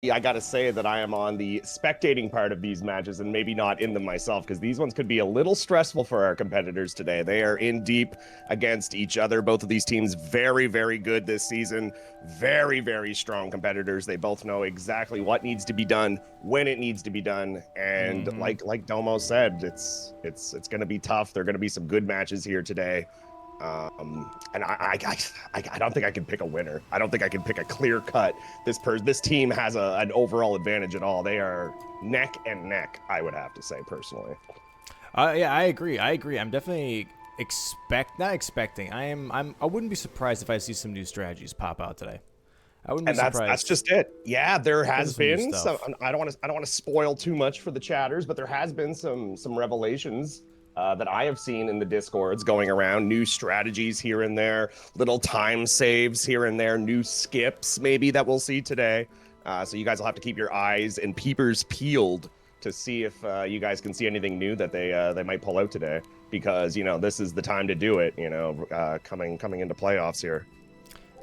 I got to say that I am on the spectating part of these matches and maybe not in them myself, because these ones could be a little stressful for our competitors today. They are in deep against each other. Both of these teams very, very good this season. Very, very strong competitors. They both know exactly what needs to be done, when it needs to be done. And like Domo said, it's going to be tough. There are going to be some good matches here today. And I don't think I can pick a winner. I don't think I can pick a clear cut. This team has an overall advantage at all. They are neck and neck, I would have to say personally. Yeah, I agree. I'm definitely not expecting. I wouldn't be surprised if I see some new strategies pop out today. I wouldn't be And surprised. that's just it. Yeah, there has some new been some. stuff. I don't want to spoil too much for the chatters, but there has been some revelations that I have seen in the discords going around. New strategies here and there, little time saves here and there, new skips maybe that we'll see today. So you guys will have to keep your eyes and peepers peeled to see if you guys can see anything new that they might pull out today, because this is the time to do it. Coming into playoffs here.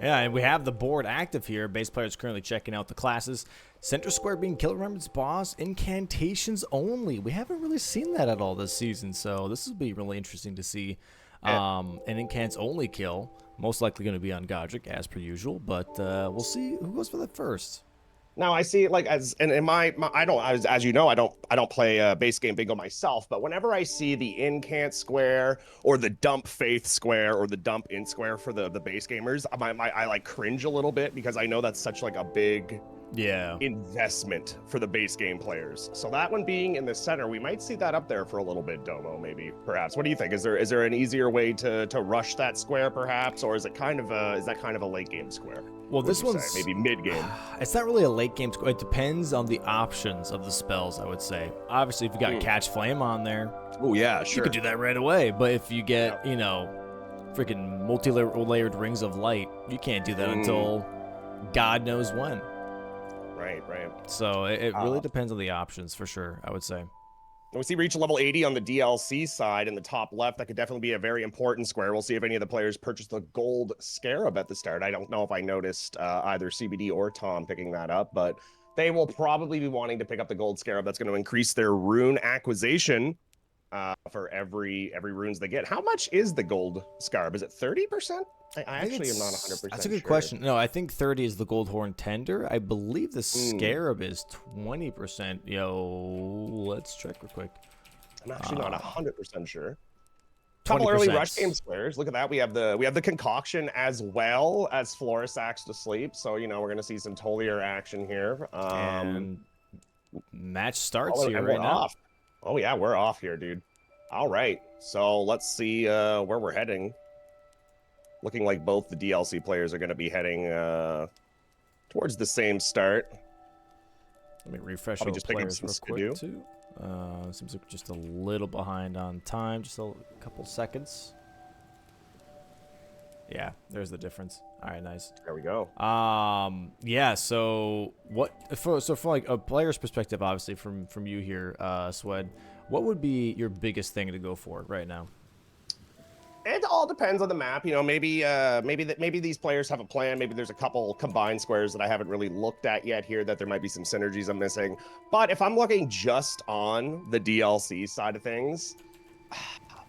Yeah, and we have the board active here. Base players currently checking out the classes. Center square being Kill Remembrance Boss, incantations only. We haven't really seen that at all this season, so this will be really interesting to see. An incants only kill, most likely going to be on Godric as per usual, but we'll see who goes for that first. Now I see it like and in my I don't as you know I don't play base game bingo myself, but whenever I see the incant square or the dump faith square or the dump in square for the base gamers, I like cringe a little bit, because I know that's such like a big investment for the base game players. So that one being in the center, we might see that up there for a little bit, Domo, maybe, perhaps. What do you think? Is there an easier way to rush that square, perhaps, or is that kind of a late game square? Well, this one's maybe mid game. It's not really a late game square. It depends on the options of the spells, I would say. Obviously, if you got Catch Flame on there, oh yeah, sure, you could do that right away. But if you get freaking multi-layered rings of light, you can't do that until God knows when. Right. So it really depends on the options, for sure, I would say. We see reach level 80 on the DLC side in the top left. That could definitely be a very important square. We'll see if any of the players purchase the gold scarab at the start. I don't know if I noticed either CBD or Tom picking that up, but they will probably be wanting to pick up the gold scarab. That's going to increase their rune acquisition for every runes they get. How much is the gold scarab? Is it 30%? I actually am not 100%. That's a good question. No, I think 30 is the gold horn tender. I believe the scarab is 20%. Let's check real quick. I'm actually not 100% sure. Couple early rush game squares. Look at that. We have the concoction as well as Floris Axe to Sleep. So we're gonna see some Tolier action here. And match starts here right now. Off. Oh yeah, we're off here, dude. All right, so let's see where we're heading. Looking like both the DLC players are going to be heading towards the same start. Let me refresh all the players real quick too. Seems like just a little behind on time, just a couple seconds. Yeah, there's the difference. All right, nice. There we go. Yeah. So from like a player's perspective, obviously from you here, Swed, what would be your biggest thing to go for right now? It all depends on the map. Maybe these players have a plan. Maybe there's a couple combined squares that I haven't really looked at yet here that there might be some synergies I'm missing. But if I'm looking just on the DLC side of things,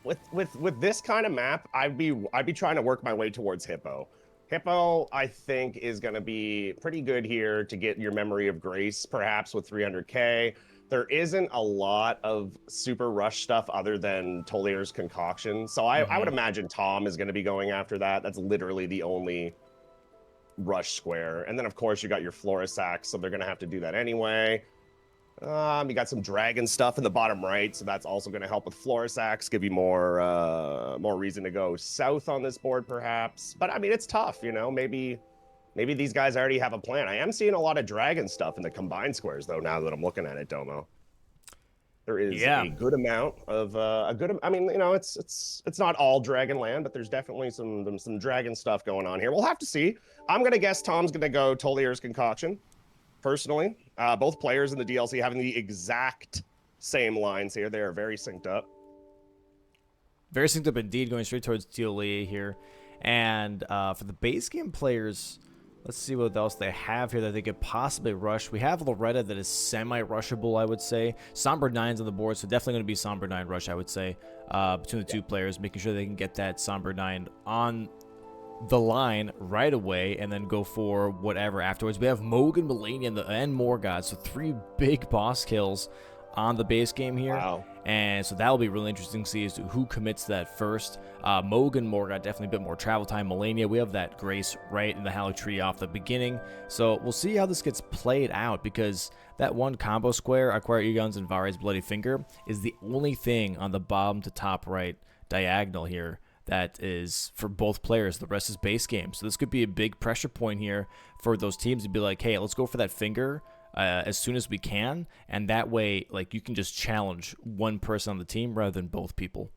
with this kind of map, I'd be trying to work my way towards Hippo. Hippo, I think, is going to be pretty good here to get your Memory of Grace, perhaps with 300k. There isn't a lot of super rush stuff other than Tolier's Concoction. So I would imagine Tom is going to be going after that. That's literally the only rush square. And then, of course, you got your Floris Axe, so they're going to have to do that anyway. You got some dragon stuff in the bottom right, so that's also going to help with Floris Axe, give you more reason to go south on this board, perhaps. But, I mean, it's tough, Maybe these guys already have a plan. I am seeing a lot of dragon stuff in the combined squares, though, now that I'm looking at it, Domo. There is a good amount of I mean, it's not all dragon land, but there's definitely some dragon stuff going on here. We'll have to see. I'm gonna guess Tom's gonna go Tolier's Concoction, personally. Both players in the DLC having the exact same lines here. They are very synced up. Very synced up indeed, going straight towards TLA here. And for the base game players, Let's see what else they have here that they could possibly rush. We have Loretta that is semi-rushable, I would say. Somber 9's on the board, so definitely going to be Somber 9 rush, I would say, between the two players, making sure they can get that Somber 9 on the line right away and then go for whatever afterwards. We have Mogan, Melania, and Morgott, so 3 big boss kills on the base game here. Wow. And so that'll be really interesting to see as to who commits that first. Mogan, Morgott, definitely a bit more travel time. Melania, we have that Grace right in the Hallow Tree off the beginning. So we'll see how this gets played out, because that one combo square, Acquire E-Guns and Vare's Bloody Finger, is the only thing on the bottom to top right diagonal here that is for both players. The rest is base game. So this could be a big pressure point here for those teams to be like, hey, let's go for that finger as soon as we can, and that way, like, you can just challenge one person on the team rather than both people.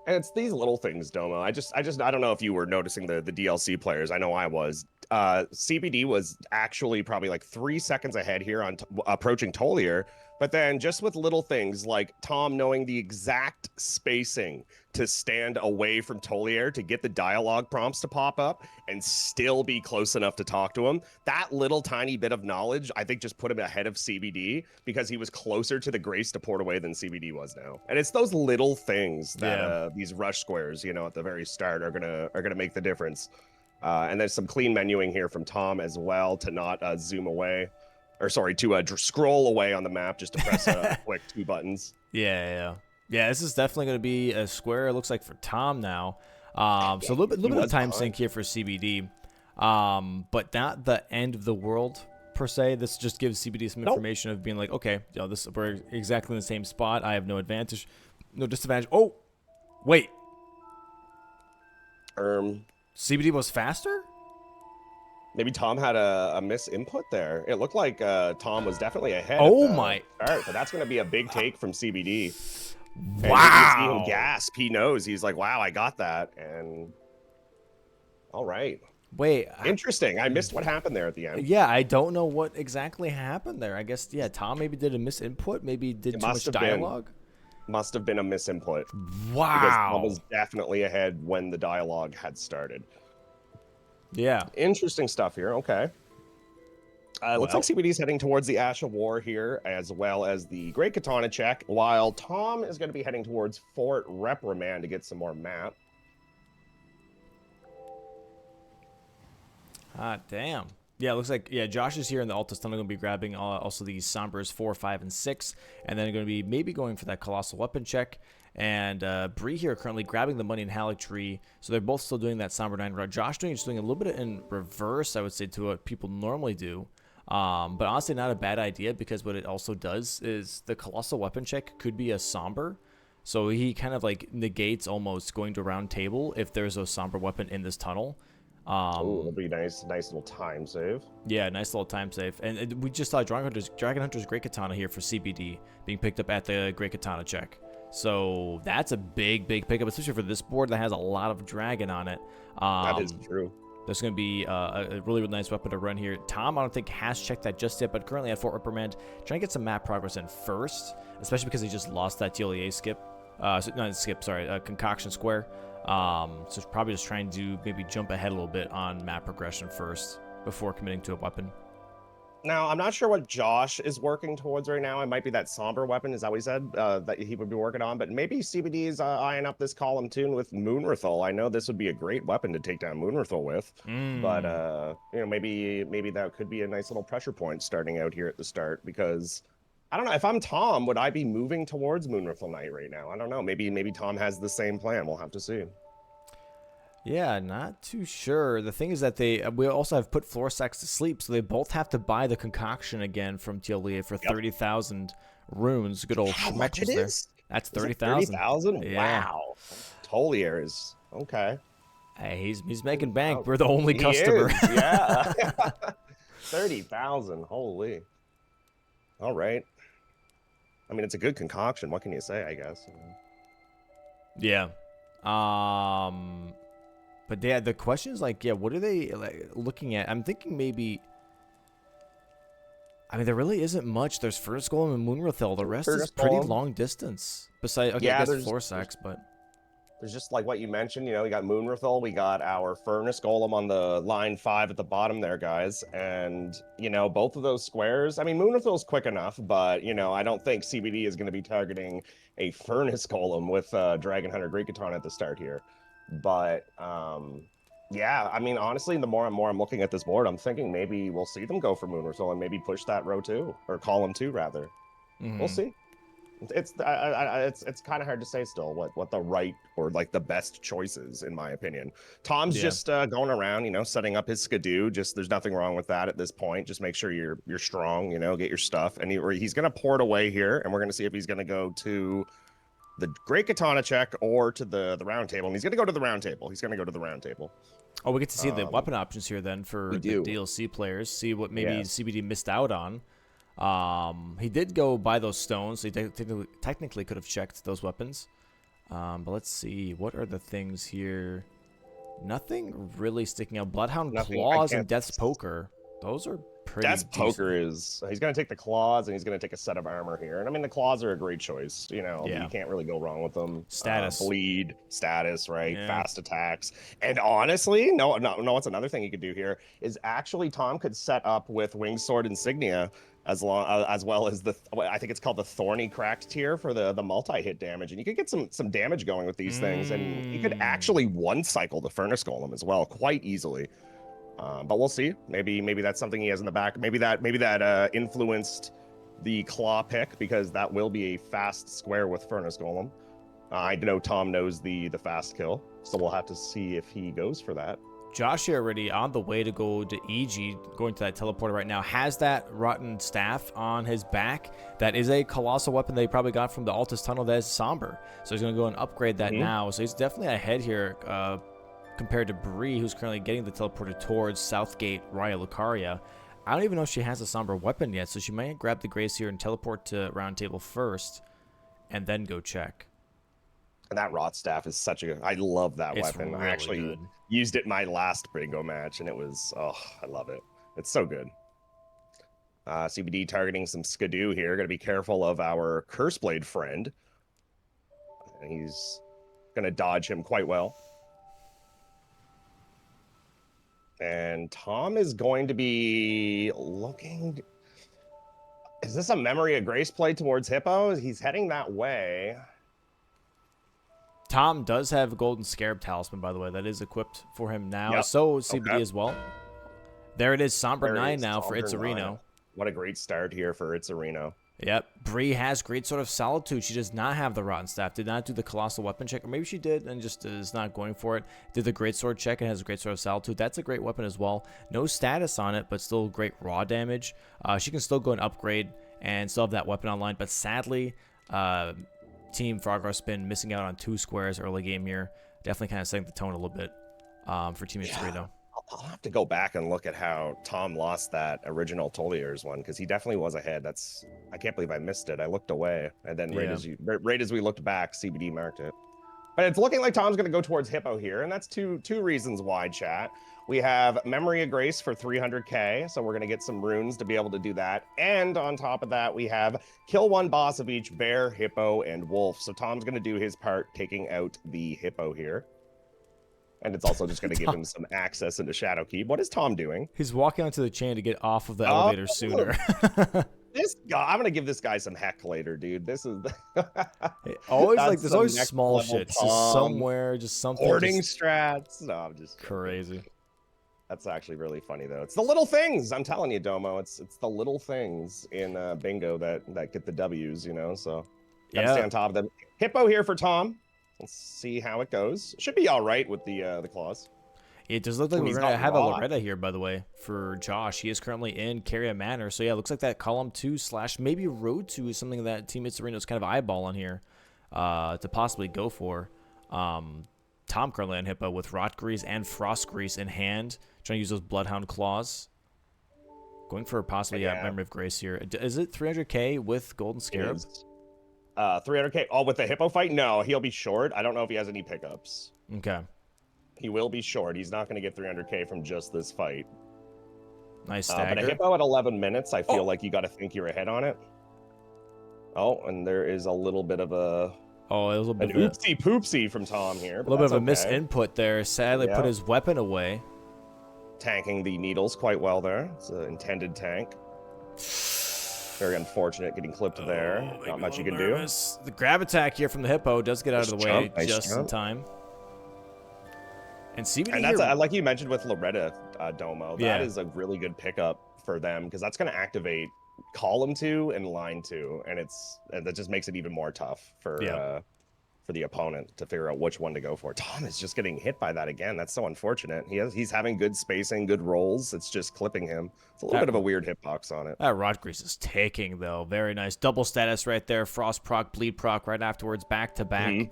And it's these little things, Domo. I don't know if you were noticing the DLC players. I know I was. CBD was actually probably like 3 seconds ahead here on approaching Tolier, but then just with little things like Tom knowing the exact spacing to stand away from Tolier to get the dialogue prompts to pop up and still be close enough to talk to him. That little tiny bit of knowledge, I think, just put him ahead of CBD because he was closer to the Grace to port away than CBD was now. And it's those little things that these rush squares, you know, at the very start are gonna make the difference. And there's some clean menuing here from Tom as well to not zoom away, or sorry, to scroll away on the map just to press a quick 2 buttons. Yeah, this is definitely going to be a square, it looks like, for Tom now. So a little bit of time sink here for CBD, but not the end of the world per se. This just gives CBD some information of being like, okay, you know, we're exactly in the same spot. I have no advantage, no disadvantage. Oh, wait. CBD was faster? Maybe Tom had a misinput there. It looked like Tom was definitely ahead. Oh my! Start, but that's going to be a big take from CBD. Wow! And you see him gasp. He knows. He's like, "Wow, I got that!" And all right. Wait. Interesting. I missed what happened there at the end. Yeah, I don't know what exactly happened there. I guess Tom maybe did a misinput. Maybe did too much dialogue. Must have been a misinput. Wow. Because Tom was definitely ahead when the dialogue had started. Yeah. Interesting stuff here. Okay. Looks like CBD's heading towards the Ash of War here, as well as the Great Katana check, while Tom is going to be heading towards Fort Reprimand to get some more map. Damn. Yeah, it looks like, Josh is here in the Altus Tunnel, going to be grabbing also these Sombras 4, 5, and 6, and then going to be maybe going for that Colossal Weapon check. And Bree here currently grabbing the money in Halleck Tree, so they're both still doing that Somber 9 run. Josh just doing a little bit in reverse, I would say, to what people normally do. But honestly, not a bad idea, because what it also does is the Colossal Weapon check could be a Somber. So he kind of like negates almost going to round table if there's a Somber weapon in this tunnel. It'll be nice little time save. Yeah, nice little time save. And we just saw Dragon Hunter's Great Katana here for CBD being picked up at the Great Katana check. So that's a big pickup, especially for this board that has a lot of dragon on it. That is true. There's going to be a really nice weapon to run here. Tom, I don't think, has checked that just yet, but currently at Fort Reprimand, trying to get some map progress in first, especially because he just lost that TLEA skip. Concoction square. So probably just trying to maybe jump ahead a little bit on map progression first before committing to a weapon. Now, I'm not sure what Josh is working towards right now. It might be that Somber weapon, is that what he said, that he would be working on. But maybe CBD is eyeing up this column tune with Moonrathal. I know this would be a great weapon to take down Moonrathal with. But, you know, maybe that could be a nice little pressure point starting out here at the start. Because, I don't know, if I'm Tom, would I be moving towards Moonrathal Knight right now? I don't know. Maybe Tom has the same plan. We'll have to see. Yeah, not too sure. The thing is that we also have put Floor Sacks to sleep, so they both have to buy the concoction again from TLEA for 30,000 runes. Good old schmeckles there. That's 30,000. 30,000? Yeah. Wow. Tolier is okay. Hey, he's making bank. We're the only customer. Is, yeah. 30,000. Holy. All right. I mean, it's a good concoction. What can you say, I guess? Yeah. But yeah, the question is like, what are they looking at? I'm thinking maybe. I mean, there really isn't much. There's First Golem and Moonrathal. The rest is pretty long distance. Besides, okay, I guess Floor Sacks, but there's just like what you mentioned, we got Moonrathel, we got our Furnace Golem on the line 5 at the bottom there, guys. And, both of those squares, I mean, Moonrathel's quick enough, but, I don't think CBD is going to be targeting a Furnace Golem with Dragon Hunter Great Katana at the start here. But, yeah, I mean, honestly, the more and more I'm looking at this board, I'm thinking maybe we'll see them go for Moonrathel and maybe push that row 2, or column 2, rather. We'll see. It's kind of hard to say still what the right or like the best choice is, in my opinion. Tom's just going around, setting up his skidoo. Just there's nothing wrong with that at this point. Just make sure you're strong, get your stuff, and he's gonna pour it away here, and we're gonna see if he's gonna go to the Great Katana check or to the round table, and he's gonna go to the round table. Oh, we get to see the weapon options here then for the DLC players. See what maybe CBD missed out on. He did go buy those stones, so he technically could have checked those weapons. But let's see, what are the things here? Nothing really sticking out. Bloodhound Claws and Death's Poker. Those are pretty Death's decent. Poker is, he's going to take the claws and he's going to take a set of armor here. And I mean, the claws are a great choice. You can't really go wrong with them. Status. Bleed, status, right? Yeah. Fast attacks. And honestly, no, what's another thing you could do here is actually Tom could set up with Winged Sword Insignia as well as I think it's called the Thorny Cracked tier for the multi-hit damage. And you could get some damage going with these things. And you could actually one-cycle the Furnace Golem as well quite easily. But we'll see. Maybe that's something he has in the back. Maybe that influenced the claw pick, because that will be a fast square with Furnace Golem. I know Tom knows the fast kill, so we'll have to see if he goes for that. Josh here already on the way to go to EG, going to that teleporter right now, has that rotten staff on his back. That is a colossal weapon they probably got from the Altus Tunnel that is somber. So he's going to go and upgrade that now. So he's definitely ahead here compared to Bree, who's currently getting the teleporter towards Southgate Raya Lucaria. I don't even know if she has a somber weapon yet, so she might grab the Grace here and teleport to round table first and then go check. And that Rot Staff is such a... I love that weapon. Really I actually used it in my last bingo match, and it was... Oh, I love it. It's so good. CBD targeting some Skidoo here. Got to be careful of our Curseblade friend. And he's going to dodge him quite well. And Tom is going to be looking... Is this a Memory of Grace play towards Hippo? He's heading that way. Tom does have a Golden Scarab Talisman, by the way. That is equipped for him now. So CBD as well. There it is. Somber 9 now for Itzerino. What a great start here for Itzerino. Yep. Bree has Great Sword of Solitude. She does not have the Rotten Staff. Did not do the Colossal Weapon check. Or maybe she did and just is not going for it. Did the Great Sword check and has a Great Sword of Solitude. That's a great weapon as well. No status on it, but still great raw damage. She can still go and upgrade and still have that weapon online. But sadly, Team FrogCarSpin missing out on 2 squares early game here. Definitely kind of setting the tone a little bit for Team Itzerino. I'll have to go back and look at how Tom lost that original Tolier's one, because he definitely was ahead. I can't believe I missed it. I looked away, and then right as we looked back, CBD marked it. But it's looking like Tom's going to go towards Hippo here, and that's two reasons why, chat. We have Memory of Grace for 300k, so we're going to get some runes to be able to do that. And on top of that, we have kill one boss of each bear, hippo, and wolf. So Tom's going to do his part taking out the hippo here. And it's also just going to give him some access into Shadowkeep. What is Tom doing? He's walking onto the chain to get off of the elevator sooner. This guy, I'm going to give this guy some heck later, dude. This is... always like, there's always small shit. Just somewhere, just something. Hoarding strats. No, I'm just... Crazy. That's actually really funny, though. It's the little things. I'm telling you, Domo. It's the little things in bingo that get the W's, So, gotta stay on top of them. Hippo here for Tom. Let's see how it goes. Should be all right with the claws. It does look like we're going to have a Loretta here, by the way, for Josh. He is currently in Carrier Manor. So, yeah, it looks like that column 2 / maybe row 2 is something that Team Itzerino is kind of eyeballing here to possibly go for. Tom currently on Hippo with Rot Grease and Frost Grease in hand, trying to use those Bloodhound Claws. Going for possibly Memory of Grace here. Is it 300k with Golden Scarab? 300k. Oh, with the Hippo fight? No, he'll be short. I don't know if he has any pickups. Okay. He will be short. He's not going to get 300k from just this fight. Nice stagger. But a Hippo at 11 minutes, I feel like you got to think you're ahead on it. Oh, and there is a little bit of a Oh, it was a An little bit oopsie poopsie from Tom here, but of that's a okay. misinput there. Sadly, put Yeah. his weapon away. Tanking the needles quite well there. It's an intended tank. Very unfortunate getting clipped there. Oh, Not maybe a much you little can do. nervous. The grab attack here from the hippo does get out of the way Nice just in jump. time. And CBD And here, that's like you mentioned with Loretta Domo. That yeah, is a really good pickup for them because that's going to activate column 2 and line 2, and that just makes it even more tough yeah. for the opponent to figure out which one to go for. Tom is just getting hit by that again. That's so unfortunate. He's having good spacing, good rolls. It's just clipping him. It's a little bit of a weird hitbox on it. That rod grease is taking though. Very nice. Double status right there. Frost proc, bleed proc right afterwards, back to back. Mhm.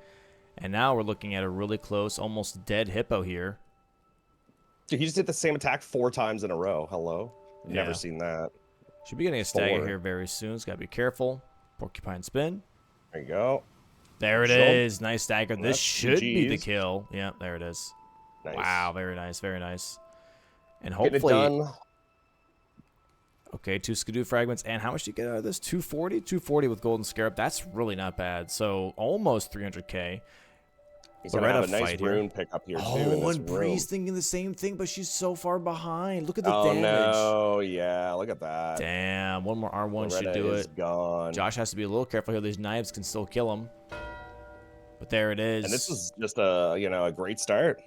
And now we're looking at a really close, almost dead hippo here. Dude, he just did the same attack 4 times in a row. Hello? Never Yeah. seen that. Should be getting a stagger 4. here very soon. It's got to be careful. Porcupine spin. There you go. There it is. Nice stagger. This That's should be the GG's. kill. Yeah, there it is. Nice. Wow, very nice, very nice. And Getting it hopefully... done. Okay, 2 Skidoo fragments. And how much do you get out of this? 240? 240 with Golden Scarab. That's really not bad. So almost 300k. He's going to have a nice fight here. rune pick up here, too, in Oh, this and room. Bree's thinking the same thing, but she's so far behind. Look at the Oh, damage. no. Yeah, look at that. Damn, one more R1 should Loretta do is it. gone. Josh has to be a little careful here. These knives can still kill him. But there it is. And this is just a great start.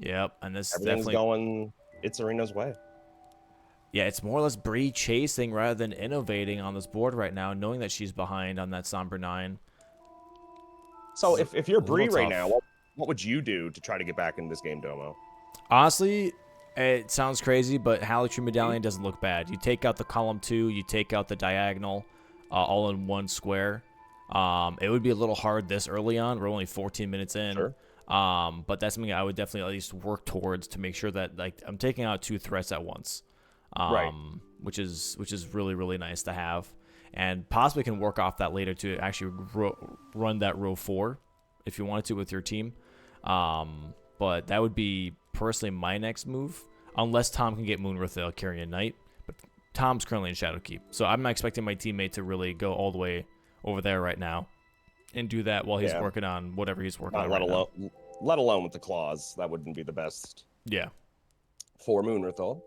Yep, and this Everything's definitely going Itzerino's way. Yeah, it's more or less Bree chasing rather than innovating on this board right now, knowing that she's behind on that Somber 9. So if you're Bree right tough. now, what would you do to try to get back in this game, Domo? Honestly, it sounds crazy, but Halotry Medallion doesn't look bad. You take out the column 2, you take out the diagonal, all in one square. It would be a little hard this early on. We're only 14 minutes in. Sure. But that's something I would definitely at least work towards to make sure that like I'm taking out 2 threats at once. Right. Which is really, really nice to have. And possibly can work off that later to actually run that row 4 if you wanted to with your team. But that would be personally my next move, unless Tom can get Moonwrath the Alcarian Knight. But Tom's currently in Shadowkeep, so I'm not expecting my teammate to really go all the way over there right now and do that while he's working on whatever he's working on. Let alone with the claws, that wouldn't be the best. Yeah. For Moonwrath.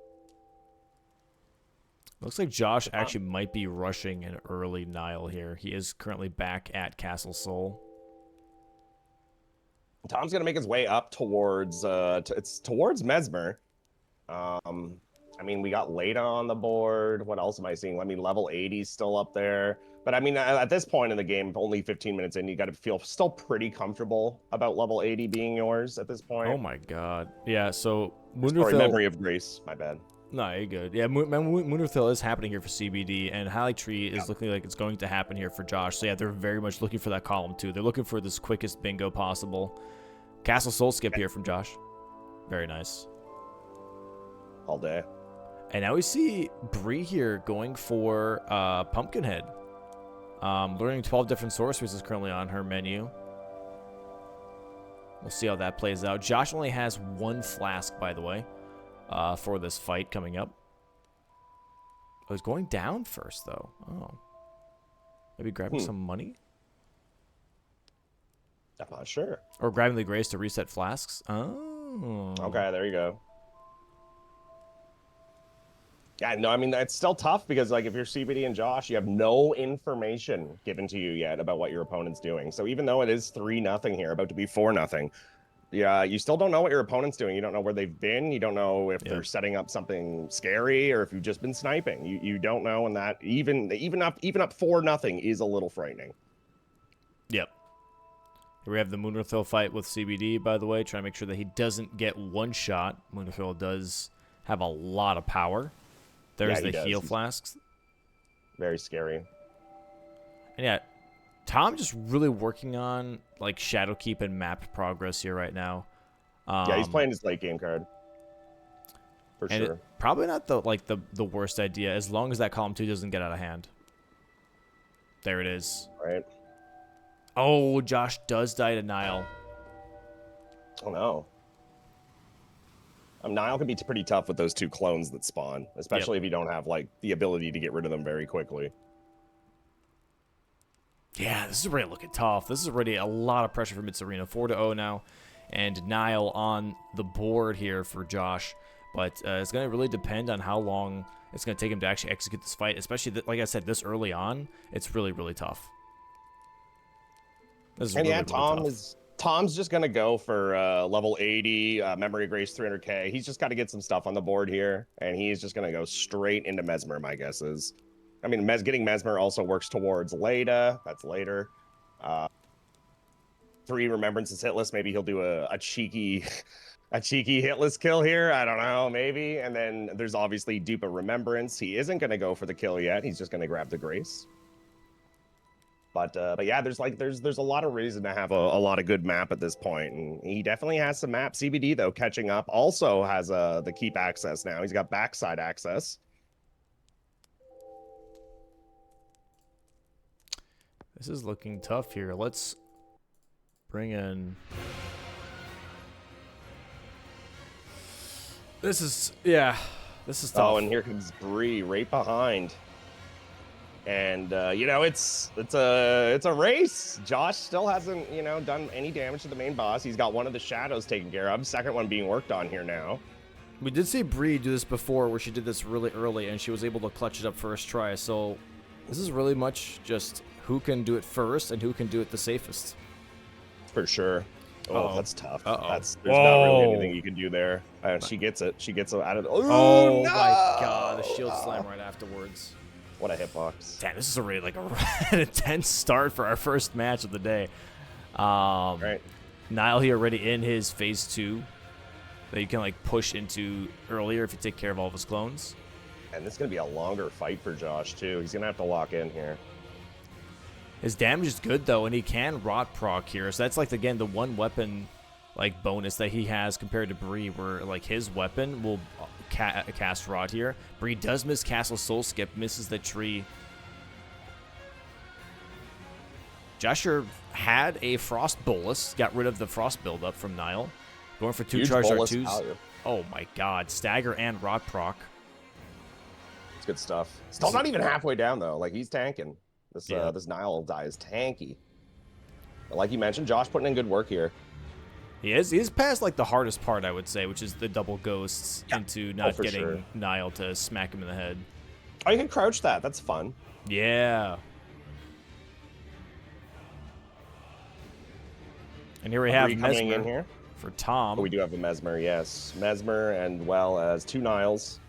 Looks like Josh actually might be rushing an early Nile here. He is currently back at Castle Soul. Tom's gonna make his way up towards it's towards Mesmer. I mean, we got Leda on the board. What else am I seeing? I mean, level 80 is still up there. But I mean, at this point in the game, only 15 minutes in, you got to feel still pretty comfortable about level 80 being yours at this point. Oh my god. Yeah, so Sorry, Memory of Grace. My bad. No, you're good. Yeah, Moonwrath is happening here for CBD, and Halotry is looking like it's going to happen here for Josh. So yeah, they're very much looking for that column too. They're looking for this quickest bingo possible. Castle Soul skip here from Josh. Very nice. All day. And now we see Bree here going for Pumpkinhead. Learning 12 different sorceries is currently on her menu. We'll see how that plays out. Josh only has 1 flask, by the way, for this fight coming up. Oh, he's going down first, though. Oh. Maybe grabbing some money? I'm not sure. Or grabbing the grace to reset flasks? Oh. Okay, there you go. Yeah, no, I mean, it's still tough because, like, if you're CBD and Josh, you have no information given to you yet about what your opponent's doing. So even though it is 3-0 here, about to be 4-0, yeah, you still don't know what your opponent's doing. You don't know where they've been. You don't know if they're setting up something scary or if you've just been sniping. You don't know, and that even up 4-0 is a little frightening. Yep. Here we have the Moonwrath fight with CBD, by the way, trying to make sure that he doesn't get one shot. Moonwrath does have a lot of power. There's the heal flasks. Very scary. And yeah, Tom just really working on like Shadowkeep and map progress here right now. Yeah, he's playing his late game card. For sure. Probably not the worst idea, as long as that column 2 doesn't get out of hand. There it is. Right. Oh, Josh does die to Nile. Oh no. Nile can be pretty tough with those 2 clones that spawn, especially if you don't have like the ability to get rid of them very quickly. Yeah, this is already looking tough. This is already a lot of pressure from Itzerino. 4-0 now, and Nile on the board here for Josh. But it's going to really depend on how long it's going to take him to actually execute this fight, especially, like I said, this early on. It's really, really tough. This is And really, yeah, really tough. Tom's just gonna go for level 80, memory grace 300k. He's just got to get some stuff on the board here, and he's just gonna go straight into Mesmer. My guess is, I mean, getting Mesmer also works towards Leda. That's later. 3 remembrances hitless. Maybe he'll do a cheeky, a cheeky hitless kill here. I don't know, maybe. And then there's obviously dupe of remembrance. He isn't gonna go for the kill yet. He's just gonna grab the grace. But yeah, there's a lot of reason to have a lot of good map at this point, and he definitely has some map. CBD though catching up also has the keep access now. He's got backside access. This is looking tough here. Let's bring in. This is tough. Oh, and here comes Bree right behind. And you know, it's a race. Josh still hasn't, you know, done any damage to the main boss. He's got one of the shadows taken care of. Second one being worked on here now. We did see Bree do this before, where she did this really early, and she was able to clutch it up first try. So this is really much just who can do it first and who can do it the safest. For sure. Oh, that's tough. There's not really anything you can do there. She gets it. She gets it out of the... Oh, no! my God. The shield slam right afterwards. What a hitbox. Damn, this is already like an intense start for our first match of the day. Right. Nile here already in his phase 2 that you can like push into earlier if you take care of all of his clones. And this is going to be a longer fight for Josh, too. He's going to have to lock in here. His damage is good, though, and he can rot proc here. So that's, like, again, the one weapon, like, bonus that he has compared to Bree, where, like, his weapon will cast rot here. Bree does miss Castle Soul Skip, misses the tree. Joshua had a Frost Bolus, got rid of the Frost buildup from Nile. Going for 2 charged R2s. Oh, my God. Stagger and rot proc. It's good stuff. Still not even halfway down, though. Like, he's tanking. This Nile die is tanky. But like you mentioned, Josh putting in good work here. He is. He's past like the hardest part, I would say, which is the double ghosts into not getting Nile to smack him in the head. Oh, you can crouch that. That's fun. Yeah. And here we have coming Mesmer in here for Tom. Oh, we do have a Mesmer, yes. Mesmer and well as 2 Niles.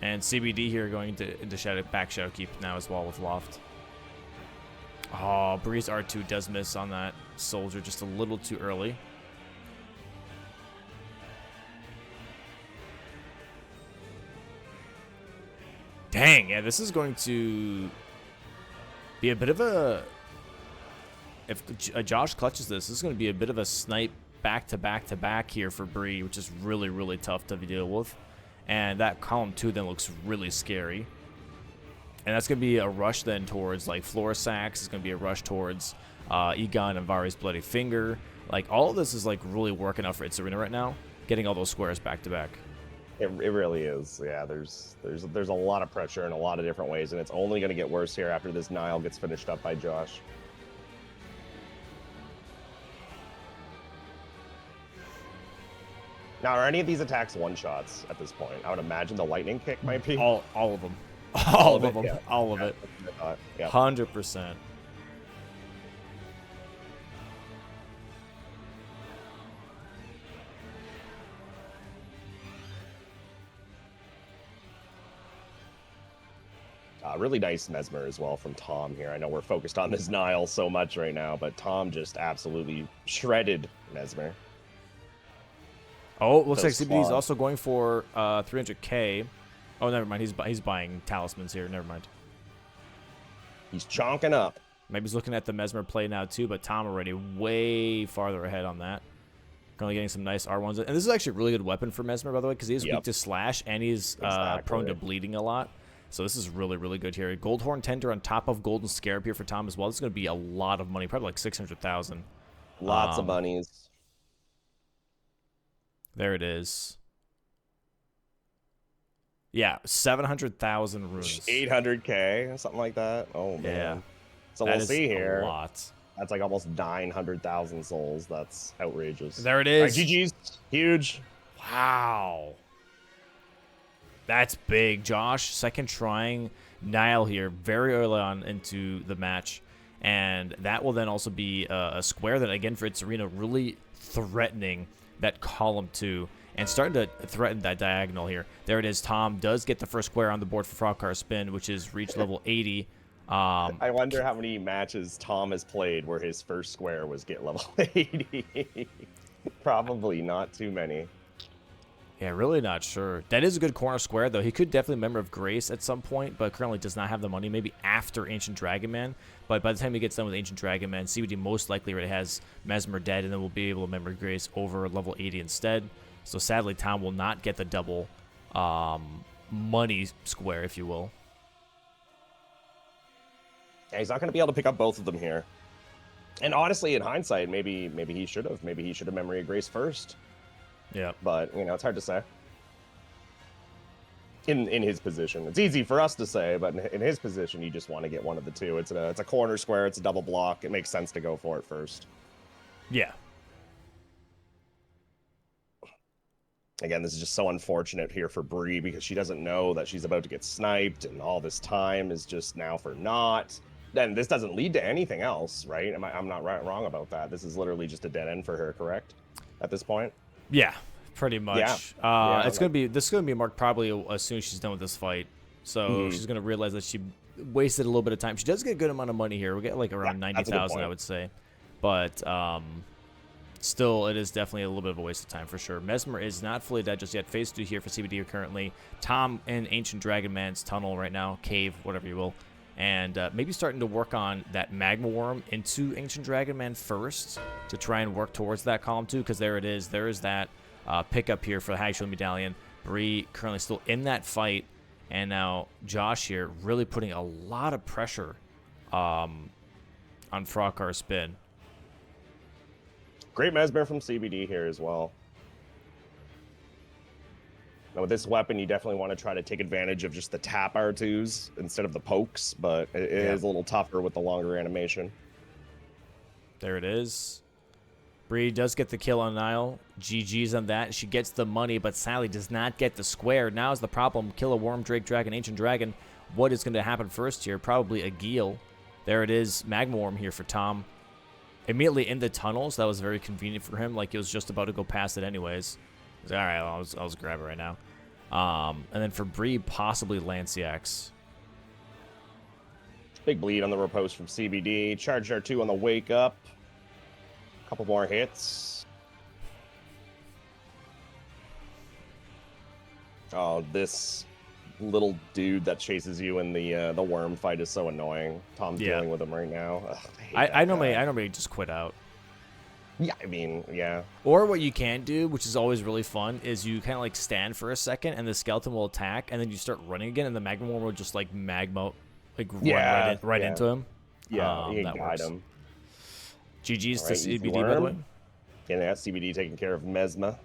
And CBD here going into Shadow, back Shadow Keep now as well with Loft. Oh, Breeze R2 does miss on that soldier just a little too early. Dang, yeah, this is going to be a bit of a... If Josh clutches this is going to be a bit of a snipe back-to-back-to-back here for Bree, which is really, really tough to deal with. And that column 2 then looks really scary. And that's going to be a rush then towards like Florisax. It's going to be a rush towards Egon and Vari's Bloody Finger. Like all of this is like really working out for Itzerino right now. Getting all those squares back to back. It really is. Yeah, there's a lot of pressure in a lot of different ways. And it's only going to get worse here after this Nile gets finished up by Josh. Now, are any of these attacks one-shots at this point? I would imagine the lightning kick might be. All of them. All of them. Yeah. All of it. 100%. Really nice Mesmer as well from Tom here. I know we're focused on this Nile so much right now, but Tom just absolutely shredded Mesmer. Oh, looks like CBD is also going for 300k. Oh, never mind. He's buying talismans here. Never mind. He's chonking up. Maybe he's looking at the Mesmer play now too, but Tom already way farther ahead on that. Currently getting some nice R1s. And this is actually a really good weapon for Mesmer, by the way, because he is weak to slash and he's prone to bleeding a lot. So this is really, really good here. Goldhorn Tender on top of Golden Scarab here for Tom as well. This is going to be a lot of money, probably like 600,000. Lots of monies. There it is. Yeah, 700,000 runes. 800k, something like that. Oh, man. Yeah. So That we'll is see here. a lot. That's like almost 900,000 souls. That's outrageous. There it All right, is. GG's. Huge. Wow. That's big. Josh, second trying Nile here very early on into the match. And that will then also be a square that, again, for Itzerino, really threatening that column 2 and starting to threaten that diagonal here. There it is. Tom does get the first square on the board for FrogCarSpin, which is reach level 80. I wonder how many matches Tom has played where his first square was get level 80. Probably not too many. Yeah, really not sure. That is a good corner square, though. He could definitely Member of Grace at some point, but currently does not have the money. Maybe after Ancient Dragon Man. But by the time he gets done with Ancient Dragon Man, CBD most likely already has Mesmer dead, and then we'll be able to Member of Grace over level 80 instead. So sadly, Tom will not get the double money square, if you will. Yeah, he's not going to be able to pick up both of them here. And honestly, in hindsight, maybe he should have. Maybe he should have Memory of Grace first. Yeah. But, you know, it's hard to say. In his position. It's easy for us to say, but in his position, you just want to get one of the two. It's a corner square. It's a double block. It makes sense to go for it first. Yeah. Again, this is just so unfortunate here for Bree because she doesn't know that she's about to get sniped, and all this time is just now for naught. Then this doesn't lead to anything else, right? I'm not wrong about that. This is literally just a dead end for her, correct? At this point. Yeah, pretty much. Yeah. This is gonna be marked probably as soon as she's done with this fight. So she's gonna realize that she wasted a little bit of time. She does get a good amount of money here. We get like around 90,000, I would say. But still, it is definitely a little bit of a waste of time for sure. Mesmer is not fully dead just yet. Phase 2 here for CBD currently. Tom in Ancient Dragon Man's tunnel right now, cave, whatever you will. And maybe starting to work on that Magma Worm into Ancient Dragon Man first to try and work towards that column 2, because there it is. There is that pickup here for the Hag Shield Medallion. Bree currently still in that fight. And now Josh here really putting a lot of pressure on FrogCarSpin. Great Mesmer from CBD here as well. Now with this weapon, you definitely want to try to take advantage of just the tap R2s instead of the pokes, but it is a little tougher with the longer animation. There it is. Bree does get the kill on Nile. GG's on that. She gets the money, but sadly does not get the square. Now is the problem. Kill a Worm, Drake, Dragon, Ancient Dragon. What is going to happen first here? Probably a Geel. There it is. Magma Worm here for Tom. Immediately in the tunnels. That was very convenient for him. Like, he was just about to go past it anyways. He's like, all right, I'll just grab it right now. And then for Bree, possibly Lanciax. Big bleed on the riposte from CBD. Charge R2 on the wake up. Couple more hits. Oh, this little dude that chases you in the worm fight is so annoying. Tom's dealing with him right now. Ugh, I normally just quit out. Yeah, I mean, yeah. Or what you can do, which is always really fun, is you kind of like stand for a second and the skeleton will attack, and then you start running again, and the magma worm will just like magma, like run right into him. Yeah, you that can guide works. him. GG's to Easy CBD, by the way. And that CBD taking care of Mesma.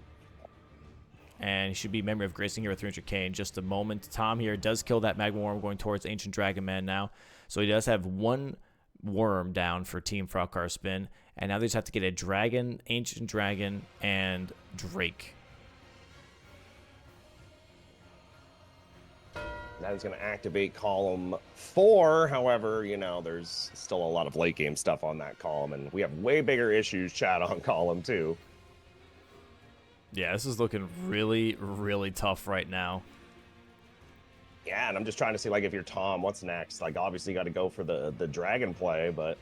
And he should be Memory of Gracing here with 300k in just a moment. Tom here does kill that magma worm going towards Ancient Dragon Man now. So he does have one worm down for Team FrogCarSpin. And now they just have to get a dragon, Ancient Dragon, and Drake. That is going to activate column 4. However, you know, there's still a lot of late game stuff on that column, and we have way bigger issues, Chad, on column 2. Yeah, this is looking really, really tough right now. Yeah, and I'm just trying to see, like, if you're Tom, what's next? Like, obviously you got to go for the dragon play, but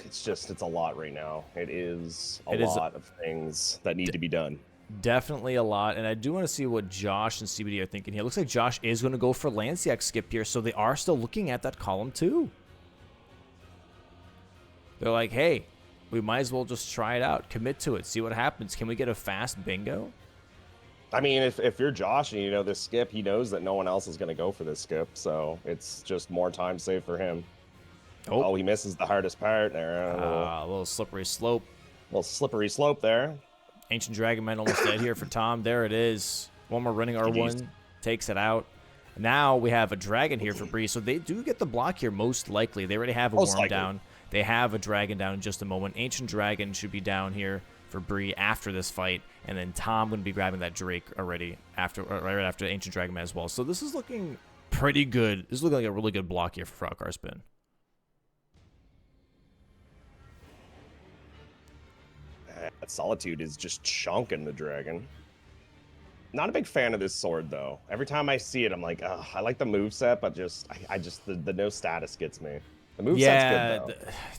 it's a lot right now. It is a lot of things that need to be done. Definitely a lot, and I do want to see what Josh and CBD are thinking here. Looks like Josh is going to go for Lanciac skip here, so they are still looking at that column 2. They're like, hey, we might as well just try it out, commit to it, see what happens. Can we get a fast bingo? I mean, if you're Josh and you know this skip, he knows that no one else is going to go for this skip, so it's just more time saved for him. Oh, he misses the hardest part there. A little slippery slope. Little slippery slope there. Ancient Dragon Man almost dead here for Tom. There it is. One more running R1. Takes it out. Now we have a dragon here for Bree, so they do get the block here most likely. They already have a Most worm likely. down. They have a dragon down in just a moment. Ancient Dragon should be down here for Bree after this fight, and then Tom going to be grabbing that Drake already right after Ancient Dragon Man as well. So this is looking pretty good. This is looking like a really good block here for FrogCarSpin. That Solitude is just chunking the dragon. Not a big fan of this sword though. Every time I see it, I'm like, oh, I like the moveset, but I just the no status gets me. The moveset's good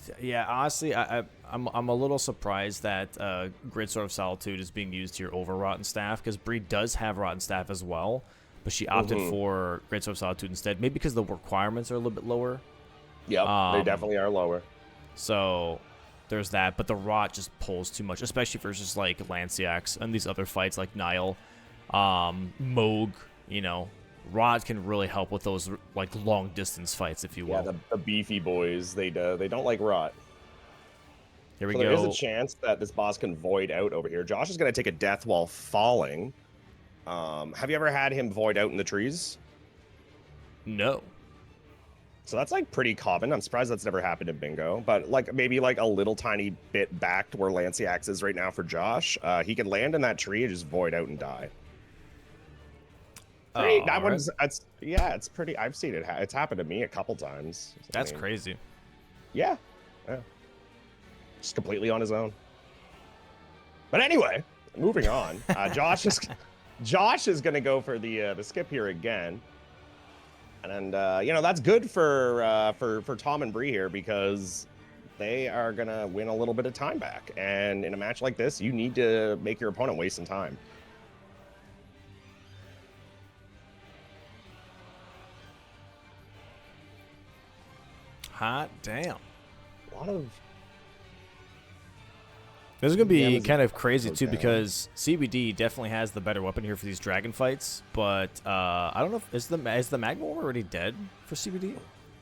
though. Yeah. Honestly, I'm a little surprised that Grid Sword of Solitude is being used here over Rotten Staff, because Bree does have Rotten Staff as well, but she opted for Grid Sword of Solitude instead. Maybe because the requirements are a little bit lower. Yep, they definitely are lower. So there's that, but the Rot just pulls too much, especially versus like Lanciax and these other fights like Nile, Moog. You know, Rot can really help with those like long distance fights, if you will. Yeah, the beefy boys, they don't like Rot. Here we So go. there is a chance that this boss can void out over here. Josh is going to take a death while falling. Have you ever had him void out in the trees? No. So that's like pretty common. I'm surprised that's never happened in Bingo, but like maybe like a little tiny bit back to where Lanciax is right now for Josh. He can land in that tree and just void out and die. That one's, it's pretty. I've seen it. It's happened to me a couple times. That's crazy. Yeah. Just completely on his own. But anyway, moving on. Josh is going to go for the skip here again. And you know, that's good for Tom and Bree here, because they are gonna win a little bit of time back. And in a match like this, you need to make your opponent waste some time. Hot damn. A lot of. This is going to be kind of crazy, go too, down. because CBD definitely has the better weapon here for these dragon fights, but I don't know if is the Magma already dead for CBD?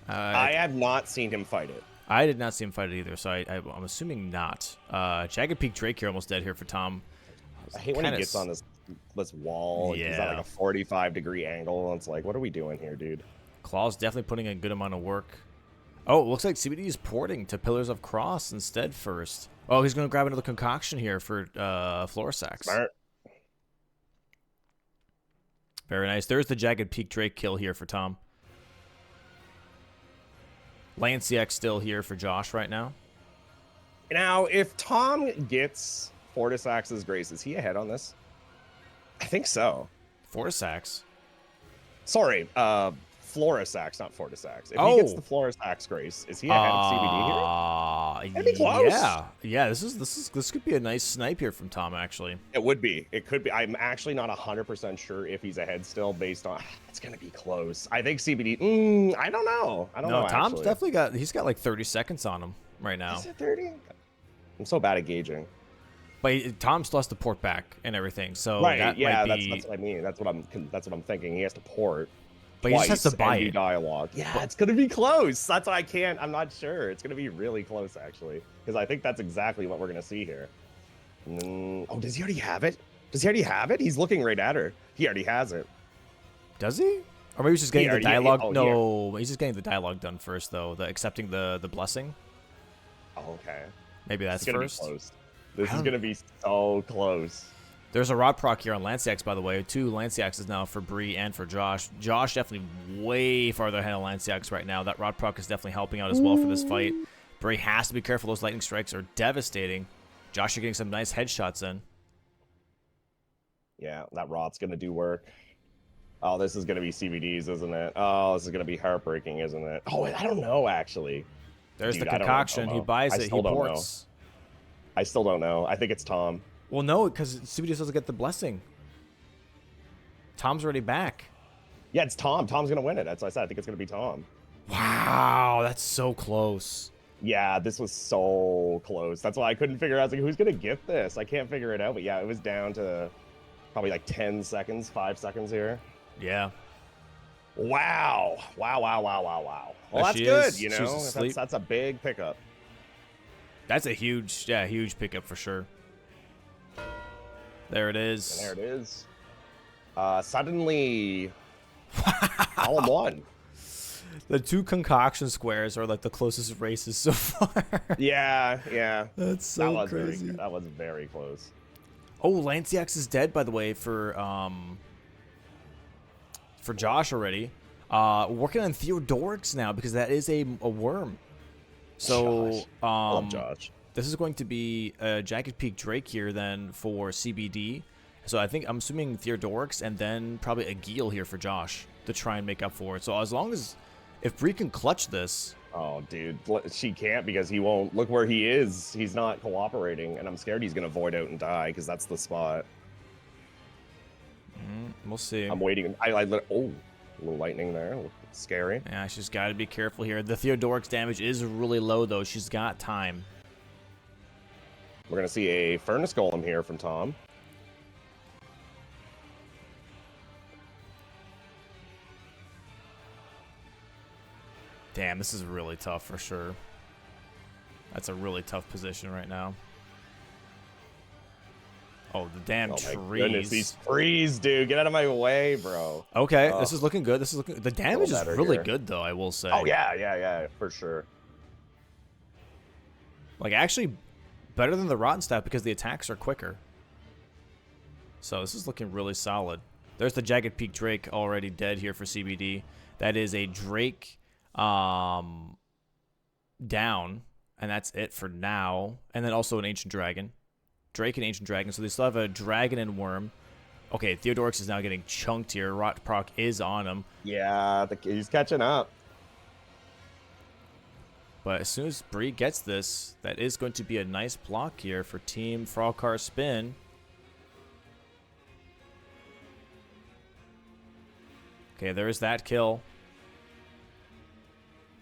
I have not seen him fight it. I did not see him fight it either, so I'm assuming not. Jagged Peak Drake here almost dead here for Tom. I hate when he gets on this wall. Yeah. He's at like a 45-degree angle. And it's like, what are we doing here, dude? Claw's definitely putting a good amount of work. Oh, it looks like CBD is porting to Pillars of Cross instead first. Oh, he's going to grab another concoction here for Florisax. Smart. Very nice. There's the Jagged Peak Drake kill here for Tom. Lanciax still here for Josh right now. Now, if Tom gets Fortisax's Grace, is he ahead on this? I think so. Fortisax. Sorry, Florisax, not Fortisax. If Oh. he gets the Florisax Grace, is he ahead of CBD here? That'd be close. Yeah. This could be a nice snipe here from Tom. Actually, It would be. It could be. I'm actually not 100% sure if he's ahead still, based on. It's gonna be close. I think CBD. I don't know. I don't know. Tom's actually. definitely he's got like 30 seconds on him right now. Is it 30? I'm so bad at gauging. But Tom still has to port back and everything, so Right. that Yeah. might be. That's what I mean. That's what I'm thinking. He has to port. But he just has to buy and do it. dialogue. Yeah, it's gonna be close. That's why I'm not sure. It's gonna be really close actually, because I think that's exactly what we're gonna see here. Oh, does he already have it? He's looking right at her. He already has it. Does he? Or maybe he's just getting the dialogue. oh, no, he's just getting the dialogue done first, though. The accepting the blessing. Oh, okay. Maybe that's It's gonna first. be close. This is gonna be so close. There's a rod proc here on Lanciax, by the way. 2 Lanciaxes now for Bree and for Josh. Josh definitely way farther ahead of Lanciax right now. That rod proc is definitely helping out as well for this fight. Bree has to be careful. Those lightning strikes are devastating. Josh, you're getting some nice headshots in. Yeah, that rot's gonna do work. Oh, this is gonna be CBDs, isn't it? Oh, this is gonna be heartbreaking, isn't it? Oh, I don't know actually. There's Dude, the I don't concoction. know. He buys I it. He still don't know. ports. I still don't know. I think it's Tom. Well, no, because CBD doesn't get the blessing. Tom's already back. Yeah, it's Tom. Tom's gonna win it. That's what I said. I think it's gonna be Tom. Wow, that's so close. Yeah, this was so close. That's why I couldn't figure out. I was like, who's gonna get this? I can't figure it out. But yeah, it was down to probably like 10 seconds, 5 seconds here. Yeah. Wow. Well, There that's she good. is. You She's know, asleep. that's a big pickup. That's a huge pickup for sure. There it is. And there it is. Suddenly, Column 1. The 2 concoction squares are like the closest races so far. Yeah, yeah. That's so That was crazy. that was very close. Oh, Lanciax is dead, by the way, for Josh already. Working on Theodorix now because that is a worm. So Josh. I love Josh. this is going to be a Jagged Peak Drake here then for CBD. So I'm assuming Theodorix and then probably a Geel here for Josh to try and make up for it. So as long as if Bree can clutch this. Oh, dude, she can't because he won't. Look where he is. He's not cooperating, and I'm scared he's gonna void out and die because that's the spot. We'll see. I'm waiting. Oh, a little lightning there. Scary. Yeah, she's got to be careful here. The Theodorix damage is really low though. She's got time. We're gonna see a Furnace Golem here from Tom. Damn, this is really tough for sure. That's a really tough position right now. Oh, the damn trees. My goodness, these trees, dude. Get out of my way, bro. Okay, this is looking good. The damage is really good, though, I will say. Oh, yeah, for sure. Like, actually, better than the Rotten Staff because the attacks are quicker. So this is looking really solid. There's the Jagged Peak Drake already dead here for CBD. That is a Drake down, and that's it for now. And then also an Ancient Dragon. Drake and Ancient Dragon, so they still have a Dragon and Worm. Okay, Theodorix is now getting chunked here. Rot Proc is on him. Yeah, he's catching up. But as soon as Bree gets this, that is going to be a nice block here for Team FrogCarSpin. Okay, there's that kill.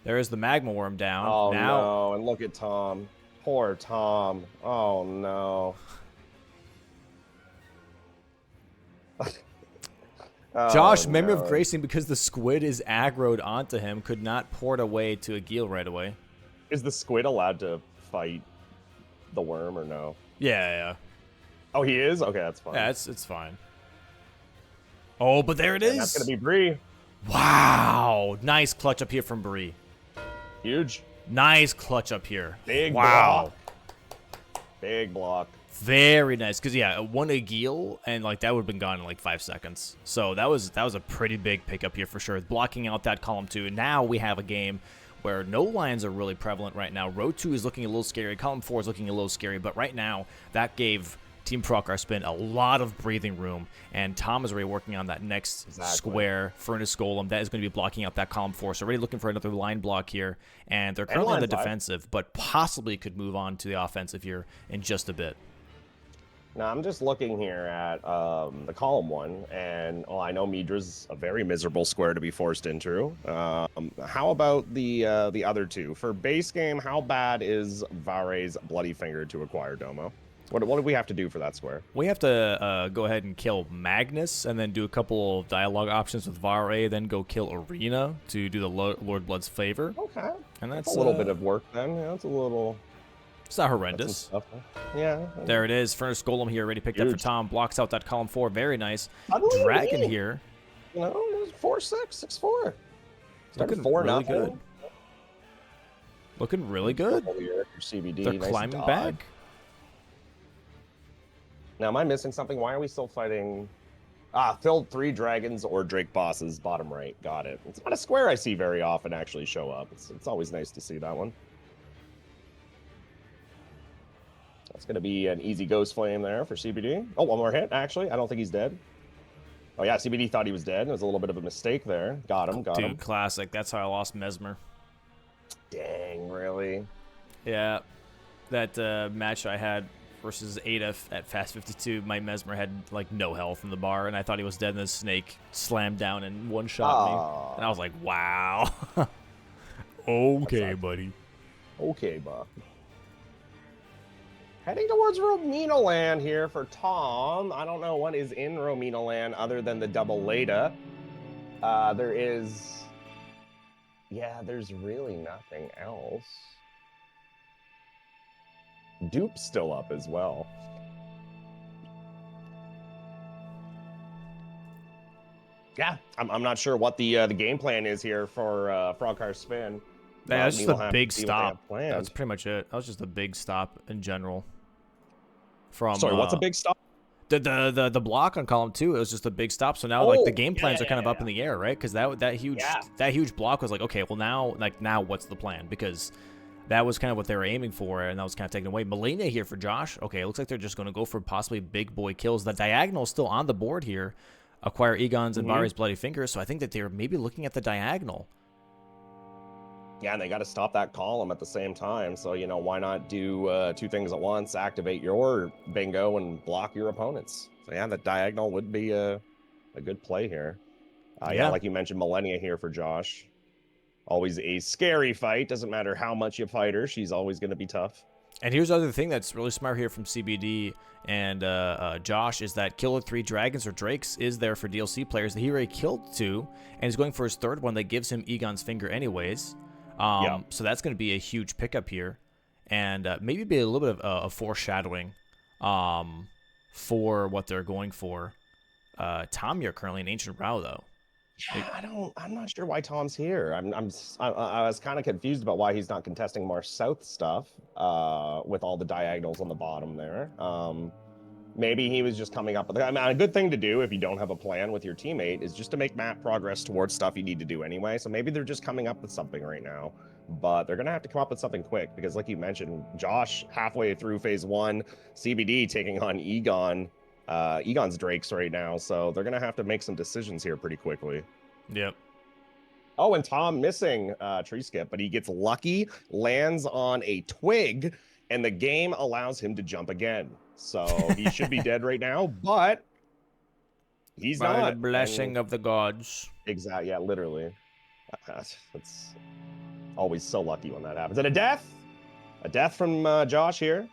There is the Magma Worm down. Oh, now, no, and look at Tom. Poor Tom. Oh, no. Josh, Memory of Gracing, because the squid is aggroed onto him, could not port away to a Geel right away. Is the squid allowed to fight the worm or no? Yeah. Oh, he is? Okay, that's fine. Yeah, it's fine. Oh, but there it is. And that's going to be Bree. Wow. Nice clutch up here from Bree. Huge. Nice clutch up here. Big block. Big block. Very nice. Because, yeah, one a Geel, and, like, that would have been gone in, like, 5 seconds. So that was a pretty big pickup here for sure. Blocking out that column 2. And now we have a game where no lines are really prevalent right now. Row 2 is looking a little scary. Column 4 is looking a little scary. But right now, that gave Team FrogCarSpin a lot of breathing room. And Tom is already working on that next square Furnace Golem. That is going to be blocking out that column 4. So already looking for another line block here. And they're currently on the defensive, but possibly could move on to the offensive here in just a bit. Now, I'm just looking here at the column 1, and I know Midra's a very miserable square to be forced into. How about the other 2? For base game, how bad is Vare's Bloody Finger to acquire, Domo? What do we have to do for that square? We have to go ahead and kill Magnus, and then do a couple of dialogue options with Vare, then go kill Arena to do the Lord Blood's favor. Okay. And that's a little bit of work then. Yeah, it's a little... It's not horrendous. Yeah. There it is. Furnace Golem here already picked up for Tom. Blocks out that column 4. Very nice. Dragon here. You know, 4-6, 6-4. Looking really good. Looking really good. CBD, they're climbing back. Now, am I missing something? Why are we still fighting? Filled 3 dragons or Drake bosses, bottom right. Got it. It's not a square I see very often actually show up. It's always nice to see that one. That's going to be an easy Ghost Flame there for CBD. Oh, one more hit, actually. I don't think he's dead. Oh, yeah, CBD thought he was dead. It was a little bit of a mistake there. Got him, got him. Dude, classic. That's how I lost Mesmer. Dang, really? Yeah. That match I had versus Adaf at Fast 52, my Mesmer had, like, no health in the bar, and I thought he was dead, and the snake slammed down and one-shot me. And I was like, wow. Okay, buddy. Okay, Buck. Heading towards Romina Land here for Tom. I don't know what is in Romina Land other than the double Leda. There is... Yeah, there's really nothing else. Dupe's still up as well. Yeah, I'm not sure what the game plan is here for FrogCarSpin. Yeah, that's We just will a have big to see what they have stop. planned. That's pretty much it. That was just a big stop in general. From Sorry, what's a big stop? the block on column 2, it was just a big stop. So now like the Oh, game yeah, plans are kind of up in the air, right? Because that huge block was like, okay, well now what's the plan? Because that was kind of what they were aiming for, and that was kind of taken away. Melania here for Josh. Okay, it looks like they're just going to go for possibly big boy kills. The diagonal is still on the board here. Acquire Egon's and Bari's Bloody Fingers, so I think that they're maybe looking at the diagonal. Yeah, and they got to stop that column at the same time. So, you know, why not do 2 things at once? Activate your bingo and block your opponents. So, yeah, the diagonal would be a good play here. Yeah, like you mentioned, Millennia here for Josh. Always a scary fight. Doesn't matter how much you fight her. She's always going to be tough. And here's the other thing that's really smart here from CBD and Josh is that Killer 3 Dragons or Drakes is there for DLC players. He already killed 2, and he's going for his 3rd one that gives him Egon's Finger anyways. So that's going to be a huge pickup here. And maybe be a little bit of a foreshadowing for what they're going for. Tom, you're currently in Ancient Row, though. Yeah, I'm not sure why Tom's here. I was kind of confused about why he's not contesting more south stuff with all the diagonals on the bottom there. Maybe he was just coming up with, I mean, a good thing to do if you don't have a plan with your teammate is just to make map progress towards stuff you need to do anyway. So maybe they're just coming up with something right now, but they're going to have to come up with something quick because like you mentioned, Josh halfway through phase 1, CBD taking on Egon's Drakes right now. So they're going to have to make some decisions here pretty quickly. Yep. Oh, and Tom missing tree skip, but he gets lucky, lands on a twig, and the game allows him to jump again. So he should be dead right now, but he's not. By the blessing of the gods. Exactly. Yeah, literally. That's always so lucky when that happens. And a death from Josh here.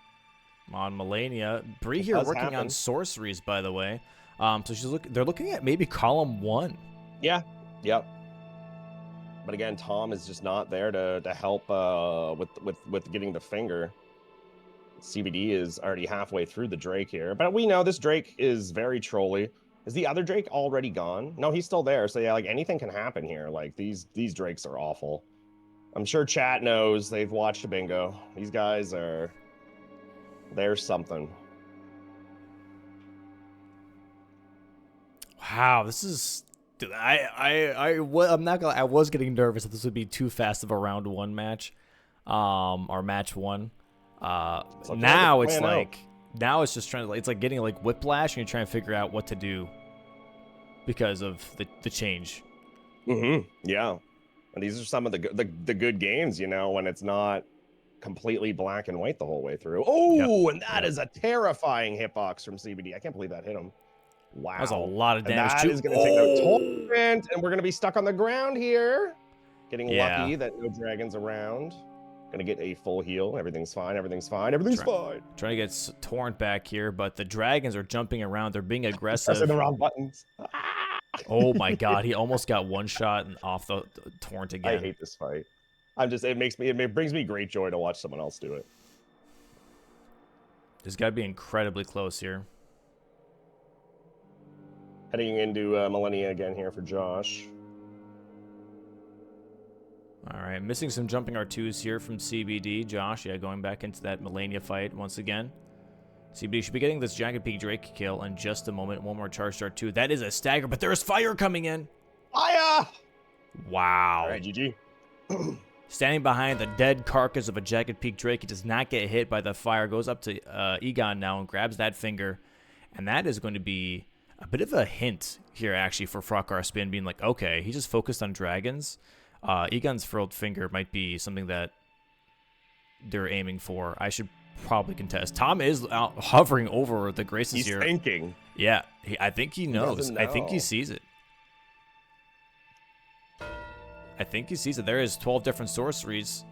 On Melania. Bree here working on sorceries, by the way. So they're looking at maybe column 1. Yeah. Yep. But again, Tom is just not there to help with getting the finger. CBD is already halfway through the Drake here, but we know this Drake is very trolly. Is the other Drake already gone? No, he's still there. So yeah, like anything can happen here. Like these Drakes are awful. I'm sure chat knows. They've watched a bingo. These guys are. There's something. Wow, this is. I'm not gonna. I was getting nervous that this would be too fast of a round 1 match, or match 1. Now it's like just trying to. It's like getting like whiplash, and you're trying to figure out what to do because of the change. Yeah, and these are some of the good games, you know, when it's not completely black and white the whole way through. Oh, and that is a terrifying hitbox from CBD. I can't believe that hit him. Wow, that was a lot of damage. And that is going to take out Torrent, and we're going to be stuck on the ground here. Getting lucky that no dragons around. Gonna get a full heal. Everything's fine. Everything's fine. Everything's fine. Trying to get Torrent back here, but the dragons are jumping around. They're being aggressive. Pressing the wrong buttons. Oh my god, he almost got one shot and off the Torrent again. I hate this fight. It brings me great joy to watch someone else do it. This got to be incredibly close here. Heading into Millennia again here for Josh. All right, missing some jumping R2s here from CBD. Josh, yeah, going back into that Melania fight once again. CBD should be getting this Jagged Peak Drake kill in just a moment. One more charge R2. That is a stagger, but there is fire coming in. Fire! Wow. All right, GG. Standing behind the dead carcass of a Jagged Peak Drake. He does not get hit by the fire. Goes up to Egon now and grabs that finger. And that is going to be a bit of a hint here, actually, for FrogCarSpin being like, okay, he just focused on dragons. Egon's furled finger might be something that they're aiming for. I should probably contest. Tom is out hovering over the Graces here. He's thinking. Yeah, I think he knows. I think he sees it. I think he sees it. There is 12 different sorceries.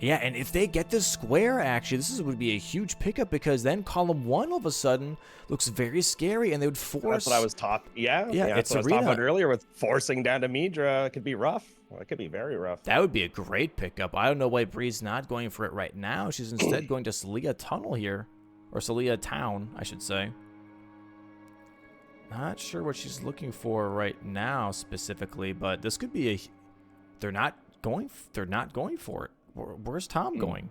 Yeah, and if they get this square, actually, would be a huge pickup because then column 1 all of a sudden looks very scary, and they would force. That's what I was talking. Yeah, that's what I was talking about earlier with forcing down to Midra. It could be rough. It could be very rough. That would be a great pickup. I don't know why Bree's not going for it right now. She's instead going to Celia Tunnel here, or Celia Town, I should say. Not sure what she's looking for right now specifically, but this could be a. They're not going for it. Where's Tom going?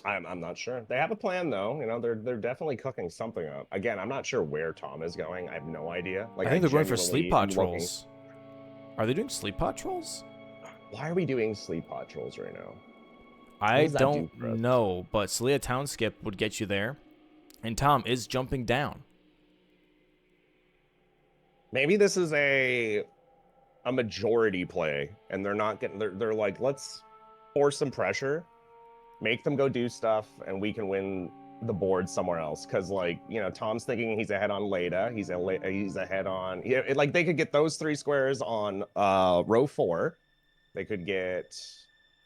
I'm not sure. They have a plan though. You know, they're definitely cooking something up. Again, I'm not sure where Tom is going. I have no idea. Like I think they're going for genuinely sleep pod am looking- trolls. Are they doing sleep pod trolls? Why are we doing sleep pod trolls right now? I does that do don't for us? know, but Celia Town Skip would get you there, and Tom is jumping down. Maybe this is a majority play, and they're not getting. They're like, let's force some pressure, make them go do stuff, and we can win the board somewhere else. Because like, you know, Tom's thinking he's ahead on Leda. He's ahead on. Yeah, like they could get those 3 squares on row 4. They could get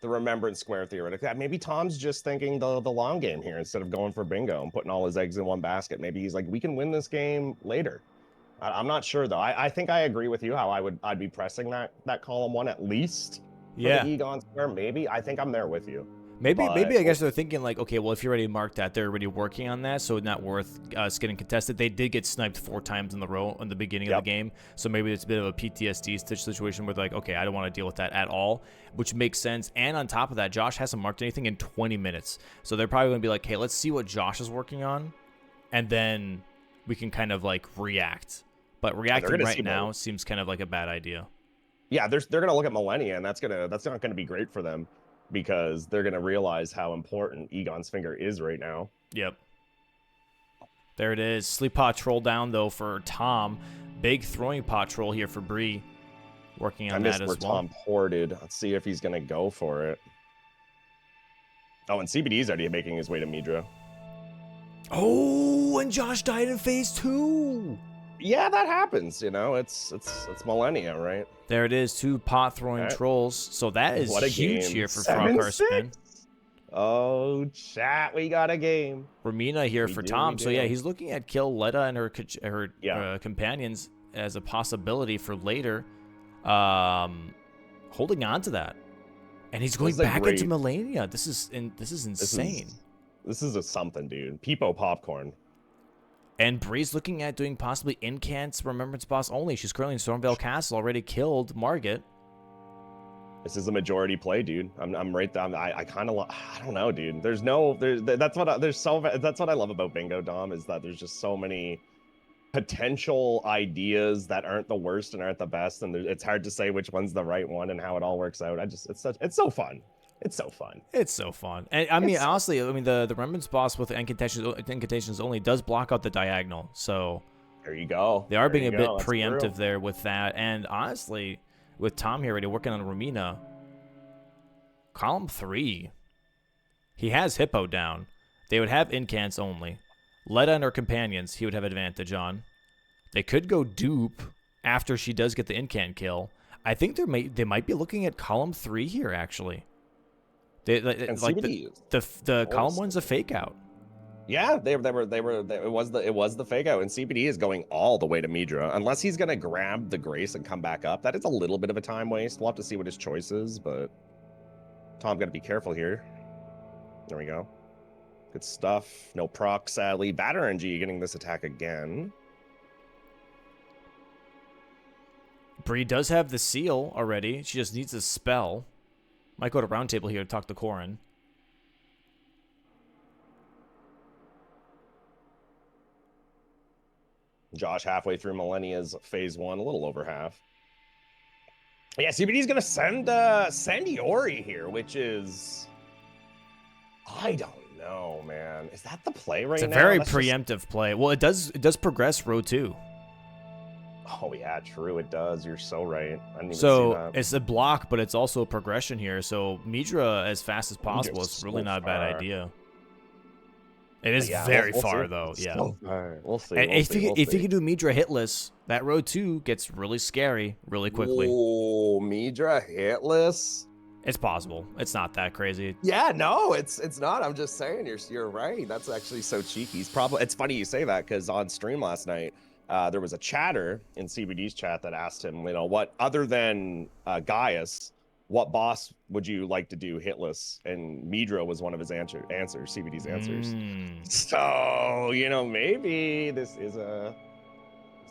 the Remembrance Square theoretically. Maybe Tom's just thinking the long game here instead of going for bingo and putting all his eggs in one basket. Maybe he's like, we can win this game later. I'm not sure though. I think I agree with you how I'd be pressing that column 1 at least for the Egon Square. Maybe I think I'm there with you. Maybe I guess they're thinking like, okay, well if you already marked that, they're already working on that, so it's not worth us getting contested. They did get sniped 4 times in a row in the beginning of the game, so maybe it's a bit of a PTSD situation where they're like, okay, I don't want to deal with that at all, which makes sense. And on top of that, Josh hasn't marked anything in 20 minutes, so they're probably going to be like, hey, let's see what Josh is working on, and then we can kind of like react. But reacting right now seems kind of like a bad idea. Yeah, they're gonna look at Millennia, and that's not gonna be great for them because they're gonna realize how important Egon's finger is right now. Yep. There it is. Sleep pot troll down though for Tom. Big throwing pot troll here for Bree. Working on that as well. I missed where Tom ported. Let's see if he's gonna go for it. Oh, and CBD's already making his way to Midra. Oh, and Josh died in phase 2. Yeah, that happens, you know. It's Millennia, right? There it is, 2 pot throwing trolls. So that is huge here for FrogCarSpin. Oh, chat, we got a game. Ramina here for Tom. So yeah, he's looking at kill Leda and her companions as a possibility for later. Holding on to that, and he's going back into Millennia. This is insane. This is a something, dude. Peepo popcorn. And Bree's looking at doing possibly Incant's Remembrance Boss only. She's currently in Stormvale Castle, already killed Margit. This is a majority play, dude. I'm right there. I kind of I don't know, dude. That's what I love about Bingo Dom is that there's just so many potential ideas that aren't the worst and aren't the best, and it's hard to say which one's the right one and how it all works out. It's so fun. It's so fun. It's so fun. And I mean, honestly, I mean, the Remembrance Boss with incantations only does block out the diagonal. So there you go. They are being a bit preemptive there with that. And honestly, with Tom here already working on Ramina, column 3, he has Hippo down. They would have incants only. Leda and her companions, he would have advantage on. They could go dupe after she does get the incant kill. I think they might be looking at column 3 here, actually. Like the column 1's a fake out. Yeah, it was the fake out, and CBD is going all the way to Midra unless he's gonna grab the Grace and come back up. That is a little bit of a time waste. We'll have to see what his choice is, but Tom got to be careful here. There we go. Good stuff. No proc, sadly. Bad RNG getting this attack again. Bree does have the seal already. She just needs a spell. Might go to round table here to talk to Corin. Josh halfway through Millennia's phase 1, a little over half. Yeah, CBD's gonna send Yori here, which is, I don't know, man. Is that the play right now? It's a very preemptive play. Well, it does progress row 2. Oh yeah, true. It does. You're so right. I didn't even see that. It's a block, but it's also a progression here. So Midra as fast as possible is really not a bad idea. It is very far though. Yeah. So we'll see. And if you can do Midra hitless, that row 2 gets really scary really quickly. Oh, Midra hitless. It's possible. It's not that crazy. Yeah, no, it's not. I'm just saying you're right. That's actually so cheeky. It's funny you say that because on stream last night, there was a chatter in CBD's chat that asked him, you know, what other than Gaius, what boss would you like to do hitless? And Midra was one of his answers, CBD's answers. So, you know, maybe this is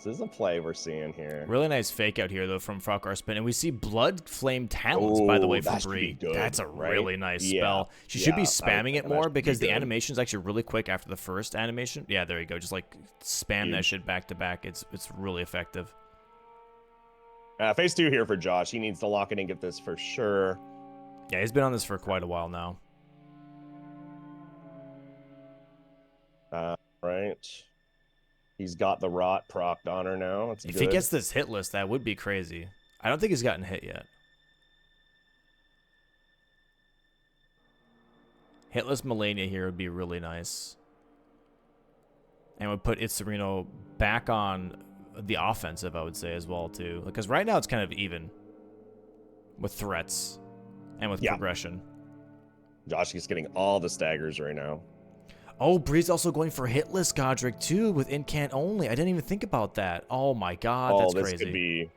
This is a play we're seeing here. Really nice fake out here, though, from FrogCarSpin. And we see Blood Flame Talents, by the way, from that should be Bree. good, That's a right? really nice Yeah, spell. She should be yeah, spamming it that more should be because the good. animation's actually really quick after the first animation. Yeah, there you go. Just, like, spam that Huge. shit back to back. It's really effective. Phase 2 here for Josh. He needs to lock it and get this for sure. Yeah, he's been on this for quite a while now. Right. He's got the rot procced on her now. It's If good. he gets this hit list, that would be crazy. I don't think he's gotten hit yet. Hitless Melania here would be really nice. And would put Itzerino back on the offensive, I would say, as well, too. Because right now it's kind of even with threats and with progression. Josh is getting all the staggers right now. Oh, Bree's also going for hitless Godric, too, with incant only. I didn't even think about that. Oh, my God, that's this crazy. Could be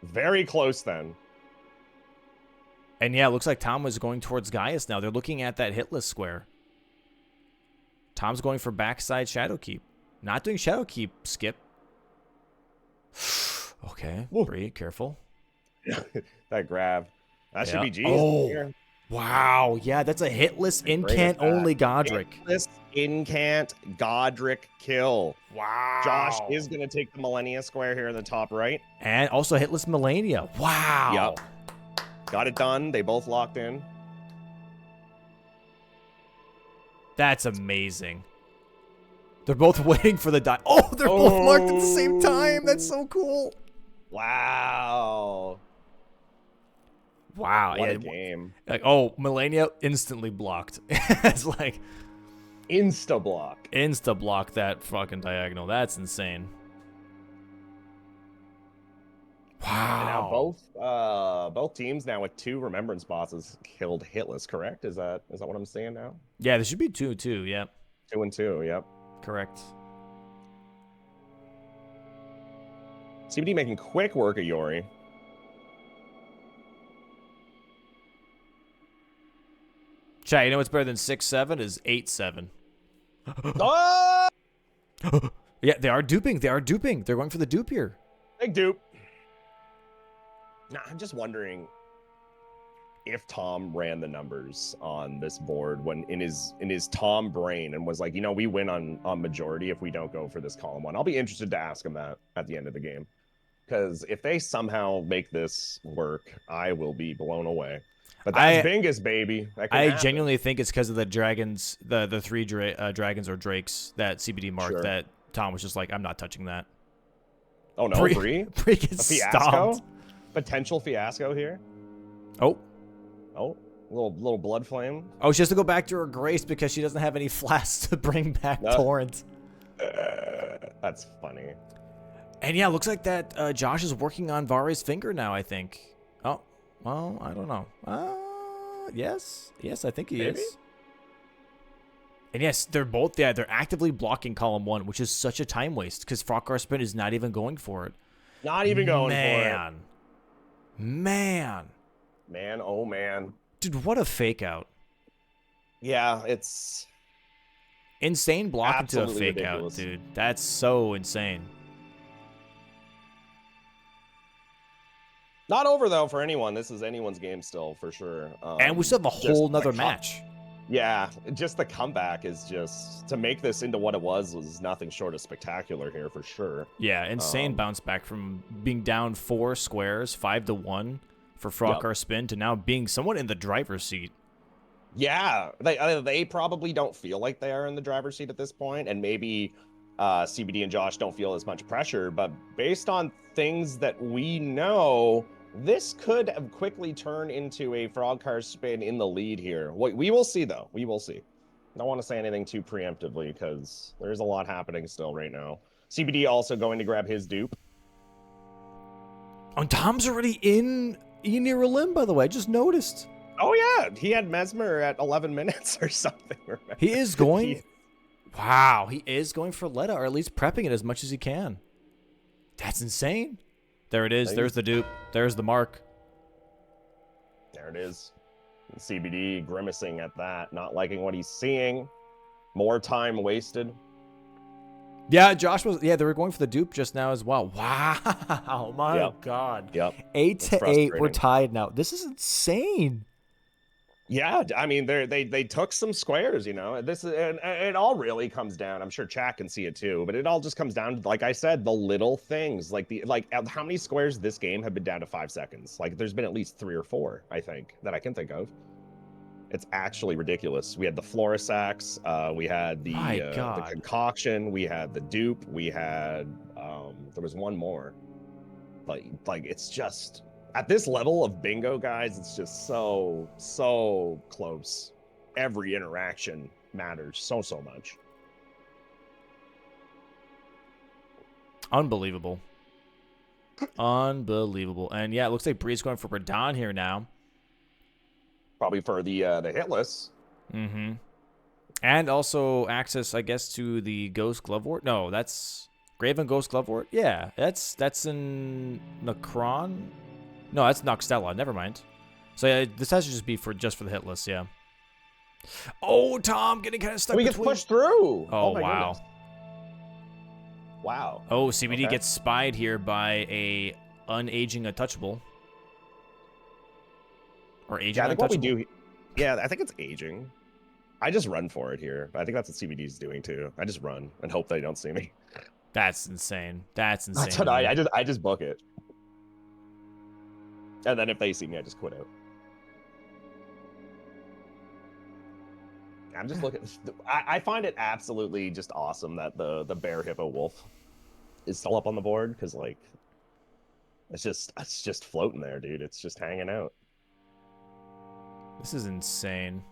very close then. And yeah, it looks like Tom was going towards Gaius now. They're looking at that hitless square. Tom's going for backside Shadow Keep. Not doing Shadow Keep, Skip. Okay, Bree, careful. That grab. That should be G's. Oh, here. wow. Yeah, that's a hitless incant only Godric. Hitless incant Godric kill. Wow. Josh is going to take the Millennia Square here in the top right. And also hitless Melania. Wow. Yep. Got it done. They both locked in. That's amazing. They're both waiting for the die. Oh, they're both marked at the same time. That's so cool. Wow. Wow. What a game. Like, oh, Melania instantly blocked. It's like insta-block. Insta-block that fucking diagonal. That's insane. Wow. And now both teams now with 2 remembrance bosses killed hitless, correct? Is that what I'm seeing now? Yeah, there should be 2 too, yep. 2 and 2, yep. Correct. CBD making quick work of Yori. Chat, you know what's better than 6-7 is 8-7. Oh! Yeah, they are duping. They are duping. They're going for the dupe here. Big dupe. Now, I'm just wondering if Tom ran the numbers on this board when in his Tom brain and was like, we win on majority if we don't go for this column 1. I'll be interested to ask him that at the end of the game. Because if they somehow make this work, I will be blown away. But that's Bingus, baby. I genuinely think it's because of the dragons, the 3 dragons or drakes that CBD marked that Tom was just like, I'm not touching that. Oh, no, Bree? Bree gets stomped. Potential fiasco here. Oh, little blood flame. Oh, she has to go back to her grace because she doesn't have any flasks to bring back Torrent. That's funny. And yeah, looks like that Josh is working on Vare's finger now, I think. Oh, well, I don't know. Yes, I think he is. And yes, they're both, they're actively blocking column 1, which is such a time waste because FrogCarSpin is not even going for it. Not even going for it. Man, oh man. Dude, what a fake out. Yeah, it's insane block into a fake ridiculous. Out, dude. That's so insane. Not over, though, for anyone. This is anyone's game still, for sure. And we still have a whole nother match. Yeah, just the comeback is just... To make this into what it was nothing short of spectacular here, for sure. Yeah, insane bounce back from being down 4 squares, 5-1 for FrogCarSpin to now being somewhat in the driver's seat. Yeah, they probably don't feel like they are in the driver's seat at this point, and maybe CBD and Josh don't feel as much pressure, but based on things that we know, this could quickly turn into a FrogCarSpin in the lead here. We will see, though. We will see. I don't want to say anything too preemptively because there's a lot happening still right now. CBD also going to grab his dupe. Oh, Tom's already in near a limb, by the way. I just noticed. Oh, yeah. He had Mesmer at 11 minutes or something. Remember? He is going... Wow, he is going for Letta, or at least prepping it as much as he can. That's insane. There it is. There's the dupe. There's the mark. There it is. And CBD grimacing at that, not liking what he's seeing. More time wasted. Yeah, Josh was. Yeah, they were going for the dupe just now as well. Wow, my God. Yep. 8-8. We're tied now. This is insane. Yeah, I mean, they took some squares, you know. This is, and it all really comes down. I'm sure chat can see it too, but it all just comes down to, like I said, the little things, like how many squares this game have been down to 5 seconds. Like, there's been at least 3 or 4, I think, that I can think of. It's actually ridiculous. We had the Florisax, we had the concoction, we had the dupe, we had there was one more. Like it's just. At this level of bingo, guys, it's just so close. Every interaction matters so much. Unbelievable. Unbelievable. And yeah, it looks like Bree's going for Radon here now. Probably for the hitless. Mm-hmm. And also access, I guess, to the Ghost Glovewort. No, that's Graven Ghost Glovewort. Yeah, that's in Necron. No, that's Noxtella. Never mind. So yeah, this has to just be just for the hitless. Yeah. Oh, Tom getting kind of stuck. We get pushed through. Oh wow. Goodness. Wow. Oh, CBD gets spied here by a unaging untouchable. Or aging untouchable. What we do. Yeah, I think it's aging. I just run for it here. I think that's what CBD is doing too. I just run and hope they don't see me. That's insane. That's insane. That's what I just book it. And then if they see me, I just quit out. I'm just looking. I find it absolutely just awesome that the bear hippo wolf is still up on the board, because like it's just floating there, dude. It's just hanging out. This is insane.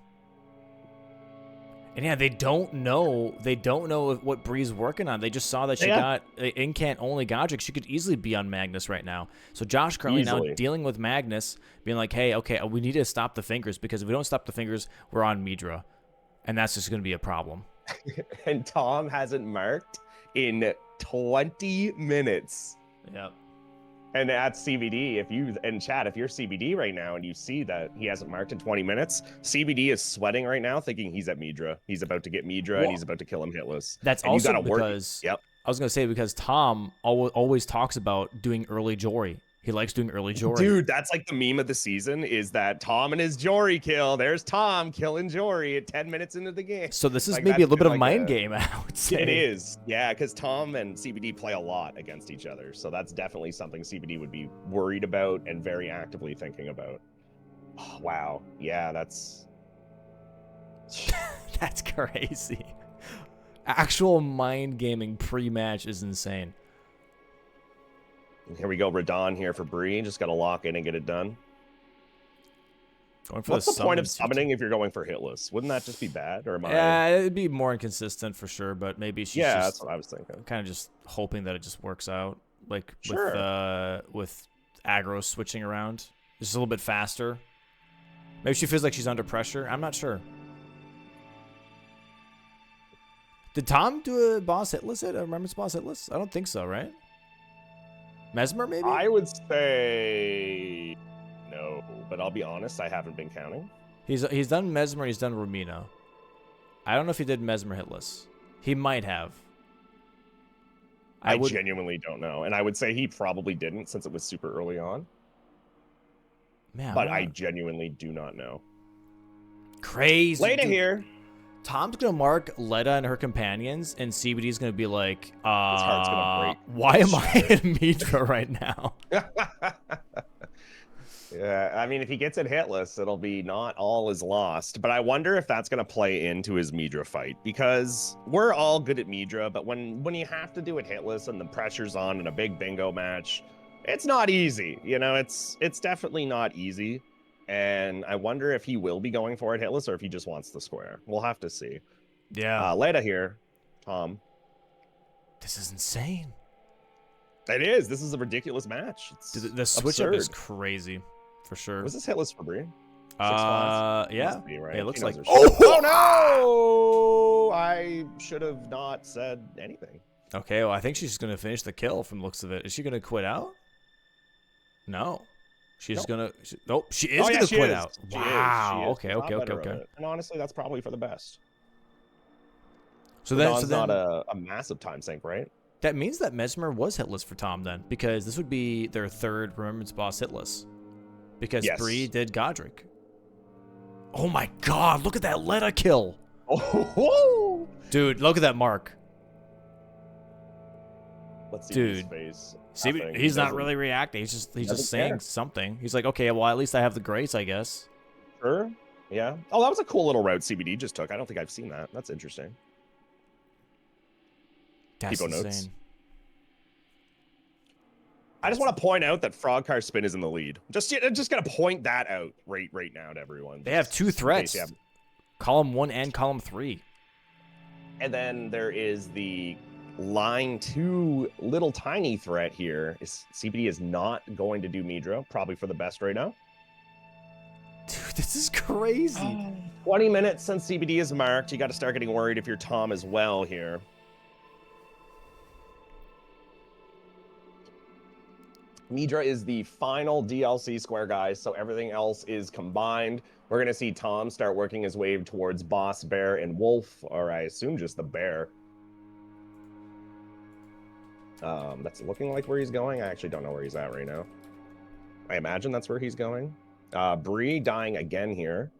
And yeah, they don't know what Bree's working on. They just saw that she got Incant only Godric. She could easily be on Magnus right now. So Josh currently now dealing with Magnus, being like, hey, okay, we need to stop the fingers, because if we don't stop the fingers, we're on Midra. And that's just going to be a problem. And Tom hasn't marked in 20 minutes. Yep. And at CBD, if you're CBD right now and you see that he hasn't marked in 20 minutes, CBD is sweating right now, thinking he's at Midra. He's about to get Midra, and he's about to kill him hitless. That's and also because I was going to say, because Tom always talks about doing early Jory. He likes doing early Jory. Dude, that's like the meme of the season, is that Tom and his Jory kill. There's Tom killing Jory at 10 minutes into the game. So this is like, maybe a little bit of mind game, I would say. It is. Yeah, because Tom and CBD play a lot against each other. So that's definitely something CBD would be worried about and very actively thinking about. Oh, wow. Yeah, that's... That's crazy. Actual mind gaming pre-match is insane. Here we go, Radon here for Bree. Just got to lock in and get it done. What's the point of summoning if you're going for hitless? Wouldn't that just be bad? Or yeah, it'd be more inconsistent for sure, but maybe she's just that's what I was thinking. Kind of just hoping that it just works out. Like sure. with aggro switching around. Just a little bit faster. Maybe she feels like she's under pressure. I'm not sure. Did Tom do a boss hitless a remembrance boss hitless? I don't think so, right? Mesmer, maybe? I would say no, but I'll be honest, I haven't been counting. He's done Mesmer, he's done Rumina. I don't know if he did Mesmer hitless. He might have. I genuinely don't know, and I would say he probably didn't, since it was super early on. Man, but I genuinely do not know. Crazy. Leda here. Tom's gonna mark Leda and her companions, and CBD's gonna be like, his heart's gonna break. Why am I in Midra right now? Yeah, I mean, if he gets it hitless, it'll be not all is lost. But I wonder if that's gonna play into his Midra fight, because we're all good at Midra, but when you have to do it hitless and the pressure's on in a big bingo match, it's not easy. You know, it's definitely not easy. And I wonder if he will be going for it hitless, or if he just wants the square. We'll have to see. Yeah. Leda here, Tom. This is insane. It is. This is a ridiculous match. It's the switch up is crazy, for sure. Was this hitless for Bree? Yeah. Be, right? It looks like. Oh no! I should have not said anything. Okay. Well, I think she's gonna finish the kill from the looks of it. Is she gonna quit out? No. She's gonna. She is gonna quit out. Wow. Okay. And honestly, that's probably for the best. So Radon's then not a massive time sink, right? that means that Mesmer was hitless for Tom then, because this would be their third Remembrance Boss hitless. Because Yes. Bree did Godric. Oh my god, look at that Letta kill. Oh, Dude, look at that mark. let's see his Dude. face. See, Nothing. he's not really reacting. He's just doesn't saying care. something. He's like, okay, well, at least I have the grace, I guess. Sure. Yeah. Oh, that was a cool little route CBD just took. I don't think I've seen that. That's interesting. That's People insane. notes. I just want to point out that FrogCarSpin is in the lead. Just gonna point that out right now to everyone. They have two threats. Column 1 and column 3. And then there is the line 2 little tiny threat here. CBD is not going to do Midra, probably for the best right now. Dude, this is crazy. 20 minutes since CBD is marked. You got to start getting worried if you're Tom as well here. Midra is the final DLC square, guys, so everything else is combined. We're going to see Tom start working his way towards Boss, Bear, and Wolf, or I assume just the Bear. That's looking like where he's going. I actually don't know where he's at right now. I imagine that's where he's going. Bree dying again here.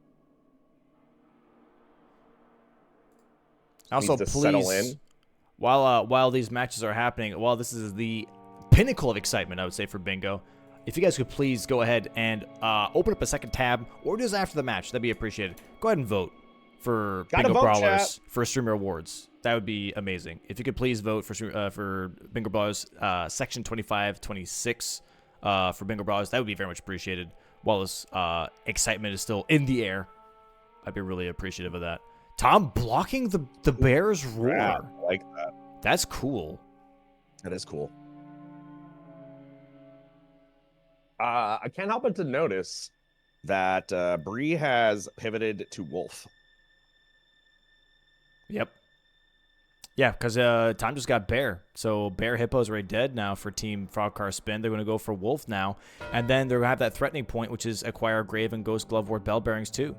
Also, Needs to settle in. please, while these matches are happening, while this is the pinnacle of excitement, I would say, for Bingo, if you guys could please go ahead and open up a second tab, or just after the match, that'd be appreciated. Go ahead and vote for Bingo Brawlers for Streamer Awards. That would be amazing. If you could please vote for Bingo Brawlers Section 25-26 for Bingo Brawlers, that would be very much appreciated. While this excitement is still in the air, I'd be really appreciative of that. Tom blocking the Bears' roar. Yeah, I like that. That's cool. That is cool. I can't help but to notice that Bree has pivoted to Wolf. Yep. Yeah, because Tom just got Bear. So Bear Hippo is already dead now for Team FrogCarSpin. They're going to go for Wolf now. And then they're going to have that threatening point, which is acquire Grave and Ghost Glove Ward Bell Bearings too.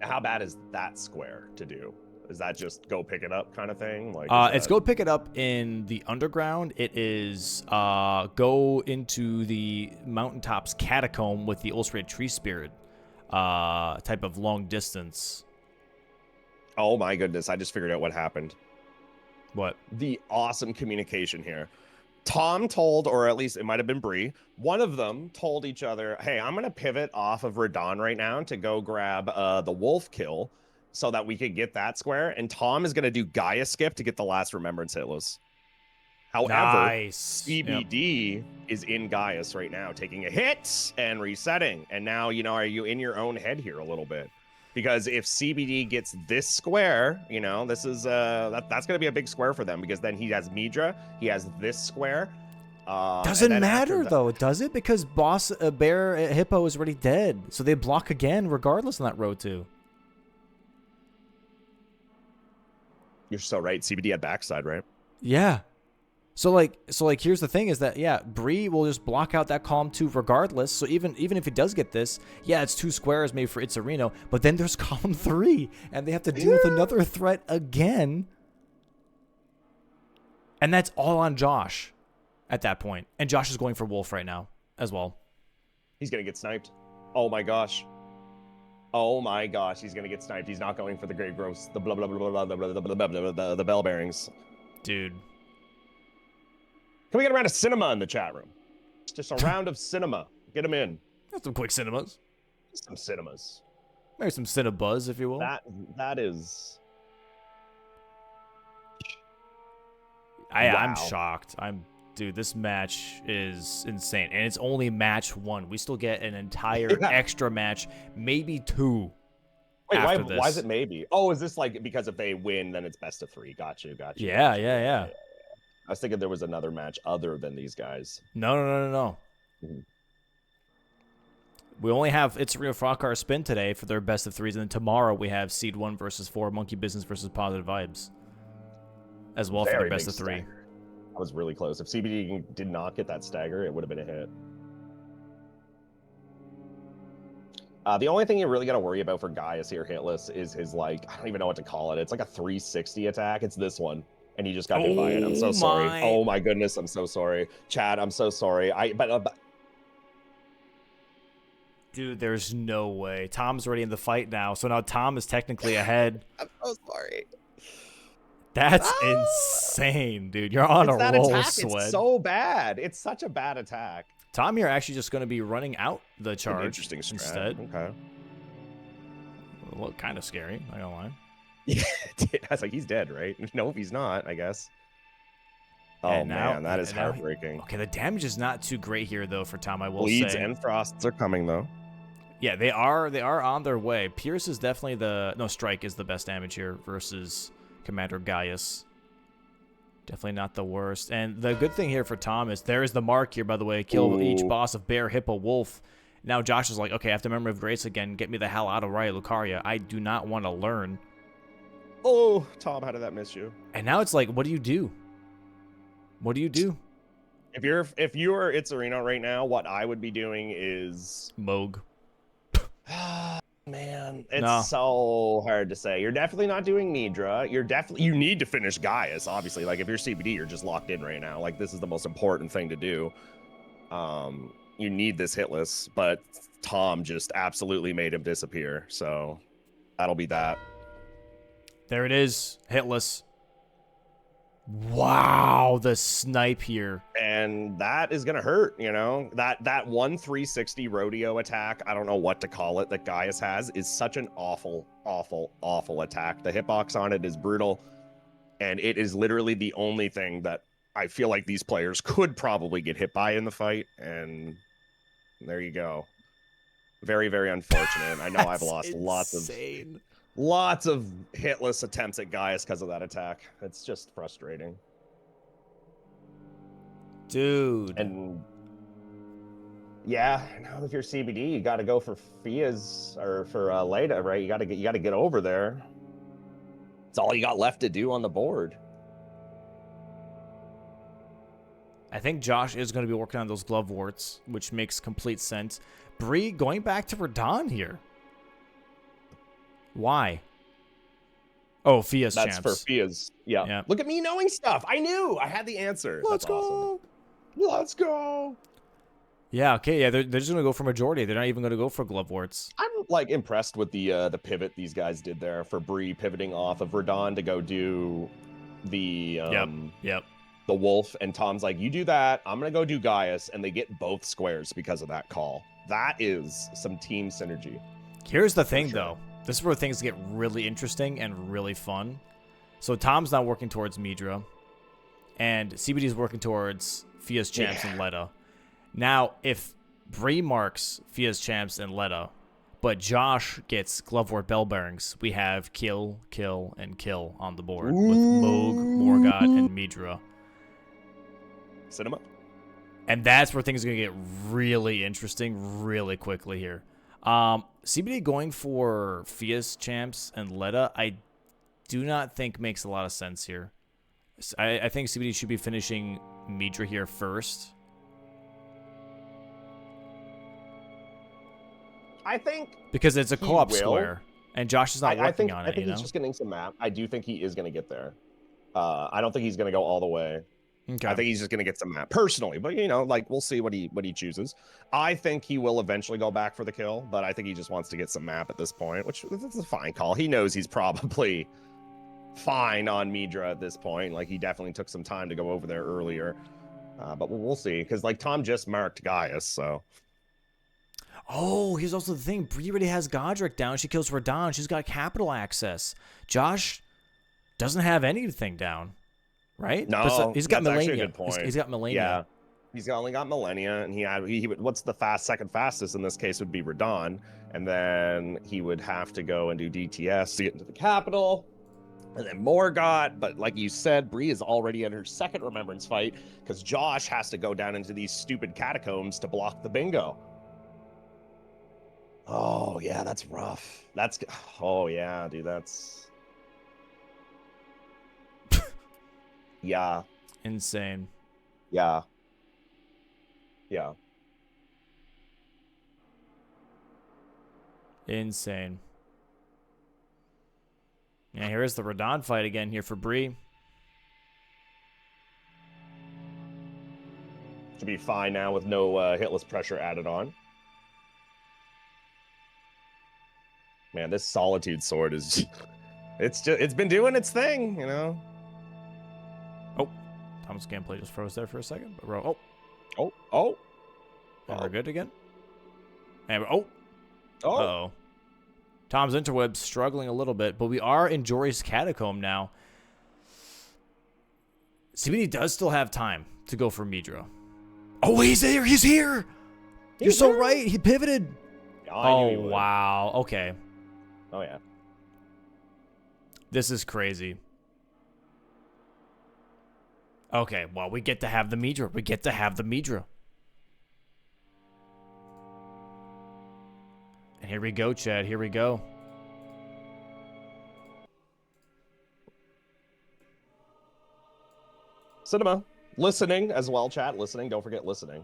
How bad is that square to do? Is that just go pick it up kind of thing? Like, it's go pick it up in the underground. It is go into the mountaintops catacomb with the ulcerated tree spirit type of long distance. Oh my goodness, I just figured out what happened. What? The awesome communication here. Tom told, or at least it might have been Bree, one of them told each other, hey, I'm going to pivot off of Radon right now to go grab the wolf kill so that we could get that square. And Tom is going to do Gaia skip to get the last Remembrance hitless. However, nice. CBD is in Gaius right now, taking a hit and resetting. And now, you know, are you in your own head here a little bit? Because if CBD gets this square, you know, this is that's going to be a big square for them, because then he has Midra, he has this square. Doesn't matter though, does it? Because Boss Bear Hippo is already dead, so they block again regardless on that road too. You're so right. CBD had backside, right? Yeah. So like here's the thing is that, yeah, Bree will just block out that column 2 regardless. So even if it does get this, yeah, it's 2 squares made for Itzerino, but then there's column 3 and they have to deal with another threat again. And that's all on Josh at that point. And Josh is going for Wolf right now as well. He's going to get sniped. Oh my gosh. Oh my gosh, he's going to get sniped. He's not going for the grave growths, the blah blah blah blah blah blah blah blah the bell bearings. Dude. Can we get a round of cinema in the chat room? Just a round of cinema. Get them in. Got some quick cinemas. Some cinemas. Maybe some Cinebuzz, if you will. That is. I'm shocked. Dude, this match is insane, and it's only match 1. We still get an entire extra match, maybe 2. Wait, why is it maybe? Oh, is this like because if they win, then it's best of 3? Got you. Yeah. I was thinking there was another match other than these guys. No. Mm-hmm. We only have Itzerino FrogCarSpin today for their best of 3s, and then tomorrow we have Seed 1 versus 4, Monkey Business versus Positive Vibes, as well for their best of 3. Stagger. That was really close. If CBD did not get that stagger, it would have been a hit. The only thing you really got to worry about for Gaius here hitless is his, like, I don't even know what to call it. It's like a 360 attack. It's this one. And he just got hit by it. I'm so sorry. Oh my goodness, I'm so sorry. Chad, I'm so sorry. But Dude, there's no way. Tom's already in the fight now, so now Tom is technically ahead. I'm so sorry. That's insane, dude. You're on a that roll, attack. Swed. It's so bad. It's such a bad attack. Tom here actually just going to be running out the charge interesting strat. instead. Okay. Look kind of scary, not gonna lie. Yeah, I was like, he's dead, right? No, he's not, I guess. Oh, and now, man, that is heartbreaking. Okay, the damage is not too great here, though, for Tom, I will Bleeds say. and frosts are coming, though. Yeah, they are on their way. Pierce is definitely no, Strike is the best damage here versus Commander Gaius. Definitely not the worst. And the good thing here for Tom is there is the mark here, by the way. Kill each boss of bear, hippo, wolf. Now Josh is like, okay, I have to Memory of Grace again. Get me the hell out of Raya Lucaria. I do not want to learn. Oh, Tom, how did that miss you? And now it's like, what do you do? What do you do? If you're Itzerino right now, what I would be doing is Moog. Man, it's so hard to say. You're definitely not doing Nidra. You need to finish Gaius, obviously. Like if you're CBD, you're just locked in right now. Like this is the most important thing to do. You need this hitless, but Tom just absolutely made him disappear. So that'll be that. There it is, hitless. Wow, the snipe here. And that is gonna hurt, you know. That 360 rodeo attack, I don't know what to call it, that Gaius has is such an awful attack. The hitbox on it is brutal, and it is literally the only thing that I feel like these players could probably get hit by in the fight, and there you go. Very, very unfortunate. I know I've lost lots of hitless attempts at Gaius because of that attack. It's just frustrating. Dude. And yeah, now if you're CBD, you got to go for Fia's or for Leda, right? You got to get over there. It's all you got left to do on the board. I think Josh is going to be working on those glove warts, which makes complete sense. Bree going back to Radon here. Why? Oh, Fia's champs. That's for Fia's. Yeah. Look at me knowing stuff. I knew. I had the answer. Let's go. Awesome. Let's go. Yeah, okay. Yeah, they're just going to go for majority. They're not even going to go for glove warts. I'm like impressed with the pivot these guys did there for Bree pivoting off of Radon to go do the the wolf, and Tom's like, you do that, I'm going to go do Gaius, and they get both squares because of that call. That is some team synergy. Here's the thing, though. This is where things get really interesting and really fun. So Tom's not working towards Midra, and CBD is working towards Fia's champs and Leda. Now, if Bree marks Fia's champs and Leda, but Josh gets Glovewort bell bearings, we have kill, kill, and kill on the board with Moog, Morgott, and Midra. Cinema. And that's where things are going to get really interesting really quickly here. CBD going for Fia's champs and Leda, I do not think makes a lot of sense here. I think CBD should be finishing Midra here first. I think because it's a co-op square, and Josh is not working on it. I think he's just getting some map. I do think he is going to get there. I don't think he's going to go all the way. Okay. I think he's just going to get some map personally, but you know, like we'll see what he chooses. I think he will eventually go back for the kill, but I think he just wants to get some map at this point, which is a fine call. He knows he's probably fine on Midra at this point. Like he definitely took some time to go over there earlier, but we'll see because like Tom just marked Gaius, so. Oh, here's also the thing. Bree already has Godric down. She kills Radon. She's got capital access. Josh doesn't have anything down. Right? No, he's got that's Millennia. actually a good point. He's got Millennia. Yeah, he's only got Millennia, and he would. What's the second fastest in this case would be Radon, and then he would have to go and do DTS to get into the capital, and then Morgott. But like you said, Bree is already in her second remembrance fight because Josh has to go down into these stupid catacombs to block the bingo. Oh yeah, that's rough. Oh yeah, dude, that's. Yeah. Insane. Yeah. Yeah. Insane. Yeah, here is the Radon fight again here for Bree. Should be fine now with no hitless pressure added on. Man, this Solitude Sword is... It's been doing its thing, you know? Oh, Tom's gameplay just froze there for a second. But and we're good again. And uh-oh. Tom's interweb struggling a little bit, but we are in Jory's Catacomb now. CBD does still have time to go for Midra. Oh, he's there. He's here. You're so right. He pivoted. Yeah, oh, wow. Okay. Oh, yeah. This is crazy. Okay, well, we get to have the Midra. We get to have the Midra. And here we go, Chad. Here we go. Cinema. Listening as well, chat. Listening. Don't forget listening.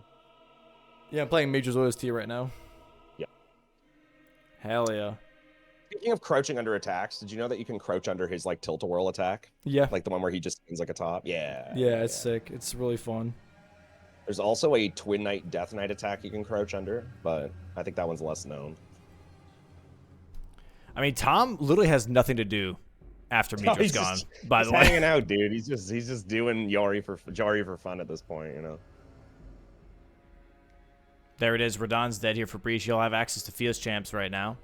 Yeah, I'm playing Madra's OST right now. Yep. Hell yeah. Speaking of crouching under attacks, did you know that you can crouch under his, like, tilt-a-whirl attack? Yeah. Like the one where he just spins like a top? Yeah. Yeah, it's sick. It's really fun. There's also a Twin Knight Death Knight attack you can crouch under, but I think that one's less known. I mean, Tom literally has nothing to do after Midra's gone. By the way, hanging out, dude. He's just doing Yori for fun at this point, you know. There it is. Radon's dead here for Breach. You'll have access to Fios champs right now.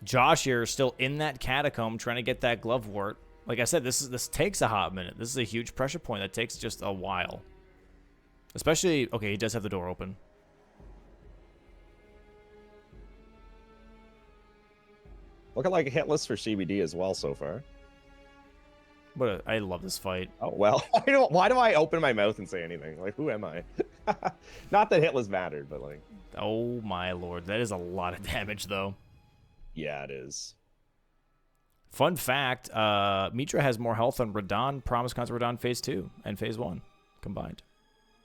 Josh here is still in that catacomb trying to get that glove wart. Like I said, this takes a hot minute. This is a huge pressure point that takes just a while. Especially, okay, he does have the door open. Looking like a hit list for CBD as well so far. I love this fight. Oh, well, why do I open my mouth and say anything? Like, who am I? Not that hitless mattered, but like... Oh, my lord. That is a lot of damage, though. Yeah, it is. Fun fact, Midra has more health than Radon, Promise Concept Radon Phase 2 and Phase 1 combined.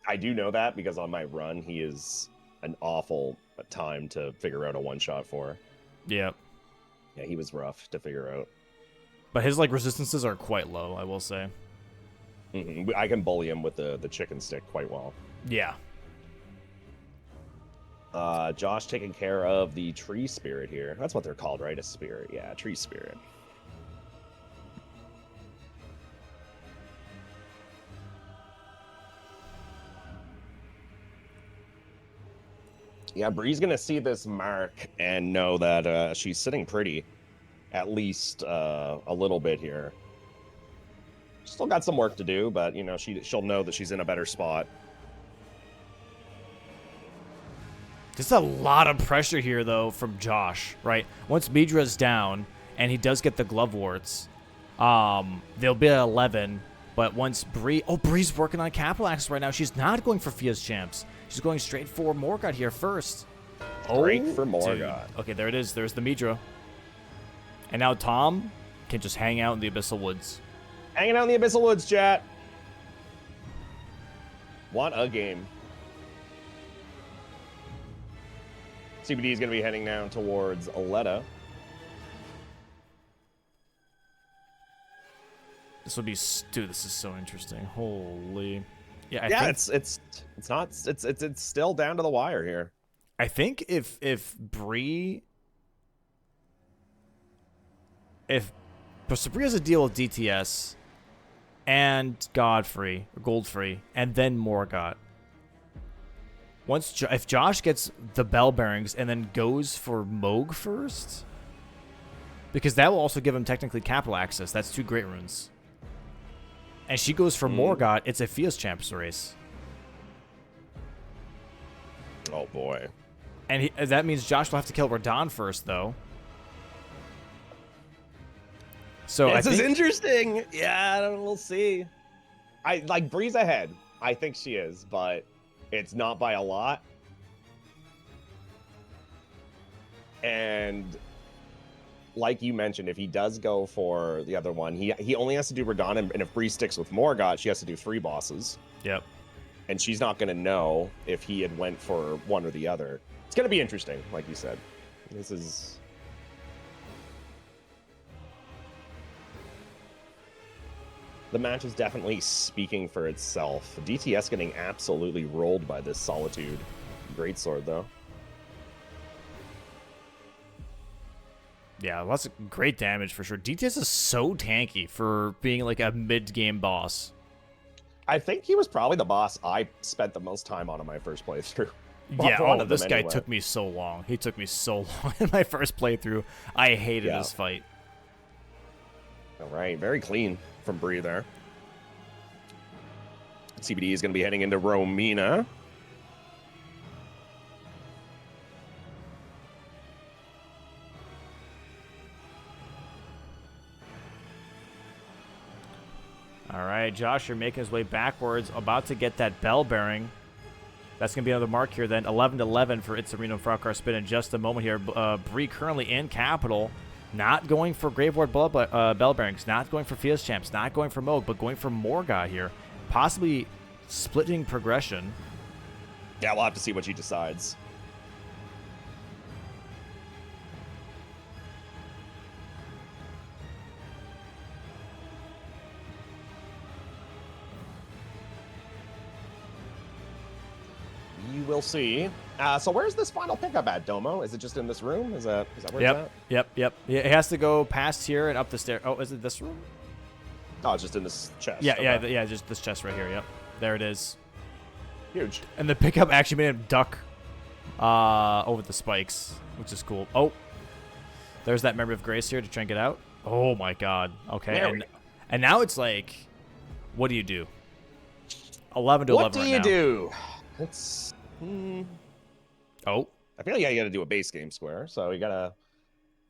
I do know that because on my run, he is an awful time to figure out a one-shot for. Yep. Yeah, he was rough to figure out. But his, like, resistances are quite low, I will say. Mm-hmm. I can bully him with the chicken stick quite well. Yeah. Josh taking care of the tree spirit here. That's what they're called, right? A spirit. Yeah, tree spirit. Yeah, Bree's going to see this mark and know that she's sitting pretty. At least a little bit here. Still got some work to do, but, you know, she'll know that she's in a better spot. Just a lot of pressure here, though, from Josh, right? Once Midra's down, and he does get the glove warts, they'll be at 11, but once Bree... Oh, Bree's working on capital access right now. She's not going for Fia's champs. She's going straight for Morgott here first. Straight for Morgott. Okay, there it is. There's the Midra. And now Tom can just hang out in the Abyssal Woods. Hanging out in the Abyssal Woods, chat. What a game. CBD is going to be heading now towards Aletta. This would be... Dude, this is so interesting. Holy... Yeah, I think it's still down to the wire here. I think if Bree... So Bree has a deal with DTS and Godfrey, or Goldfrey, and then Morgott. If Josh gets the bell bearings and then goes for Moog first, because that will also give him technically capital access. That's 2 great runes. And she goes for Morgott, it's a Fios champs race. Oh boy. And that means Josh will have to kill Radon first, though. So this is interesting. Yeah, we'll see. I like Bree's ahead. I think she is, but it's not by a lot. And like you mentioned, if he does go for the other one, he only has to do Radon, and if Bree sticks with Morgott, she has to do 3 bosses. Yep. And she's not going to know if he had went for one or the other. It's going to be interesting, like you said. This is The match is definitely speaking for itself. DTS getting absolutely rolled by this Solitude. Great sword, though. Yeah, lots of great damage for sure. DTS is so tanky for being like a mid-game boss. I think he was probably the boss I spent the most time on in my first playthrough. Yeah, One oh, of this them guy anyway. took me so long. He took me so long in my first playthrough. I hated Yeah. this fight. All right, very clean from Bree there. CBD is going to be heading into Romina. All right, Josh, you're making his way backwards, about to get that bell bearing. That's going to be another mark here then. 11-11 for Itzerino and FrogCarSpin in just a moment here. Bree currently in capital. Not going for Graveward bell bearings. Not going for Fios Champs. Not going for Moog, but going for Morga here. Possibly splitting progression. Yeah, we'll have to see what she decides. You will see. So where's this final pickup at, Domo? Is it just in this room? Is that where it's at? Yep. Yeah, it has to go past here and up the stair. Oh, is it this room? Oh, it's just in this chest. Yeah, Okay. yeah, just this chest right here. Yep, there it is. Huge. And the pickup actually made him duck over the spikes, which is cool. Oh, there's that Memory of Grace here to try and get out. Oh my God. Okay, and now it's like, what do you do? 11 to 11 What do right you now. do? It's. Oh, I feel like you got to do a base game square. So you got to.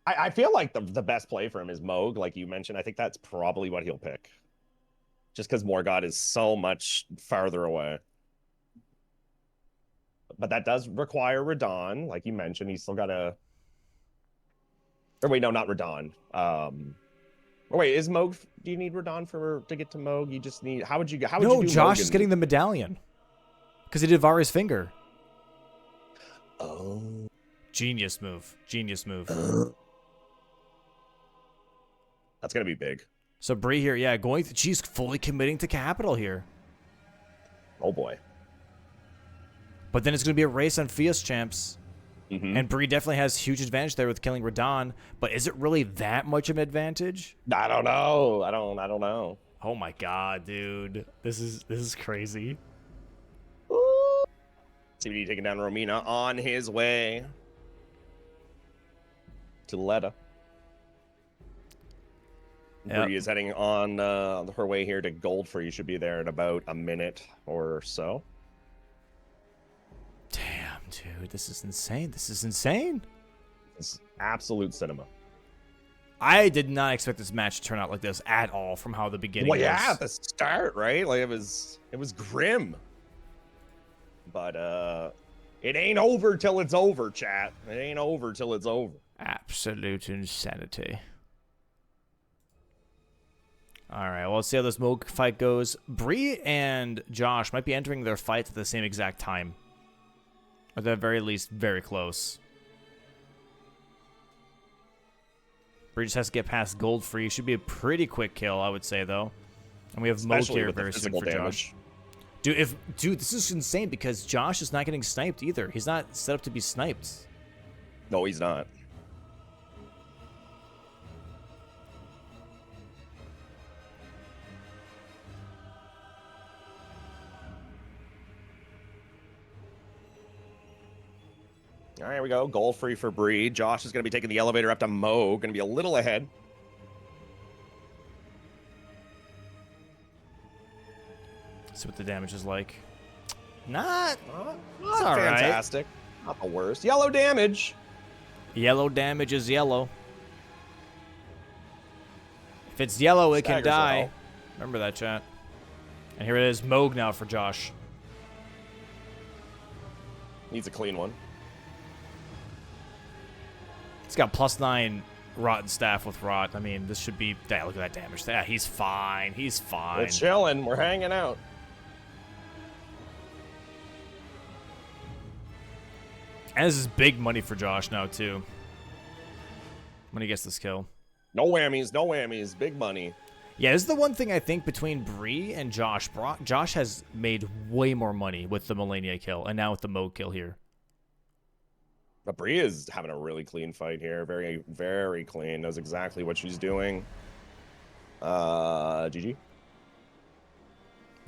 I feel like the best play for him is Moog, like you mentioned. I think that's probably what he'll pick. Just because Morgott is so much farther away. But that does require Radon, like you mentioned. He's still got to. Or wait, no, not Radon. Or wait, is Moog? Do you need Radon to get to Moog? You just need. How would you do? no, Josh Moog is getting the medallion because he did Vari's finger. Oh. Genius move. Genius move. That's gonna be big. So Bree here, yeah, she's fully committing to capital here. Oh boy. But then it's going to be a race on Fios Champs. Mm-hmm. And Bree definitely has huge advantage there with killing Radon. But is it really that much of an advantage? I don't know. I don't know. Oh my God, dude. This is crazy. CBD taking down Romina on his way to Letta. Yep. Bree is heading on her way here to Goldfree. Should be there in about a minute or so. Damn, dude. This is insane. This is insane. It's absolute cinema. I did not expect this match to turn out like this at all from how the beginning Well, was. yeah, at the start, right? Like it was grim. But it ain't over till it's over, chat. It ain't over till it's over. Absolute insanity. All right, well, let's see how this Moog fight goes. Bree and Josh might be entering their fights at the same exact time. Or at the very least, very close. Bree just has to get past Goldfree. Should be a pretty quick kill, I would say, though. And we have Moog Especially here with the very soon physical for damage. Josh. Dude, this is insane because Josh is not getting sniped either. He's not set up to be sniped. No, he's not. All right, here we go. Goal free for Bree. Josh is going to be taking the elevator up to Mo. Going to be a little ahead. Let's see what the damage is like. Not Not all right. fantastic. Not the worst. Yellow damage. Yellow damage is yellow. If it's yellow, it can Staggers die. well. Remember that, chat. And here it is, Moog now for Josh. Needs a clean one. He's got +9 rotten staff with rot. I mean, this should be. Yeah, look at that damage. Yeah, he's fine. He's fine. We're chilling. We're hanging out. And this is big money for Josh now too. When he gets this kill. No whammies. No whammies. Big money. Yeah, this is the one thing I think between Bree and Josh. Josh has made way more money with the Melania kill and now with the Moog kill here. But Bree is having a really clean fight here. Very, very clean. Knows exactly what she's doing. GG.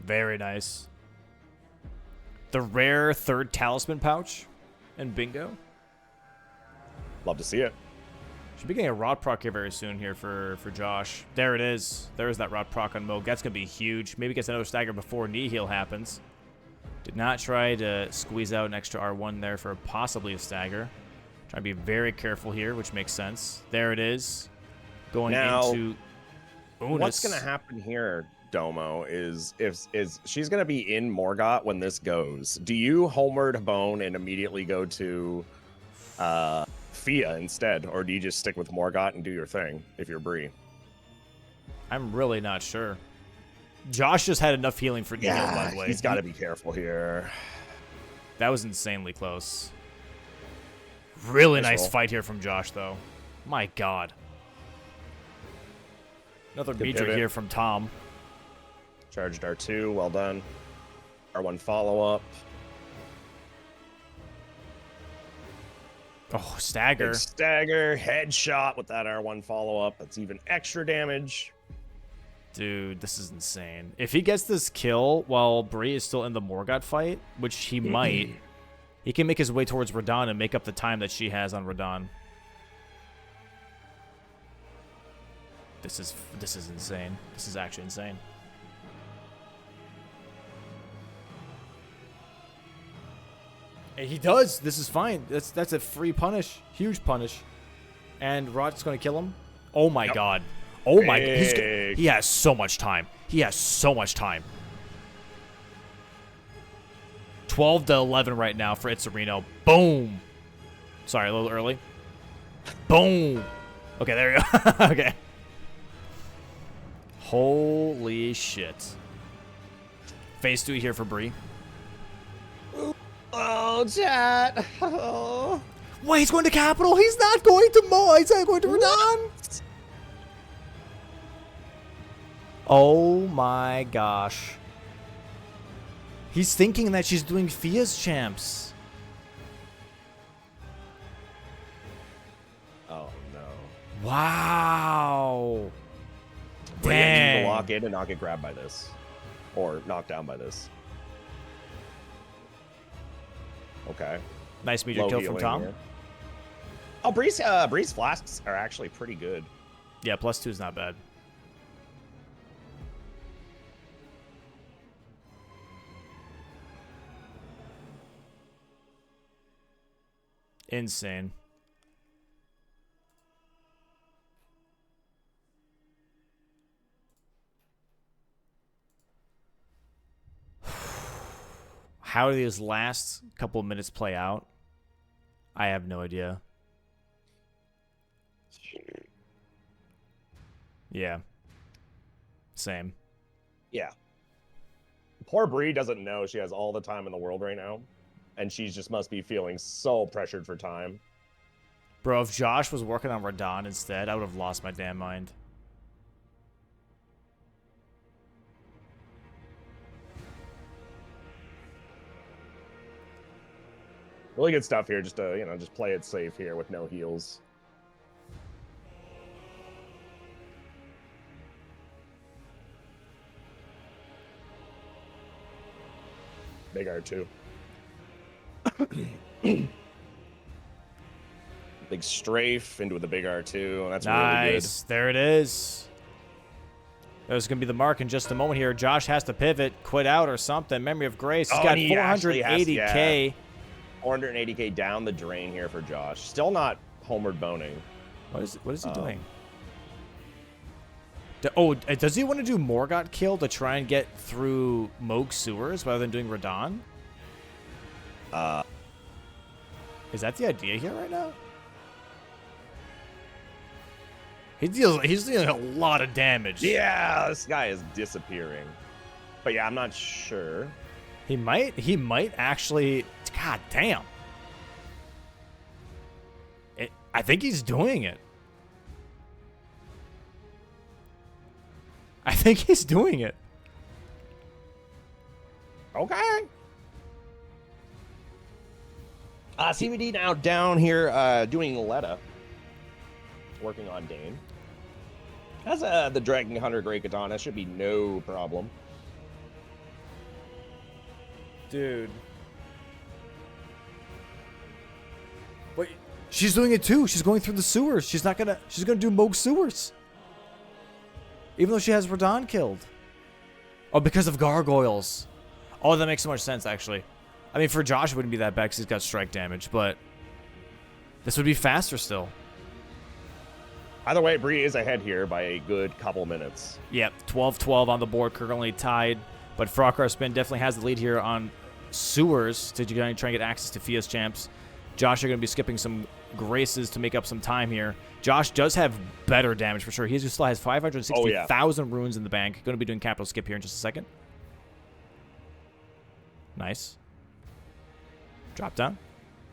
Very nice. The rare third talisman pouch and bingo. Love to see it. Should be getting a rod proc here very soon here for Josh. There it is. There's that rod proc on Moog. That's going to be huge. Maybe gets another stagger before knee heal happens. Did not try to squeeze out an extra R1 there for possibly a stagger. Trying to be very careful here, which makes sense. There it is. Going now, into Unis. What's going to happen here, Domo, is she's going to be in Morgott when this goes. Do you homeward bone and immediately go to Fia instead, or do you just stick with Morgott and do your thing if you're Bree? I'm really not sure. Josh just had enough healing for knee heal, by the way. He's got to be careful here. That was insanely close. Really nice roll. fight here from Josh, though. My God. Another Good major pivot. here from Tom. Charged R2, well done. R1 follow-up. Oh, stagger. Big stagger, headshot with that R1 follow-up. That's even extra damage. Dude, this is insane. If he gets this kill while Bree is still in the Morgott fight, which he might, he can make his way towards Radon and make up the time that she has on Radon. This is insane. This is actually insane. And he does. This is fine. That's a free punish. Huge punish. And Rod's going to kill him. Oh my God. Oh my God. He has so much time. He has so much time. 12 to 11 right now for Itzerino. Boom. Sorry, a little early. Boom. Okay, there you go. Okay. Holy shit. Phase 2 here for Bree. Oh, chat. Oh. Wait, he's going to Capital. He's not going to Mo. He's not going to Radon. Oh my gosh. He's thinking that she's doing Fia's champs. Oh, no. Wow. Bree needs to Dang. lock in and not get grabbed by this. Or knocked down by this. Okay. Nice major Low kill from healing Tom. here. Oh, Bree's flasks are actually pretty good. Yeah, +2 is not bad. Insane. How do these last couple of minutes play out? I have no idea. Yeah. Same. Yeah. Poor Bree doesn't know she has all the time in the world right now. And she just must be feeling so pressured for time. Bro, if Josh was working on Radon instead, I would have lost my damn mind. Really good stuff here. Just to, just play it safe here with no heals. Big R2. Big strafe into the big R2. That's really good. Nice. There it is. There's going to be the mark in just a moment here. Josh has to pivot, quit out or something. Memory of Grace. He's got 480K. 480K down the drain here for Josh. Still not homeward boning. What is he doing? Does he want to do Morgott kill to try and get through Moog sewers rather than doing Radon? Is that the idea here right now? He's dealing a lot of damage. Yeah, this guy is disappearing. But yeah, I'm not sure. He might actually. God damn. I think he's doing it. think he's doing it. Okay. CVD now down here doing Letta. Working on Dane. Has the Dragon Hunter Great Katana. Should be no problem. Dude. Wait, she's doing it too. She's going through the sewers. She's gonna do Moog sewers. Even though she has Radon killed. Oh, because of gargoyles. Oh, that makes so much sense, actually. I mean, for Josh, it wouldn't be that bad because he's got strike damage, but this would be faster still. Either way, Bree is ahead here by a good couple minutes. Yep, 12-12 on the board, currently tied. But FrogCarSpin definitely has the lead here on sewers to try and get access to Fia's champs. Josh are going to be skipping some graces to make up some time here. Josh does have better damage for sure. He still has 560,000 runes in the bank. Going to be doing capital skip here in just a second. Nice. Drop down.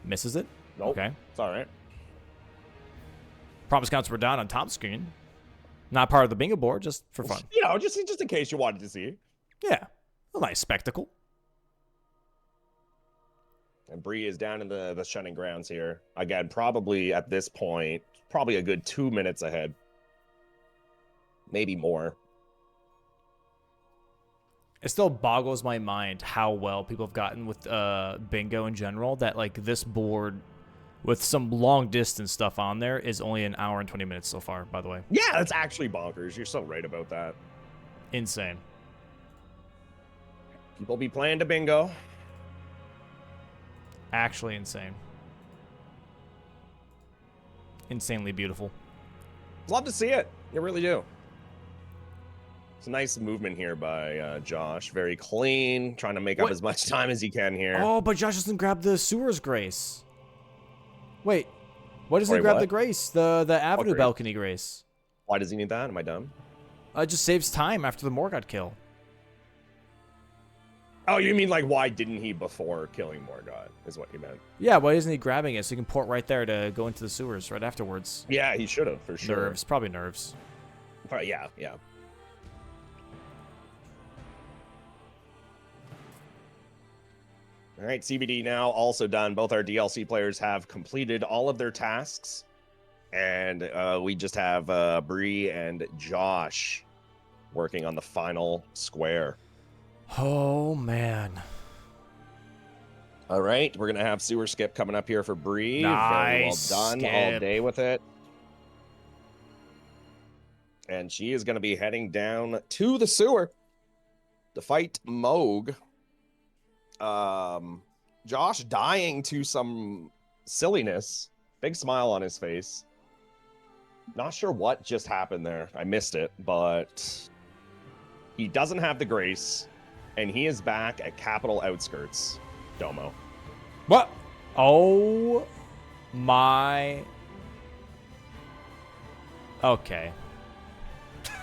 Misses it. Nope. Okay. It's all right. Promise counts were down on top screen. Not part of the bingo board, just for fun. You know, just in case you wanted to see. Yeah. A nice spectacle. And Bree is down in the shunning grounds here. Again, probably at this point, probably a good 2 minutes ahead. Maybe more. It still boggles my mind how well people have gotten with bingo in general, that like this board with some long distance stuff on there is only an hour and 20 minutes so far, by the way. Yeah, that's actually bonkers. You're so right about that. Insane. People be playing to bingo. Actually insane. Insanely beautiful. Love to see it. You really do. It's a nice movement here by Josh. Very clean. Trying to make up as much time as he can here. Oh, but Josh doesn't grab the sewers grace. Wait. Why doesn't he grab the grace? The avenue balcony grace. Why does he need that? Am I dumb? It just saves time after the Morgott kill. Oh, you mean like why didn't he before killing Morgott is what you meant. Yeah, why isn't he grabbing it so he can port right there to go into the sewers right afterwards? Yeah, he should have, for sure. Nerves. Probably nerves. Probably, yeah, yeah. All right, CBD now also done. Both our DLC players have completed all of their tasks. And we just have Bree and Josh working on the final square. Oh, man. All right, we're going to have sewer skip coming up here for Bree. Nice. Very well done. Skip. All day with it. And she is going to be heading down to the sewer to fight Moog. Josh dying to some silliness. Big smile on his face. Not sure what just happened there. I missed it, but he doesn't have the grace, and he is back at Capital Outskirts. Domo. What? Oh my. Okay.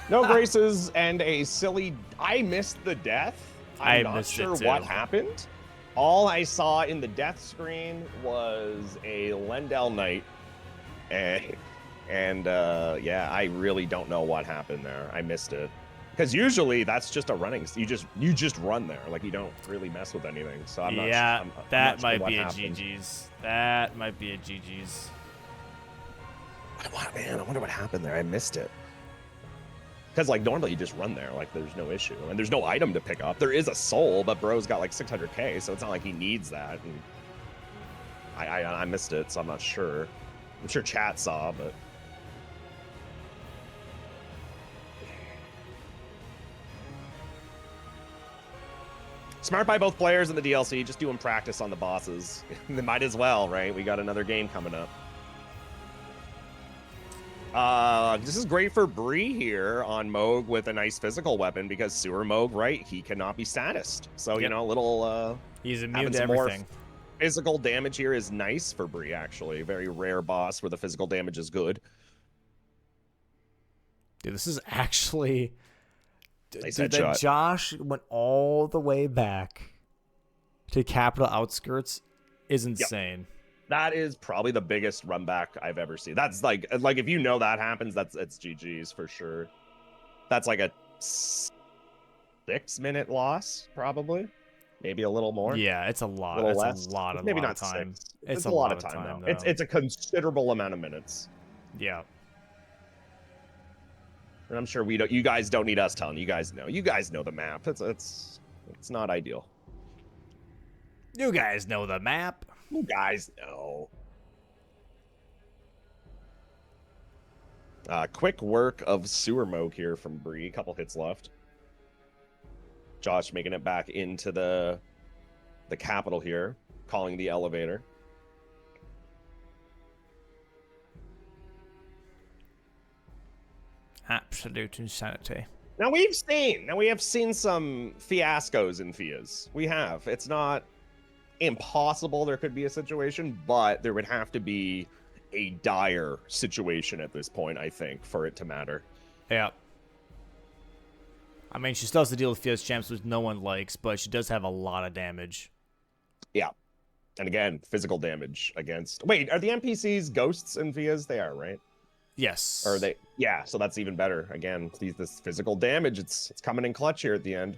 No graces and a silly. I missed the death. I'm not sure what happened. All I saw in the death screen was a Lendell Knight, and yeah, I really don't know what happened there. I missed it. Because usually that's just a running. You just run there, like you don't really mess with anything. So I'm not. Yeah, that might be a happened. GG's. That might be a GG's. Man, I wonder what happened there. I missed it. Because like normally you just run there, like there's no issue, and there's no item to pick up. There is a soul, but bro's got like 600k, so it's not like he needs that. And I missed it, so I'm not sure. I'm sure chat saw, but. Smart by both players in the DLC, just doing practice on the bosses. They might as well, right? We got another game coming up. This is great for Bree here on Moog with a nice physical weapon because Sewer Moog, right? He cannot be statused. So, you know, a little, he's immune to everything. Physical damage here is nice for Bree, actually. Very rare boss where the physical damage is good. Dude, this is actually... Nice Dude, headshot. that Josh went all the way back to Capital Outskirts is insane. Yep. That is probably the biggest run back I've ever seen. That's like if you know that happens, it's GG's for sure. That's like a 6-minute loss, probably. Maybe a little more. Yeah, it's a A lot. little That's less. a lot of Maybe not time. 6. It's A a lot lot of of time, time, though. though. It's a considerable amount of minutes. Yeah. And I'm sure you guys don't need us telling you guys know. You guys know the map. It's not ideal. You guys know the map. You guys know. Quick work of sewer moke here from Bree. Couple hits left. Josh making it back into the capital here, calling the elevator. Absolute insanity. Now we have seen some fiascos in FIAs. We have. It's not impossible there could be a situation, but there would have to be a dire situation at this point, I think, for it to matter. Yeah. I mean, she still has to deal with Fia's champs, which no one likes, but she does have a lot of damage. Yeah. And again, physical damage against... Wait, are the NPCs ghosts in FIAs? They are, right? Yes. Or are they... Yeah, so that's even better. Again, this physical damage, it's coming in clutch here at the end.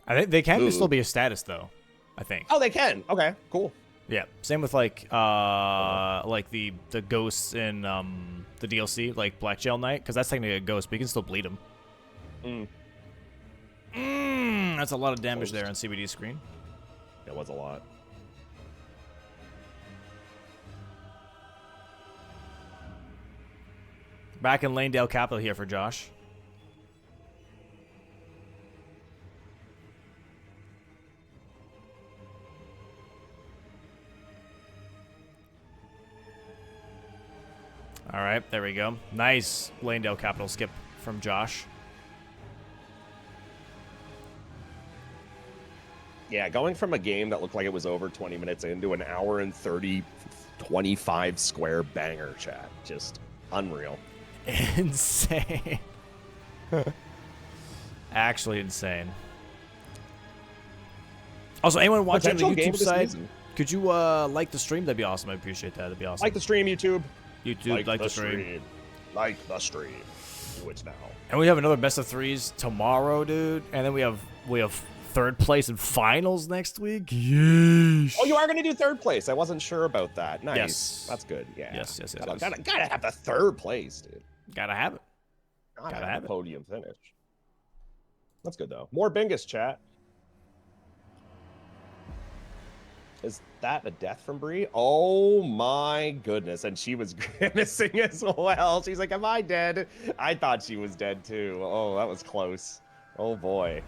I think they can still be a status, though, I think. Oh, they can. Okay, cool. Yeah, same with like the ghosts in the DLC, like Black Gel Knight, because that's technically a ghost, but you can still bleed him. That's a lot of damage there on CBD screen. It was a lot. Back in Lanedale Capital here for Josh. All right, there we go. Nice Lanedale Capital skip from Josh. Yeah, going from a game that looked like it was over 20 minutes into an hour and 25 square banger, chat. Just unreal. Insane. Actually insane. Also, anyone watching on the YouTube side, could you like the stream? That'd be awesome. I appreciate that. That'd be awesome. Like the stream, YouTube. YouTube, like the stream. Like the stream. Do it now. And we have another best of threes tomorrow, dude. And then we have third place in finals next week. Yeesh. Oh, you are gonna do third place. I wasn't sure about that. Nice. Yes. That's good. Yeah. Yes. Gotta have the third place, dude. Gotta have it. Gotta have a podium finish. That's good though. More Bingus, chat. Is that a death from Bree? Oh my goodness. And she was grimacing as well. She's like, am I dead? I thought she was dead too. Oh, that was close. Oh boy.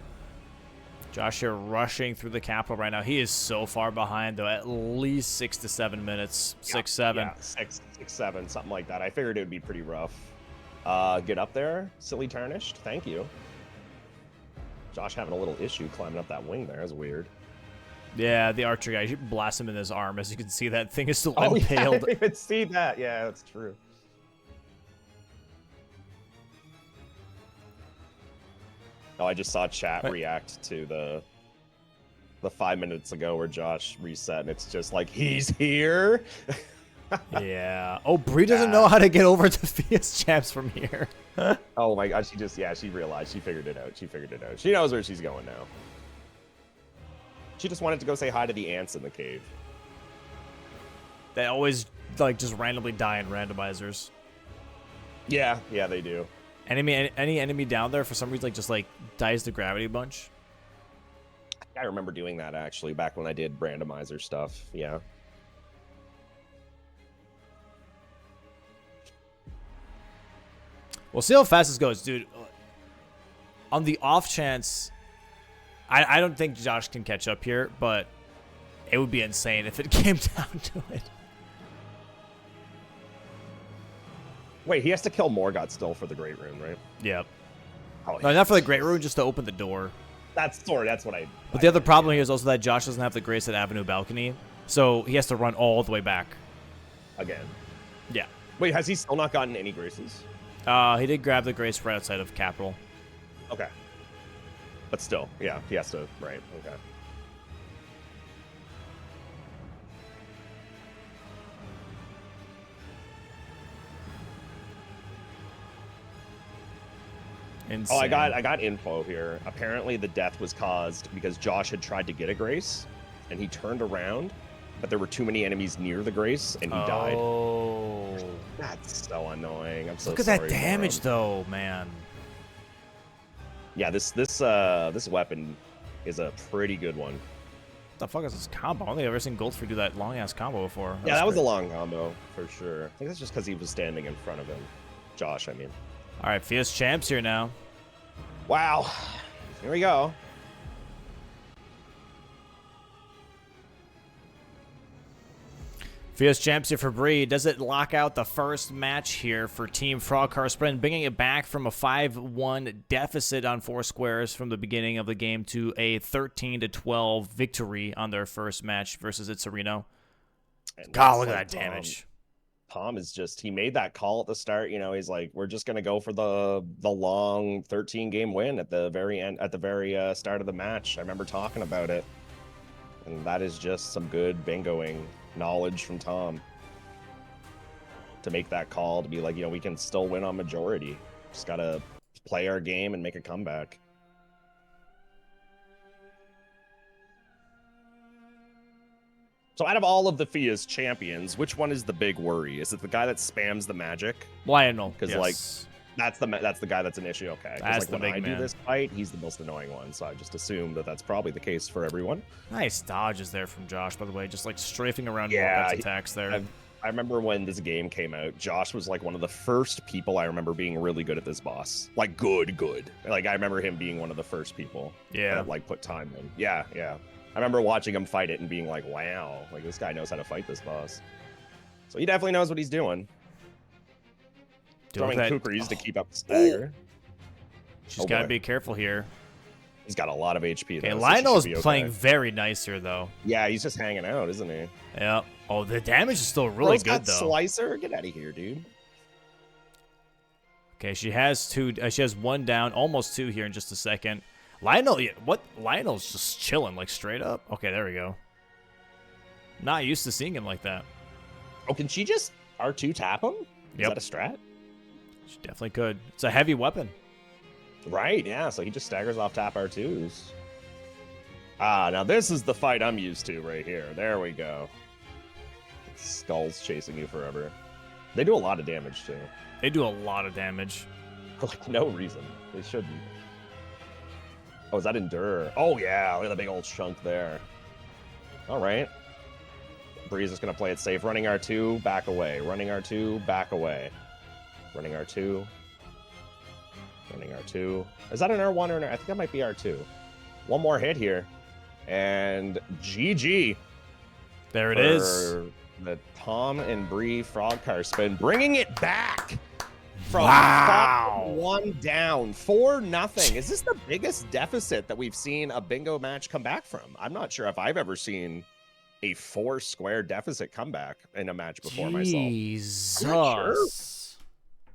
Josh here rushing through the capital right now. He is so far behind though, at least 6 to 7 minutes. 6, 7. Yeah, 6, 7, something like that. I figured it would be pretty rough. Get up there, silly tarnished. Thank you. Josh having a little issue climbing up that wing there. That's weird. Yeah, the archer guy, he blasts him in his arm. As you can see, that thing is still impaled. Yeah, I didn't even see that. Yeah, that's true. Oh, I just saw chat react to the 5 minutes ago where Josh reset, and it's just like, he's here. Yeah. Oh, Bree doesn't know how to get over to Fia's champs from here. Oh my god, she realized, she figured it out. She knows where she's going now. She just wanted to go say hi to the ants in the cave. They always like just randomly die in randomizers. Yeah, they do. Any enemy down there for some reason like just like dies to gravity a bunch. I remember doing that actually back when I did randomizer stuff. Yeah. We'll see how fast this goes, dude. On the off chance, I don't think Josh can catch up here, but it would be insane if it came down to it. Wait, he has to kill Morgoth still for the Great Rune, right? Yep. Oh, no, not for the Great Rune, just to open the door. That's what I... But the other problem here is also that Josh doesn't have the Grace at Avenue Balcony, so he has to run all the way back. Again. Yeah. Wait, has he still not gotten any Graces? He did grab the Grace right outside of Capital. Okay. But still, yeah, he has to, right, okay. Insane. Oh, I got info here. Apparently, the death was caused because Josh had tried to get a Grace, and he turned around, but there were too many enemies near the Grace, and he died. Oh. That's so annoying. I'm so Look at sorry that for damage, him. though, man. Yeah, this weapon is a pretty good one. What the fuck is this combo? I don't think I've ever seen Goldfree do that long-ass combo before. Yeah, that was a great. long combo, for sure. I think that's just because he was standing in front of him. Josh, I mean. All right, Fierce Champ's here now. Wow. Here we go. Fierce Champs here for Bree. Does it lock out the first match here for Team FrogCarSpin, bringing it back from a 5-1 deficit on 4 squares from the beginning of the game to a 13-12 victory on their first match versus Itzerino? God, look at that damage. Tom is just, he made that call at the start. You know, he's like, we're just going to go for the long 13-game win at the very end, at the very start of the match. I remember talking about it. And that is just some good bingoing knowledge from Tom to make that call, to be like, you know, we can still win on majority. Just got to play our game and make a comeback. So out of all of the FIA's champions, which one is the big worry? Is it the guy that spams the magic? Lionel, Because yes. like that's the guy that's an issue. Okay, That's like the when big I man. do this fight, he's the most annoying one. So I just assume that that's probably the case for everyone. Nice dodges there from Josh, by the way. Just like strafing around Yeah, Morpeth's attacks there. I remember when this game came out, Josh was like one of the first people I remember being really good at this boss. Like good. Like I remember him being one of the first people that like put time in. Yeah. I remember watching him fight it and being like, wow, like this guy knows how to fight this boss. So he definitely knows what he's doing. Throwing kukris to keep up the stagger. She's got to be careful here. He's got a lot of HP. Okay, Lionel's playing very nice here, though. Yeah, he's just hanging out, isn't he? Yeah. Oh, the damage is still really good, though. Slicer, get out of here, dude. Okay, she has 2. She has 1 down, almost 2 here in just a second. Lionel, what? Lionel's just chilling, like straight up. Okay, there we go. Not used to seeing him like that. Oh, can she just R2 tap him? Is that a strat? She definitely could. It's a heavy weapon. Right, yeah, so he just staggers off tap R2s. Ah, now this is the fight I'm used to right here. There we go. Skulls chasing you forever. They do a lot of damage, too. They do a lot of damage. For, like, no reason. They shouldn't. Oh, is that Endure? Oh, yeah, look at the big old chunk there. All right. Bree's just going to play it safe. Running R2, back away. Running R2, back away. Running R2. Running R2. Is that an R1 or an R? I think that might be R2. One more hit here. And GG. There it is. The Tom and Bree FrogCarSpin bringing it back. From 1 down, 4-0. Is this the biggest deficit that we've seen a bingo match come back from? I'm not sure if I've ever seen a 4-square deficit comeback in a match before myself. Jesus. I'm not sure.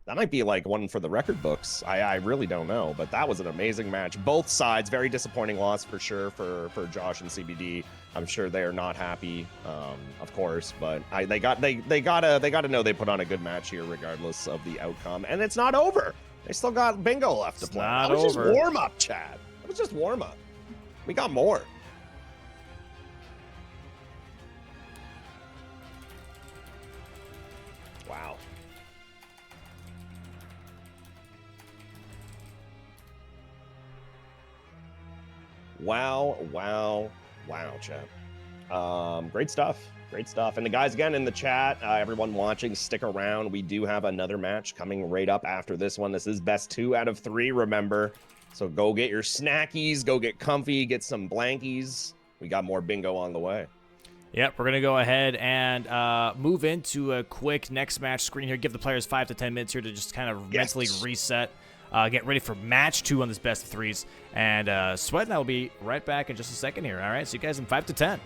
That might be like one for the record books. I really don't know, but that was an amazing match. Both sides, very disappointing loss for sure for Josh and CBD. I'm sure they are not happy, of course, but they gotta know they put on a good match here regardless of the outcome. And it's not over. They still got bingo left to play. That was just warm up, Chad. That was just warm up. We got more. Wow. Wow, chat. Great stuff. And the guys, again, in the chat, everyone watching, stick around. We do have another match coming right up after this one. This is best 2 out of 3, remember. So go get your snackies, go get comfy, get some blankies. We got more bingo on the way. Yep, we're going to go ahead and move into a quick next match screen here. Give the players 5 to 10 minutes here to just kind of mentally reset. Get ready for match 2 on this best of 3s. And Sweat and I will be right back in just a second here. All right, see you guys in 5 to 10.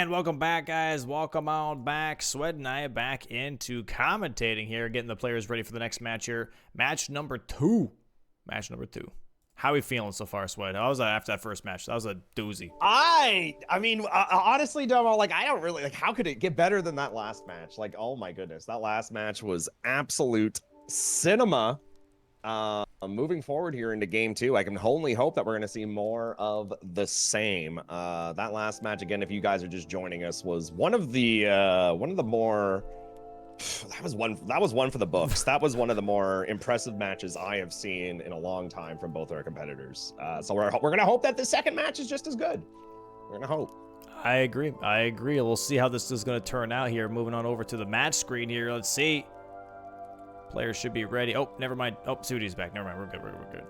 And welcome back, guys. Welcome on back. Sweat and I are back into commentating here, getting the players ready for the next match here. Match number two. How are we feeling so far, Sweat? How was that after that first match? That was a doozy. I mean, honestly, Domo, like, I don't really, like, how could it get better than that last match? Like, oh my goodness, that last match was absolute cinema. Moving forward here into game two, I can only hope that we're going to see more of the same. That last match, again, if you guys are just joining us, was one of the more that was one for the books. That was one of the more impressive matches I have seen in a long time from both our competitors. So we're gonna hope that the second match is just as good. We're gonna hope. I agree. We'll see how this is going to turn out here. Moving on over to the match screen here. Let's see. Players should be ready. Oh, never mind. Oh, Sudi's back. Never mind. We're good. We're good.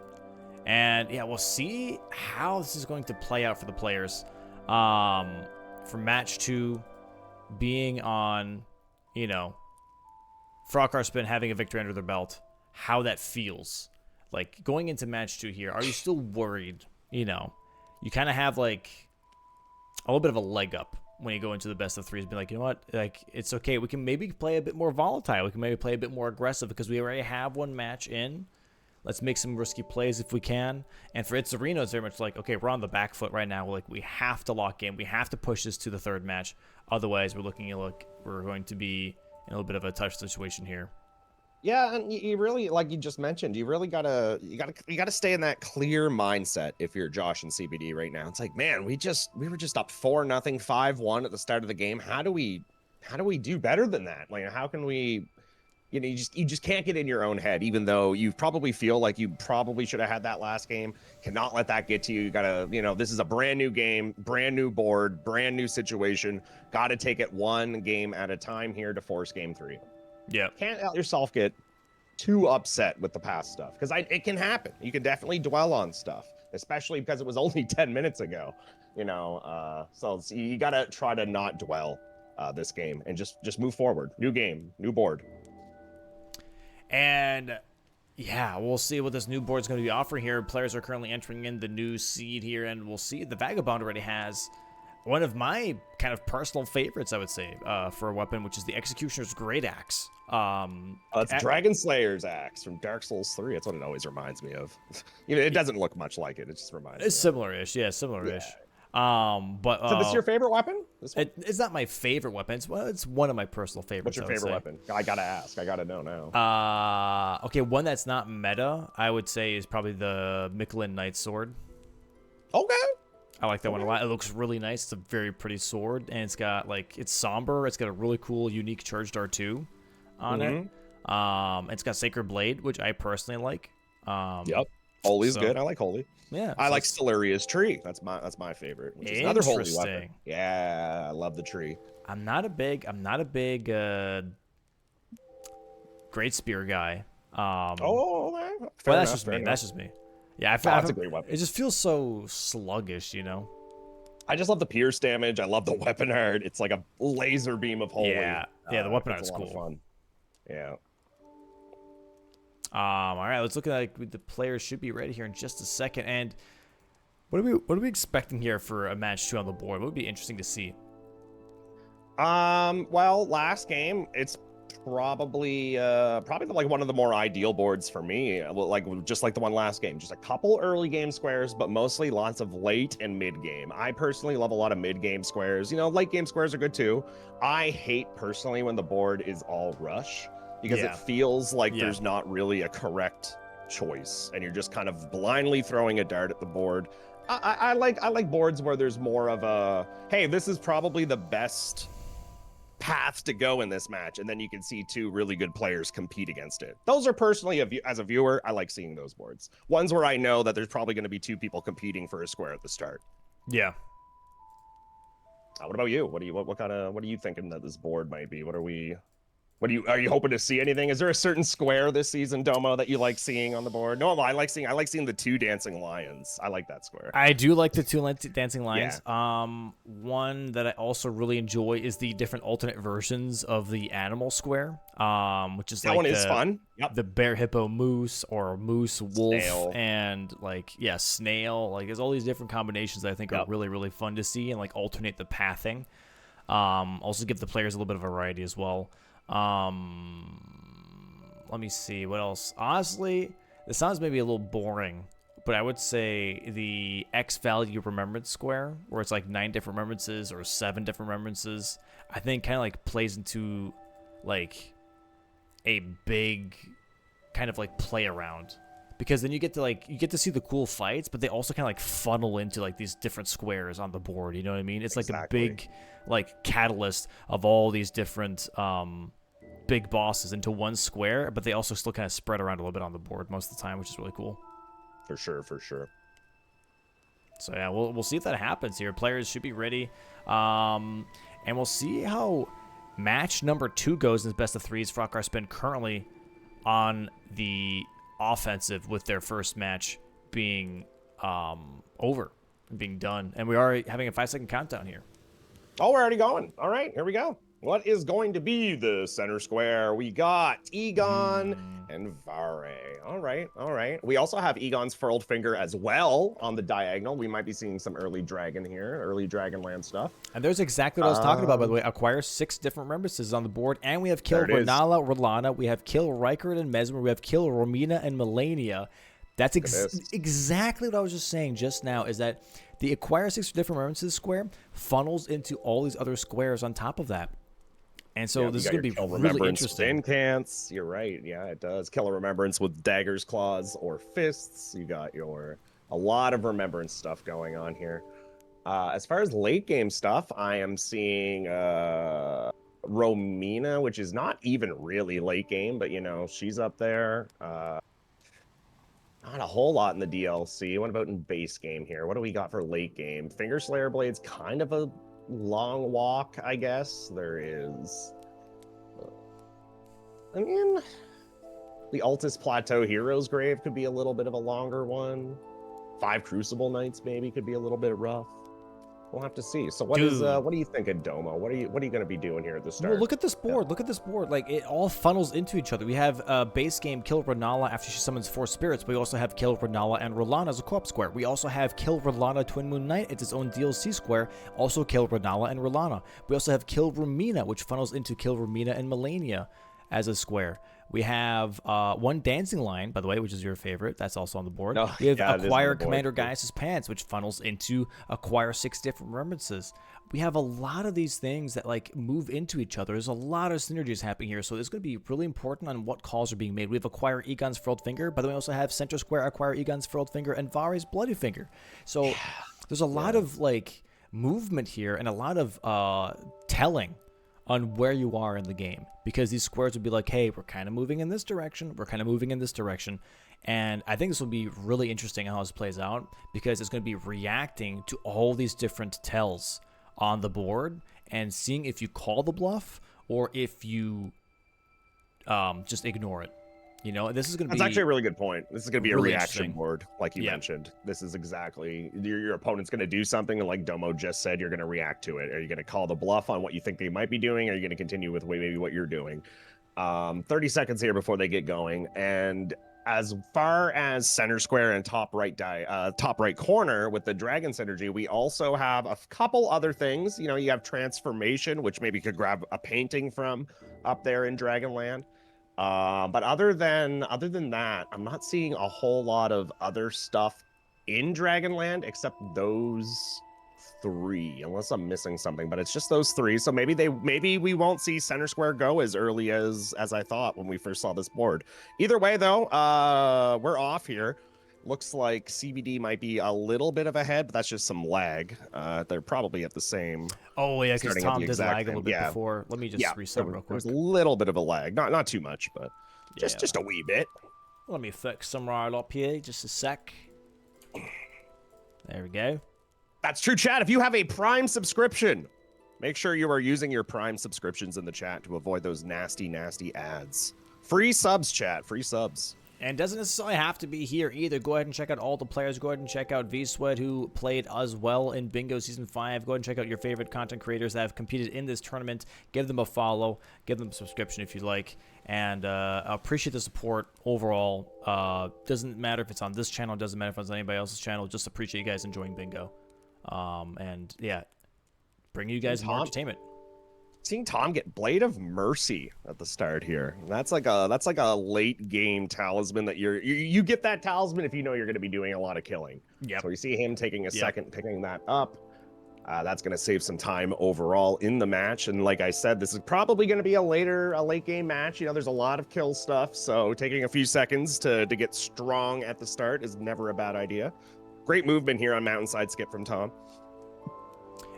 And yeah, we'll see how this is going to play out for the players. For match two, being on, FrogCarSpin, having a victory under their belt, how that feels. Like, going into match two here, are you still worried? You kind of have, like, a little bit of a leg up when you go into the best of threes. Be like, you know what? Like, it's okay. We can maybe play a bit more volatile. We can maybe play a bit more aggressive because we already have one match in. Let's make some risky plays if we can. And for Itzerino, it's very much like, okay, we're on the back foot right now. Like, we have to lock in. We have to push this to the third match. Otherwise, we're going to be in a little bit of a tough situation here. Yeah, and you really, like you just mentioned, you really gotta stay in that clear mindset if you're Josh and CBD right now. It's like, man, we were just up 4-0, 5-1 at the start of the game. How do we do better than that? Like, how can we, you just can't get in your own head, even though you probably feel like you probably should have had that last game. Cannot let that get to you. You gotta, this is a brand new game, brand new board, brand new situation. Gotta take it one game at a time here to force game three. Yeah. Can't let yourself get too upset with the past stuff, because it can happen. You can definitely dwell on stuff, especially because it was only 10 minutes ago, so you gotta try to not dwell this game and just move forward. New game, new board. And yeah, we'll see what this new board is going to be offering here. Players are currently entering in the new seed here, and we'll see. The Vagabond already has one of my kind of personal favorites, I would say, for a weapon, which is the Executioner's Great Axe. It's Dragon Slayer's axe from Dark Souls 3. That's what it always reminds me of. It doesn't look much like it. It just reminds me. It's similar-ish. Yeah, similar-ish. But so this is your favorite weapon? It's not my favorite weapon. It's one of my personal favorites. What's your favorite weapon? I gotta ask. I gotta know now. Okay, one that's not meta, I would say, is probably the Michelin Knight Sword. Okay. I like that one a lot. It looks really nice. It's a very pretty sword, and it's got, like, it's somber. It's got a really cool, unique charged R2 on it. It's got Sacred Blade, which I personally like. Yep. Holy's good. I like Holy. Yeah. I like Stellaria's tree. That's my favorite. Which is another holy weapon. Yeah, I love the tree. I'm not a big Great Spear guy. Okay. That's just me. Yeah, that's a great weapon. It just feels so sluggish, I just love the pierce damage. I love the weapon art. It's like a laser beam of holy. Yeah, the weapon art is cool. Fun. Yeah. All right, let's look at, like, the players should be ready here in just a second. And what are we expecting here for a match two on the board? What would be interesting to see? Well, last game, it's probably like one of the more ideal boards for me, just like the one last game. Just a couple early game squares, but mostly lots of late and mid game. I personally love a lot of mid game squares. Late game squares are good too. I hate personally when the board is all rush, because it feels like there's not really a correct choice, and you're just kind of blindly throwing a dart at the board. I like boards where there's more of a, hey, this is probably the best path to go in this match, and then you can see two really good players compete against it. Those are personally, as a viewer, I like seeing those boards. Ones where I know that there's probably going to be two people competing for a square at the start. Yeah. What about you? What are you thinking that this board might be? Are you hoping to see anything? Is there a certain square this season, Domo, that you like seeing on the board? No, I like seeing the two dancing lions. I like that square. I do like the two dancing lions. Yeah. One that I also really enjoy is the different alternate versions of the animal square. Which is that one is fun. Yep. The bear, hippo, moose, or moose, wolf, snail. And snail. Like, there's all these different combinations that I think are really, really fun to see, and like alternate the pathing. Also give the players a little bit of variety as well. Let me see what else. Honestly, this sounds maybe a little boring, but I would say the X value remembrance square, where it's like 9 different remembrances or 7 different remembrances, I think kind of like plays into like a big kind of like play around, because then you get to see the cool fights, but they also kind of like funnel into like these different squares on the board. You know what I mean? It's like a big like catalyst of all these different big bosses into one square, but they also still kind of spread around a little bit on the board most of the time, which is really cool. For sure, for sure. So yeah, we'll see if that happens here. Players should be ready, and we'll see how match number 2 goes in this best of 3s. FrogCarSpin currently on the offensive with their first match being over, being done, and we are having a 5-second countdown here. Oh, we're already going. All right, here we go. What is going to be the center square? We got Egon and Vare. All right, all right. We also have Egon's furled finger as well on the diagonal. We might be seeing some early dragon here, early Dragonland stuff. And there's exactly what I was talking about, by the way. Acquire 6 different remembrances on the board, and we have kill Renala, Rolana, we have kill Rykard and Mesmer, we have kill Romina and Melania. That's exactly what I was just saying just now, is that the acquire 6 different remembrances square funnels into all these other squares on top of that. And so this is going to be really interesting. Incants, you're right. Yeah, it does. Kill a remembrance with daggers, claws, or fists. You got a lot of remembrance stuff going on here. As far as late game stuff, I am seeing Romina, which is not even really late game, but she's up there. Not a whole lot in the DLC. What about in base game here? What do we got for late game? Finger Slayer Blade's kind of a long walk, I guess. There is, I mean, the Altus Plateau Hero's Grave could be a little bit of a longer one. 5 Crucible Knights maybe could be a little bit rough. We'll have to see. So what do you think of Domo? What are you going to be doing here at the start? Well, look at this board. Look at this board. Like, it all funnels into each other. We have base game kill Renala after she summons 4 spirits. But we also have kill Renala and Rolana as a co-op square. We also have kill Rolana Twin Moon Knight. It's its own DLC square. Also kill Renala and Rolana. We also have kill Romina, which funnels into kill Romina and Melania as a square. We have 1 dancing line, by the way, which is your favorite. That's also on the board. We have acquire Commander Gaius' pants, which funnels into acquire 6 different remembrances. We have a lot of these things that like move into each other. There's a lot of synergies happening here, so it's going to be really important on what calls are being made. We have acquire Egon's furled finger. By the way, we also have center square acquire Egon's furled finger and Vare's bloody finger. So there's a lot of like movement here and a lot of telling on where you are in the game, because these squares would be like, hey, we're kind of moving in this direction, we're kind of moving in this direction. And I think this will be really interesting how this plays out, because it's going to be reacting to all these different tells on the board and seeing if you call the bluff or if you just ignore it. This is going to be... That's actually a really good point. This is going to be really a reaction board, like you mentioned. This is exactly... Your opponent's going to do something, and like Domo just said, you're going to react to it. Are you going to call the bluff on what you think they might be doing? Or are you going to continue with maybe what you're doing? 30 seconds here before they get going. And as far as center square and top right corner with the dragon synergy, we also have a couple other things. You have transformation, which maybe could grab a painting from up there in Dragonland. But other than that, I'm not seeing a whole lot of other stuff in Dragonland except those 3, unless I'm missing something. But it's just those 3. So maybe we won't see center square go as early as I thought when we first saw this board. Either way, though, we're off here. Looks like CBD might be a little bit of ahead, but that's just some lag. They're probably at the same. Oh yeah, because Tom did lag a little bit before. Let me just reset real quick. There's a little bit of a lag, not too much, but just a wee bit. Let me fix some right up here, just a sec. There we go. That's true, chat. If you have a Prime subscription, make sure you are using your Prime subscriptions in the chat to avoid those nasty ads. Free subs, chat. Free subs. And doesn't necessarily have to be here either. Go ahead and check out all the players. Go ahead and check out V-Sweat, who played as well in Bingo Season 5. Go ahead and check out your favorite content creators that have competed in this tournament. Give them a follow. Give them a subscription if you like. And I appreciate the support overall. Doesn't matter if it's on this channel. Doesn't matter if it's on anybody else's channel. Just appreciate you guys enjoying Bingo. And yeah, bring you guys more entertainment. Seeing Tom get Blade of Mercy at the start here. That's like a late game talisman that you get that talisman if you know you're going to be doing a lot of killing. Yep. So we see him taking a Yep. second, picking that up. That's going to save some time overall in the match. And like I said, this is probably going to be a late game match. You know, there's a lot of kill stuff. So taking a few seconds to get strong at the start is never a bad idea. Great movement here on Mountainside Skip from Tom.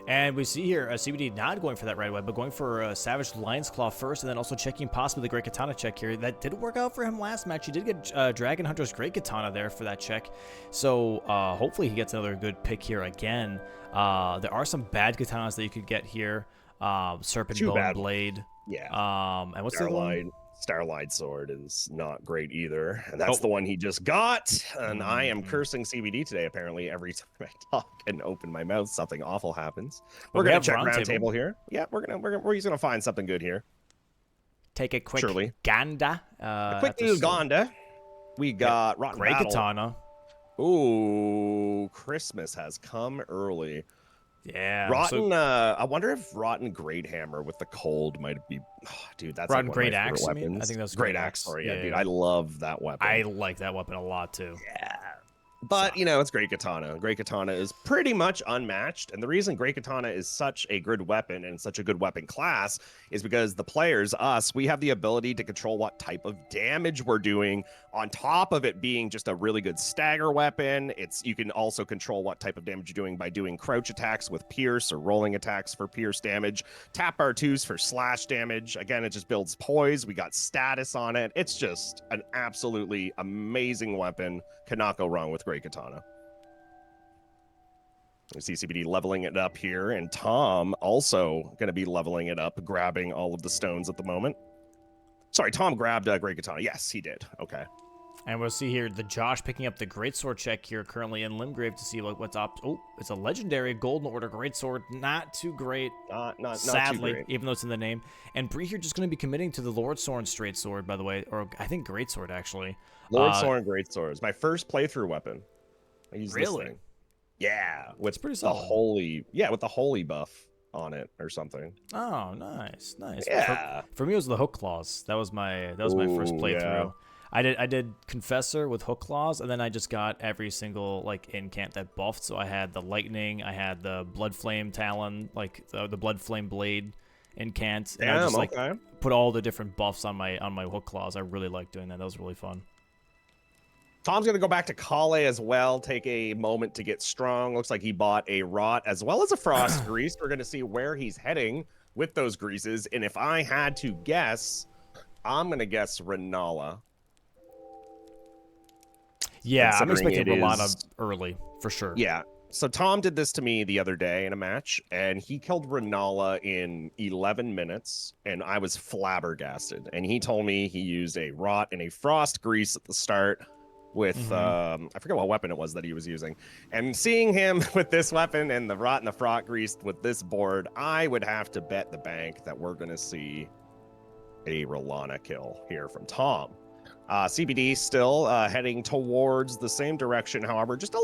And we see here CBD not going for that right away, but going for Savage Lion's Claw first, and then also checking possibly the Great Katana check here. That did work out for him last match. He did get Dragon Hunter's Great Katana there for that check. So hopefully he gets another good pick here again. There are some bad katanas that you could get here. Serpent Bone Blade. Yeah. And what's the other one? Starlight Sword is not great either. And that's the one he just got. And I am cursing CBD today, apparently. Every time I talk and open my mouth, something awful happens. We're going to check round table here. Yeah, we're just going to find something good here. Take a quick Ganda. A quick little Ganda. We got Rotten Great Battle. Katana. Ooh, Christmas has come early. Yeah. Rotten, I wonder if Rotten Great Hammer with the cold might be, dude, that's Rotten like Great one of my Axe, favorite you mean? weapons. I think that's Great Axe. Sorry, yeah, dude, I love that weapon. I like that weapon a lot too. Yeah. But, you know, it's Great Katana. Great Katana is pretty much unmatched. And the reason Great Katana is such a good weapon and such a good weapon class is because the players, us, we have the ability to control what type of damage we're doing. On top of it being just a really good stagger weapon, you can also control what type of damage you're doing by doing crouch attacks with pierce or rolling attacks for pierce damage. Tap R2s for slash damage. Again, it just builds poise. We got status on it. It's just an absolutely amazing weapon. Cannot go wrong with Great Katana. We see CBD leveling it up here, and Tom also going to be leveling it up, grabbing all of the stones at the moment. Sorry, Tom grabbed Great Katana. Yes, he did. Okay. And we'll see here the Josh picking up the Greatsword check here currently in Limgrave to see what's up. Oh, it's a legendary Golden Order Greatsword. Not too great. Not sadly, too great. even though it's in the name. And Bree here just going to be committing to the Lord Soren Straight Sword, by the way. Or I think Greatsword, actually. Lord Soren Greatsword is my first playthrough weapon. I use this Really? thing. Yeah. With pretty the solid. with the holy buff on it or something. Oh, nice. Yeah. For me, it was the Hook Claws. That was my first playthrough. Yeah. I did Confessor with Hook Claws, and then I just got every single incant that buffed. So I had the Lightning, I had the Blood Flame Talon, the Blood Flame Blade incant, and I just put all the different buffs on my Hook Claws. I really liked doing that. That was really fun. Tom's going to go back to Kale as well, take a moment to get strong. Looks like he bought a Rot as well as a Frost Grease. We're going to see where he's heading with those greases. And if I had to guess, I'm going to guess Renala. Yeah, I'm expecting Renala early, for sure. Yeah. So Tom did this to me the other day in a match, and he killed Renala in 11 minutes, and I was flabbergasted. And he told me he used a Rot and a Frost Grease at the start with, I forget what weapon it was that he was using. And seeing him with this weapon and the Rot and the Frost Grease with this board, I would have to bet the bank that we're going to see a Rolana kill here from Tom. CBD still heading towards the same direction, however, just a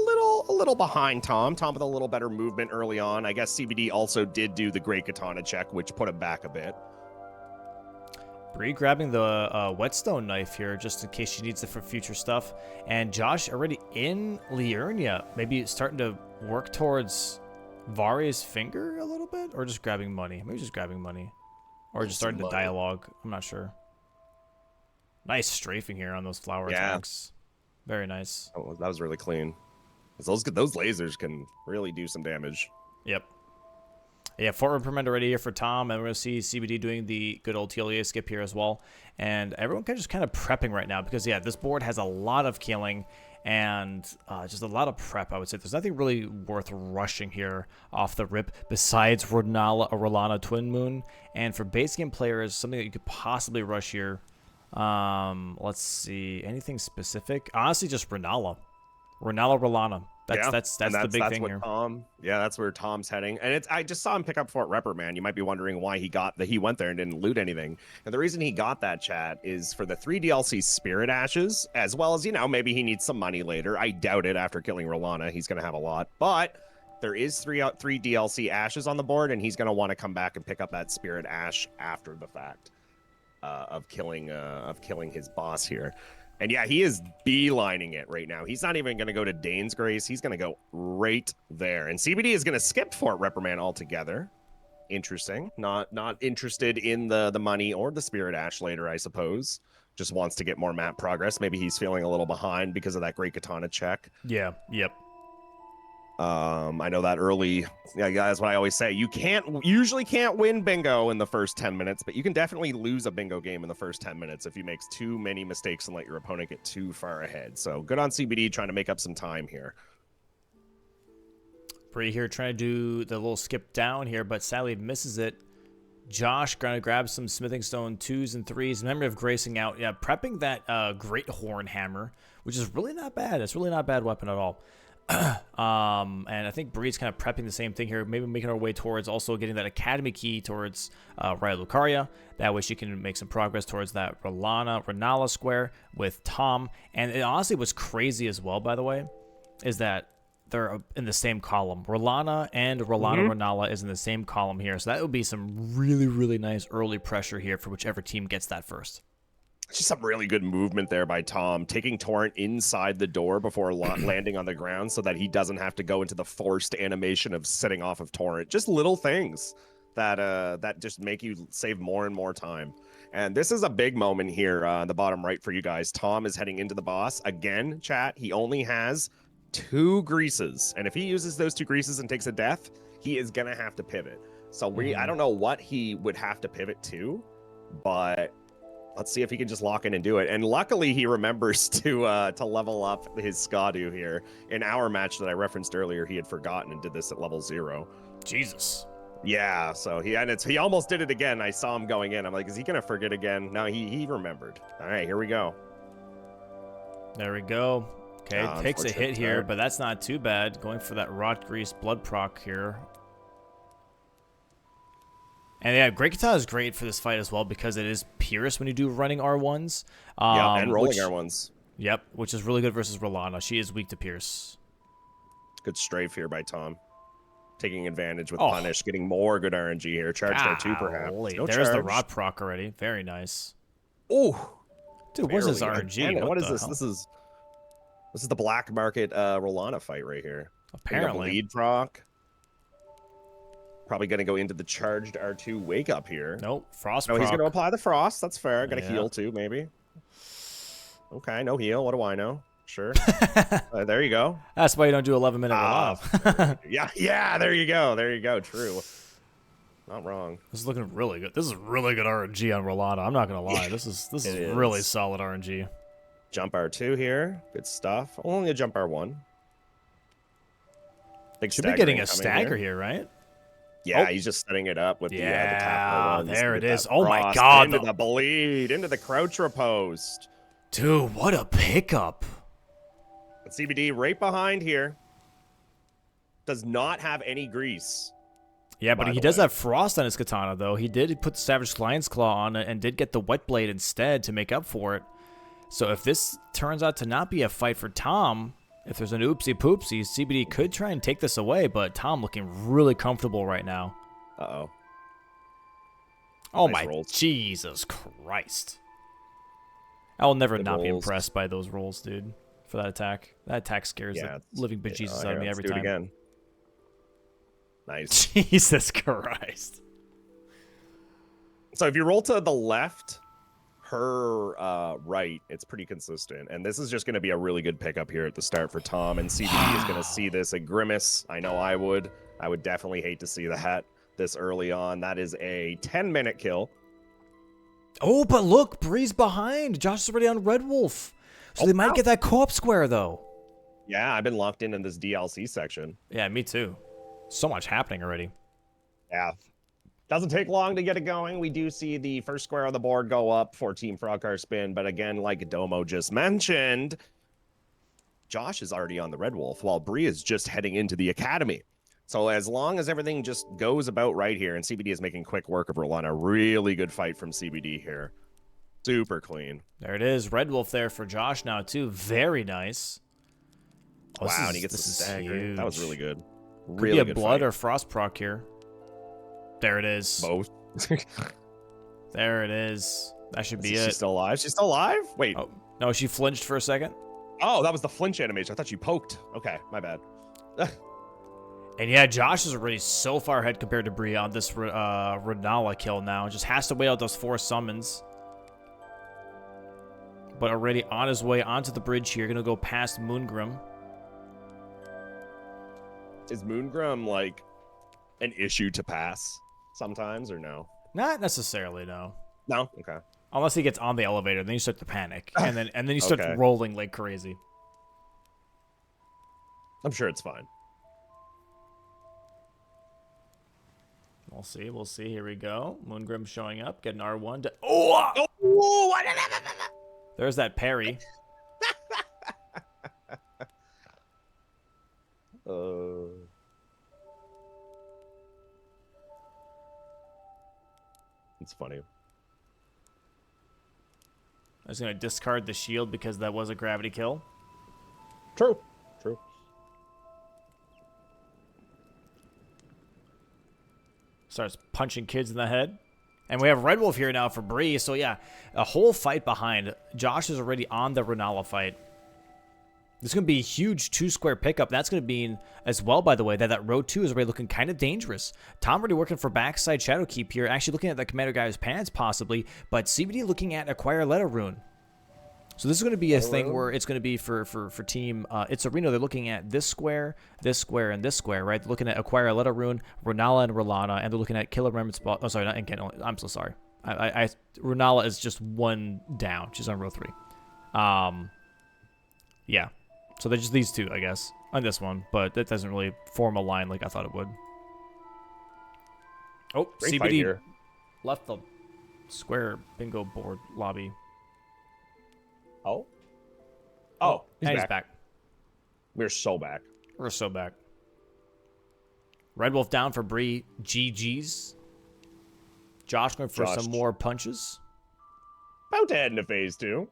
little behind Tom. Tom with a little better movement early on. I guess CBD also did do the Great Katana check, which put him back a bit. Bree grabbing the whetstone knife here just in case she needs it for future stuff. And Josh already in Liurnia, maybe starting to work towards Varia's finger a little bit, or just grabbing money. Maybe just grabbing money. Or just starting the dialogue. I'm not sure. Nice strafing here on those flower attacks. Very nice. Oh, that was really clean. Those lasers can really do some damage. Yep. Yeah, Fort Reprimand already here for Tom, and we're going to see CBD doing the good old TLEA skip here as well. And everyone just kind of prepping right now because, yeah, this board has a lot of killing and just a lot of prep, I would say. There's nothing really worth rushing here off the rip besides Rolana Twin Moon. And for base game players, something that you could possibly rush here. Let's see. Anything specific? Honestly, just Rolana, That's the big thing here. That's where Tom's heading. And I just saw him pick up Fort Reprimand. You might be wondering why he went there and didn't loot anything. And the reason he got that, chat, is for the 3 DLC Spirit Ashes, as well as, maybe he needs some money later. I doubt it after killing Rolana. He's going to have a lot. But There is three DLC ashes on the board, and he's going to want to come back and pick up that spirit ash after the fact of killing his boss here. And yeah, he is beelining it right now. He's not even going to go to Dane's Grace. He's going to go right there. And CBD is going to skip Fort Reprimand altogether. Interesting. Not interested in the money or the spirit ash later, I suppose. Just wants to get more map progress. Maybe he's feeling a little behind because of that great katana check. Yeah. Yep. I know that early. Yeah, that's what I always say. You usually can't win bingo in the first 10 minutes, but you can definitely lose a bingo game in the first 10 minutes if you make too many mistakes and let your opponent get too far ahead. So good on CBD trying to make up some time here. Bree here trying to do the little skip down here, but sadly misses it. Josh gonna grab some smithing stone 2s and 3s. Memory of gracing out. Yeah, prepping that great horn hammer, which is really not bad. It's really not a bad weapon at all. And I think Bree's kind of prepping the same thing here, maybe making our way towards also getting that academy key towards Raya Lucaria. That way she can make some progress towards that Renala square with Tom. And it honestly was crazy as well, by the way, is that they're in the same column. Rolana and Renala is in the same column here. So that would be some really, really nice early pressure here for whichever team gets that first. Just some really good movement there by Tom, taking Torrent inside the door before landing on the ground so that he doesn't have to go into the forced animation of setting off of Torrent. Just little things that just make you save more and more time. And this is a big moment here on the bottom right for you guys. Tom is heading into the boss. Again, chat, he only has 2 greases. And if he uses those 2 greases and takes a death, he is going to have to pivot. So I don't know what he would have to pivot to, but let's see if he can just lock in and do it. And luckily, he remembers to level up his Skadu here. In our match that I referenced earlier, he had forgotten and did this at level 0. Jesus. Yeah, so he almost did it again. I saw him going in. I'm like, is he going to forget again? No, he remembered. All right, here we go. There we go. Okay, takes a hit here, but that's not too bad. Going for that rot grease blood proc here. And yeah, Great Katana is great for this fight as well because it is Pierce when you do running R1s. Yeah, and rolling R1s. Yep, which is really good versus Rolana. She is weak to Pierce. Good strafe here by Tom. Taking advantage with Punish, getting more good RNG here. Charged R2 perhaps. No There's the rot proc already. Very nice. Oh, dude, what's this RNG? What is this? This is the black market Rolana fight right here. Apparently. Lead proc. Probably going to go into the charged R2 wake up here. Nope. Frost No, proc. he's going to apply the frost. That's fair. Got to heal too, maybe. Okay, no heal. What do I know? Sure. There you go. That's why you don't do 11-minute roll-off. yeah, there you go. There you go. True. Not wrong. This is looking really good. This is really good RNG on Rolana. I'm not going to lie. This is really solid RNG. Jump R2 here. Good stuff. Only a jump R1. Should be getting a stagger here, right? Yeah, he's just setting it up with the tap R1s. There it is. Oh my god. Into the bleed, into the crouch riposte. Dude, what a pickup. And CBD right behind here. Does not have any grease. Yeah, but he does have frost on his katana, though. He did put the Savage Lion's Claw on it and did get the Wet Blade instead to make up for it. So if this turns out to not be a fight for Tom, if there's an oopsie-poopsie, CBD could try and take this away, but Tom looking really comfortable right now. Uh-oh. Oh, nice my Jesus Christ. I'll never not be impressed by those rolls, dude, for that attack. That attack scares the living bejesus out of me every time. Do it again. Nice. Jesus Christ. So if you roll to the left, her right, it's pretty consistent. And this is just going to be a really good pickup here at the start for Tom. And CBD is going to see this a grimace. I know I would. I would definitely hate to see that this early on. That is a 10-minute kill. Oh, but look, Bree's behind. Josh is already on Red Wolf. So they might get that co-op square, though. Yeah, I've been locked in this DLC section. Yeah, me too. So much happening already. Yeah. Doesn't take long to get it going. We do see the first square on the board go up for Team FrogCarSpin, but again, like Domo just mentioned, Josh is already on the Red Wolf, while Bree is just heading into the Academy. So as long as everything just goes about right here, and CBD is making quick work of Rolana, really good fight from CBD here. Super clean. There it is. Red Wolf there for Josh now, too. Very nice. Oh, wow, and he gets the stagger. That was really good. Could be Really a good blood fight. or frost proc here. There it is. Both. There it is. That should be Is she it. still alive? She's still alive? Wait. Oh, no, she flinched for a second. Oh, that was the flinch animation. I thought you poked. Okay, my bad. And yeah, Josh is already so far ahead compared to Bree on this Renala kill now. Just has to wait out those 4 summons. But already on his way onto the bridge here. Gonna go past Moongrim. Is Moongrim like an issue to pass sometimes or no? Not necessarily, no. No? Okay. Unless he gets on the elevator, then you start to panic. And then you start Okay. rolling like crazy. I'm sure it's fine. We'll see. We'll see. Here we go. Moongrim showing up. Get an R1 to... Oh! Oh! There's that parry. It's funny. I was going to discard the shield because that was a gravity kill. True. True. Starts punching kids in the head. And we have Red Wolf here now for Bree. So yeah, a whole fight behind. Josh is already on the Renala fight. This is going to be a huge 2-square pickup. That's going to mean as well, by the way, that row 2 is already looking kind of dangerous. Tom already working for backside Shadow Keep here. Actually looking at the Commander Guy's pants possibly. But CBD looking at Acquire Letter Rune. So this is going to be a thing where it's going to be for team Itzerino. They're looking at this square, and this square, right? They're looking at Acquire Letter Rune, Renala, and Rolana, and they're looking at Killer Remnant Spot. Oh, sorry, not Incan. I'm so sorry. Renala is just 1 down. She's on row 3. Yeah. So they're just these 2, I guess, on this one. But that doesn't really form a line like I thought it would. Oh, Great fight CBD here. left the square bingo board lobby. Oh. Oh, He's back. We're so back. We're so back. Red Wolf down for Bree. GG's. Josh going for some more punches. About to head into phase 2.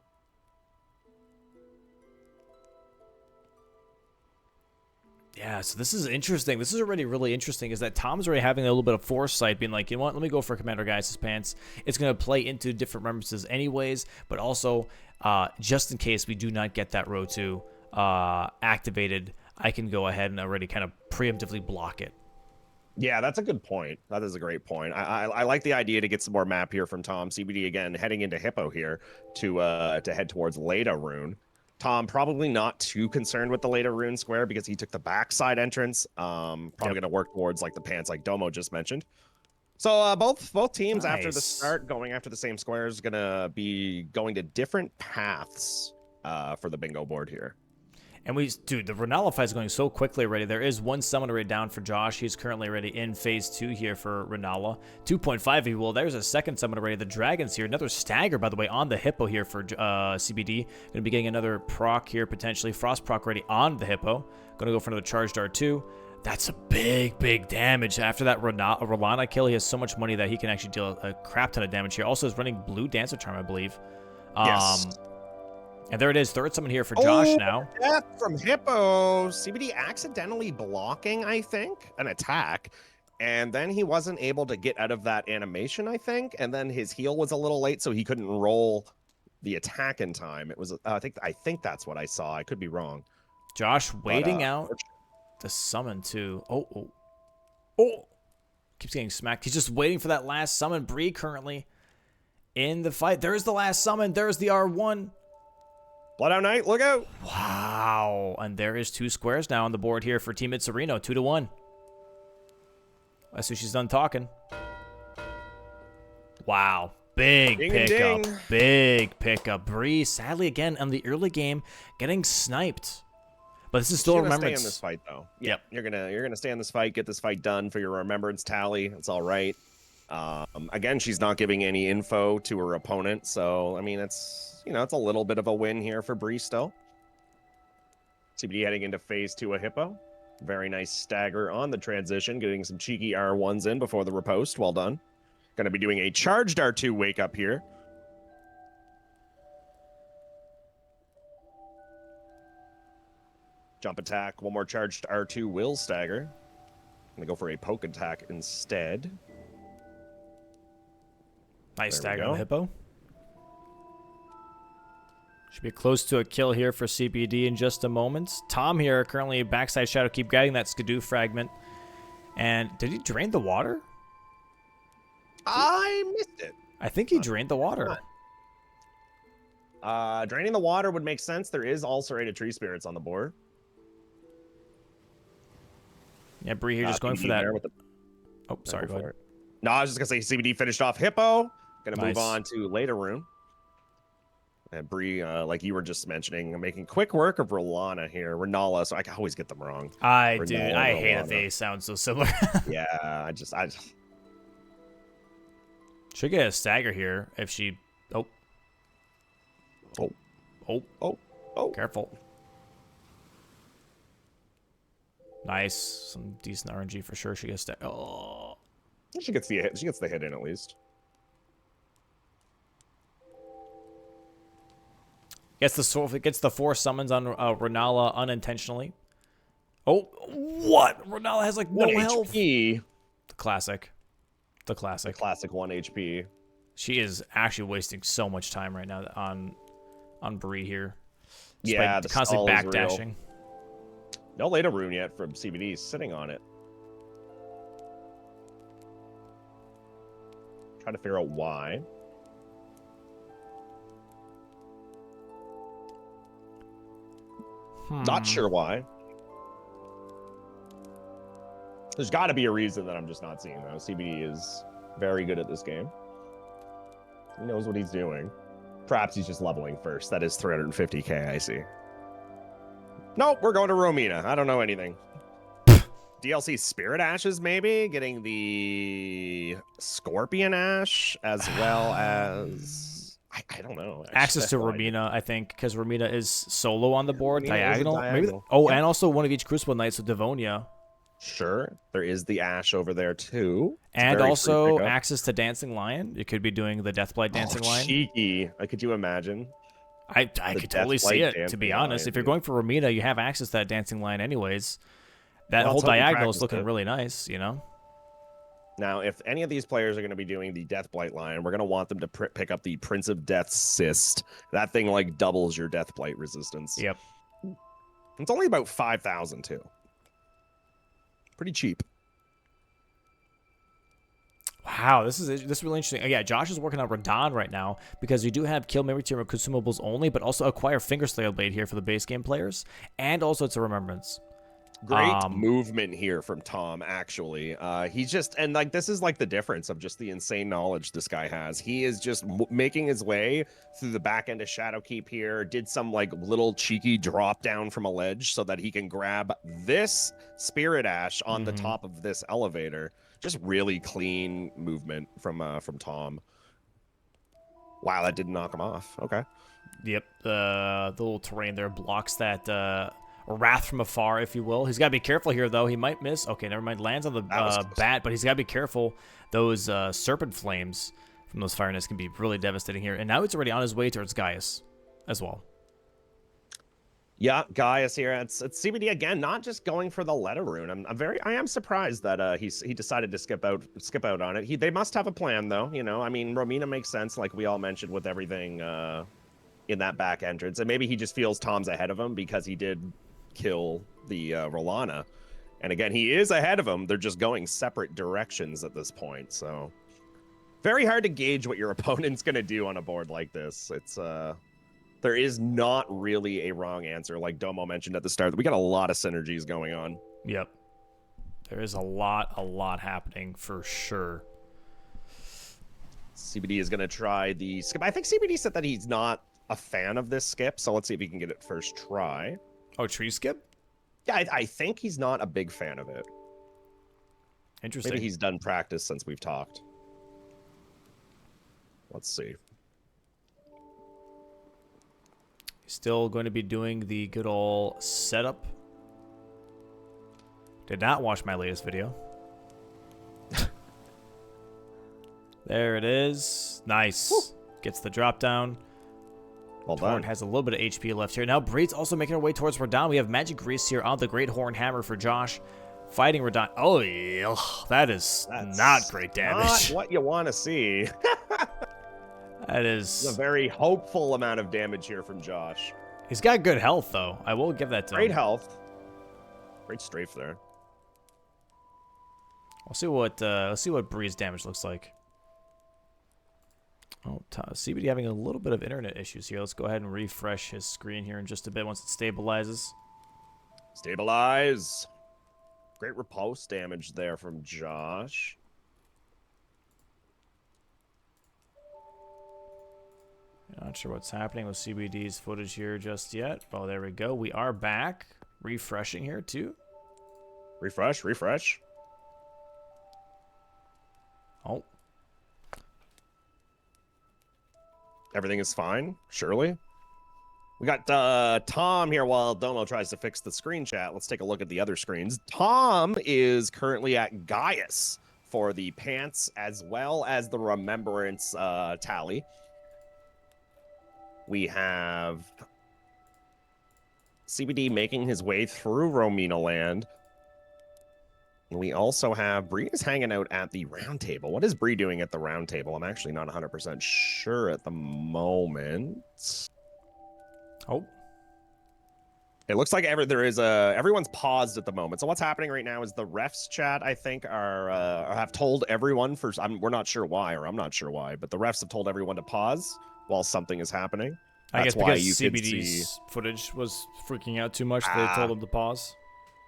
Yeah, so this is interesting. This is already really interesting, is that Tom's already having a little bit of foresight, being like, you know what, let me go for Commander Guy's pants. It's going to play into different remembrances anyways, but also, just in case we do not get that row 2 activated, I can go ahead and already kind of preemptively block it. Yeah, that's a good point. That is a great point. I like the idea to get some more map here from Tom. CBD again heading into Hippo here to head towards Leda Rune. Tom probably not too concerned with the Leda Rune square because he took the backside entrance. Probably going to work towards like the pants like Domo just mentioned. So both teams after the start going after the same square is going to be going to different paths for the bingo board here. And dude, the Renala fight is going so quickly already. There is 1 summon already down for Josh. He's currently already in phase 2 here for Renala. 2.5 if you will. There's a second summon already. The Dragons here. Another stagger, by the way, on the Hippo here for CBD. Going to be getting another proc here, potentially. Frost proc already on the Hippo. Going to go for another charge dart too. That's a big damage. After that Rolana kill, he has so much money that he can actually deal a crap ton of damage here. Also is running blue Dancer Charm, I believe. Yes. And there it is. Third summon here for Josh now. Death from Hippo. CBD accidentally blocking, I think, an attack. And then he wasn't able to get out of that animation, I think. And then his heal was a little late, so he couldn't roll the attack in time. It was, I think that's what I saw. I could be wrong. Josh waiting out the summon too. Oh. Keeps getting smacked. He's just waiting for that last summon. Bree currently in the fight. There's the last summon. There's the R1. Blood Out Knight, look out. Wow. And there is 2 squares now on the board here for Team Itzerino. 2-1. That's who she's done talking. Wow. Big pickup. Big pickup. Bree, sadly, again, on the early game, getting sniped. But this is still a remembrance. Stay in this fight, though. Yep. You're gonna stay in this fight, get this fight done for your remembrance tally. It's all right. Again, she's not giving any info to her opponent, so I mean, it's it's a little bit of a win here for Bree still. CBD heading into phase 2 of Hippo. Very nice stagger on the transition, getting some cheeky R1s in before the riposte. Well done. Going to be doing a charged R2 wake up here. Jump attack. One more charged R2 will stagger. gonna go for a poke attack instead. Nice There we stagger on go. the hippo. Should be close to a kill here for CBD in just a moment. Tom here currently backside shadow keep guiding that Skidoo fragment. And did he drain the water? I missed it. I think he drained the water. Draining the water would make sense. There is ulcerated tree spirits on the board. Yeah, Bree here just going for that. Oh, sorry, Go go ahead. for it. No, I was just gonna say CBD finished off Hippo. Gonna move Nice. on to later rune. And Bree, like you were just mentioning, making quick work of Rolana here. Renala, so I always get them wrong. I Renala, do. I hate that Rolana. they sound so similar. Yeah, I just Should get a stagger here if she. Oh. Oh. Oh. Oh. Careful. Nice. Some decent RNG for sure. She gets stagger. Oh. She gets the hit. She gets the hit in at least. Gets the 4 summons on Renala unintentionally. Oh, what? Renala has like no 1 health. HP. The classic. The The classic. classic 1 HP. She is actually wasting so much time right now on Bree here. Just Yeah, by the constantly stall is real. backdashing. No later rune yet from CBD. Sitting on it. Trying to figure out why. Not sure why. There's got to be a reason that I'm just not seeing, though. CBD is very good at this game. He knows what he's doing. Perhaps he's just leveling first. That is 350k, I see. Nope, we're going to Romina. I don't know anything. DLC Spirit Ashes, maybe? Getting the Scorpion Ash, as well as... I don't know. Actually. Access to Romina, I think, because Romina is solo on the board, Romina is a diagonal. Maybe. diagonal. Oh, Yep. and also one of each Crucible Knights with Devonia. Sure. There is the Ash over there, too. It's And very free also pickup. access to Dancing Lion. You could be doing the Deathblight Dancing Lion. Cheeky. Could you imagine? I could totally see Deathblight it, to be Dancing honest. Lion, If you're dude. going for Romina, you have access to that Dancing Lion anyways. That Well, whole let's hope you diagonal is practice looking it. really nice, you know? Now, if any of these players are going to be doing the Deathblight line, we're going to want them to pick up the Prince of Death's Cyst. That thing, like, doubles your Deathblight resistance. Yep. It's only about 5,000, too. Pretty cheap. Wow, this is really interesting. Yeah, Josh is working on Radon right now because you do have kill memory tier consumables only, but also acquire Fingerslayer Blade here for the base game players, and also it's a remembrance. Great movement here from Tom, actually. He's just, and like, this is like the difference of just the insane knowledge this guy has. He is just making his way through the back end of Shadowkeep here, did some like little cheeky drop down from a ledge so that he can grab this Spirit Ash on the top of this elevator. Just really clean movement from Tom. Wow, that didn't knock him off. Okay. Yep, the little terrain there blocks that wrath from afar, if you will. He's got to be careful here, though. He might miss. Okay, never mind. Lands on the bat, but he's got to be careful. Those serpent flames from those fire nests can be really devastating here. And now he's already on his way towards Gaius as well. Yeah, Gaius here. It's CBD again, not just going for the letter rune. I am surprised that he decided to skip out on it. They must have a plan, though. You know, I mean, Romina makes sense, like we all mentioned, with everything in that back entrance, and maybe he just feels Tom's ahead of him because he did kill the Rolana, and again, he is ahead of him. They're just going separate directions at this point, so very hard to gauge what your opponent's gonna do on a board like this. It's there is not really a wrong answer, like Domo mentioned at the start. We got a lot of synergies going on. Yep, there is a lot happening for sure. CBD is gonna try the skip. I think CBD said that he's not a fan of this skip, so let's see if he can get it first try. Oh, tree skip? Yeah, I think he's not a big fan of it. Interesting. Maybe he's done practice since we've talked. Let's see. He's still going to be doing the good old setup. Did not watch my latest video. There it is. Nice. Woo. Gets the drop down. Well Torrent done. has a little bit of HP left here. Now Breed's also making her way towards Radon. We have Magic Grease here on the Great Horn Hammer for Josh. Fighting Radon. Oh, yeah. That is That's not great not damage. what you want to see. That It's a is... very hopeful amount of damage here from Josh. He's got good health, though. I will give that to Great him. health. Great strafe there. Let's see what Bree's damage looks like. Oh, CBD having a little bit of internet issues here. Let's go ahead and refresh his screen here in just a bit once it stabilizes. Stabilize. Great repulse damage there from Josh. Not sure what's happening with CBD's footage here just yet. Oh, there we go. We are back. Refreshing here, too. Refresh, refresh. Oh. Everything is fine, surely. We got Tom here while Domo tries to fix the screen chat. Let's take a look at the other screens. Tom is currently at Gaius for the pants as well as the remembrance tally. We have CBD making his way through Romina Land. We also have Bree is hanging out at the round table. What is Bree doing at the round table? I'm actually not 100% sure at the moment. Oh. It looks like everyone's paused at the moment. So what's happening right now is the refs chat, I think, have told everyone we're not sure why, or I'm not sure why, but the refs have told everyone to pause while something is happening. I guess That's why because you could CBD's see footage was freaking out too much, they told him to pause.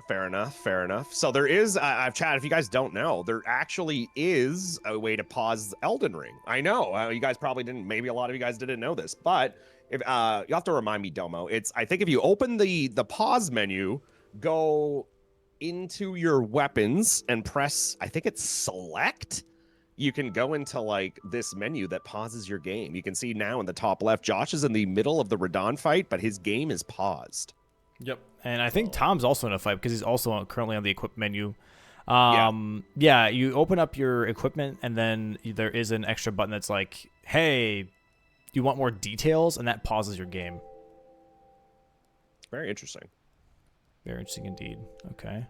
Fair enough, fair enough. So there is, I've chatted, if you guys don't know, there actually is a way to pause Elden Ring. I know, you guys probably didn't, maybe a lot of you guys didn't know this, but if you have to remind me, Domo, I think if you open the pause menu, go into your weapons and press, I think it's select, you can go into like this menu that pauses your game. You can see now in the top left, Josh is in the middle of the Radon fight, but his game is paused. Yep. And I think Tom's also in a fight because he's also currently on the equip menu. Yeah, you open up your equipment and then there is an extra button that's like, hey, you want more details? And that pauses your game. Very interesting. Very interesting indeed. Okay.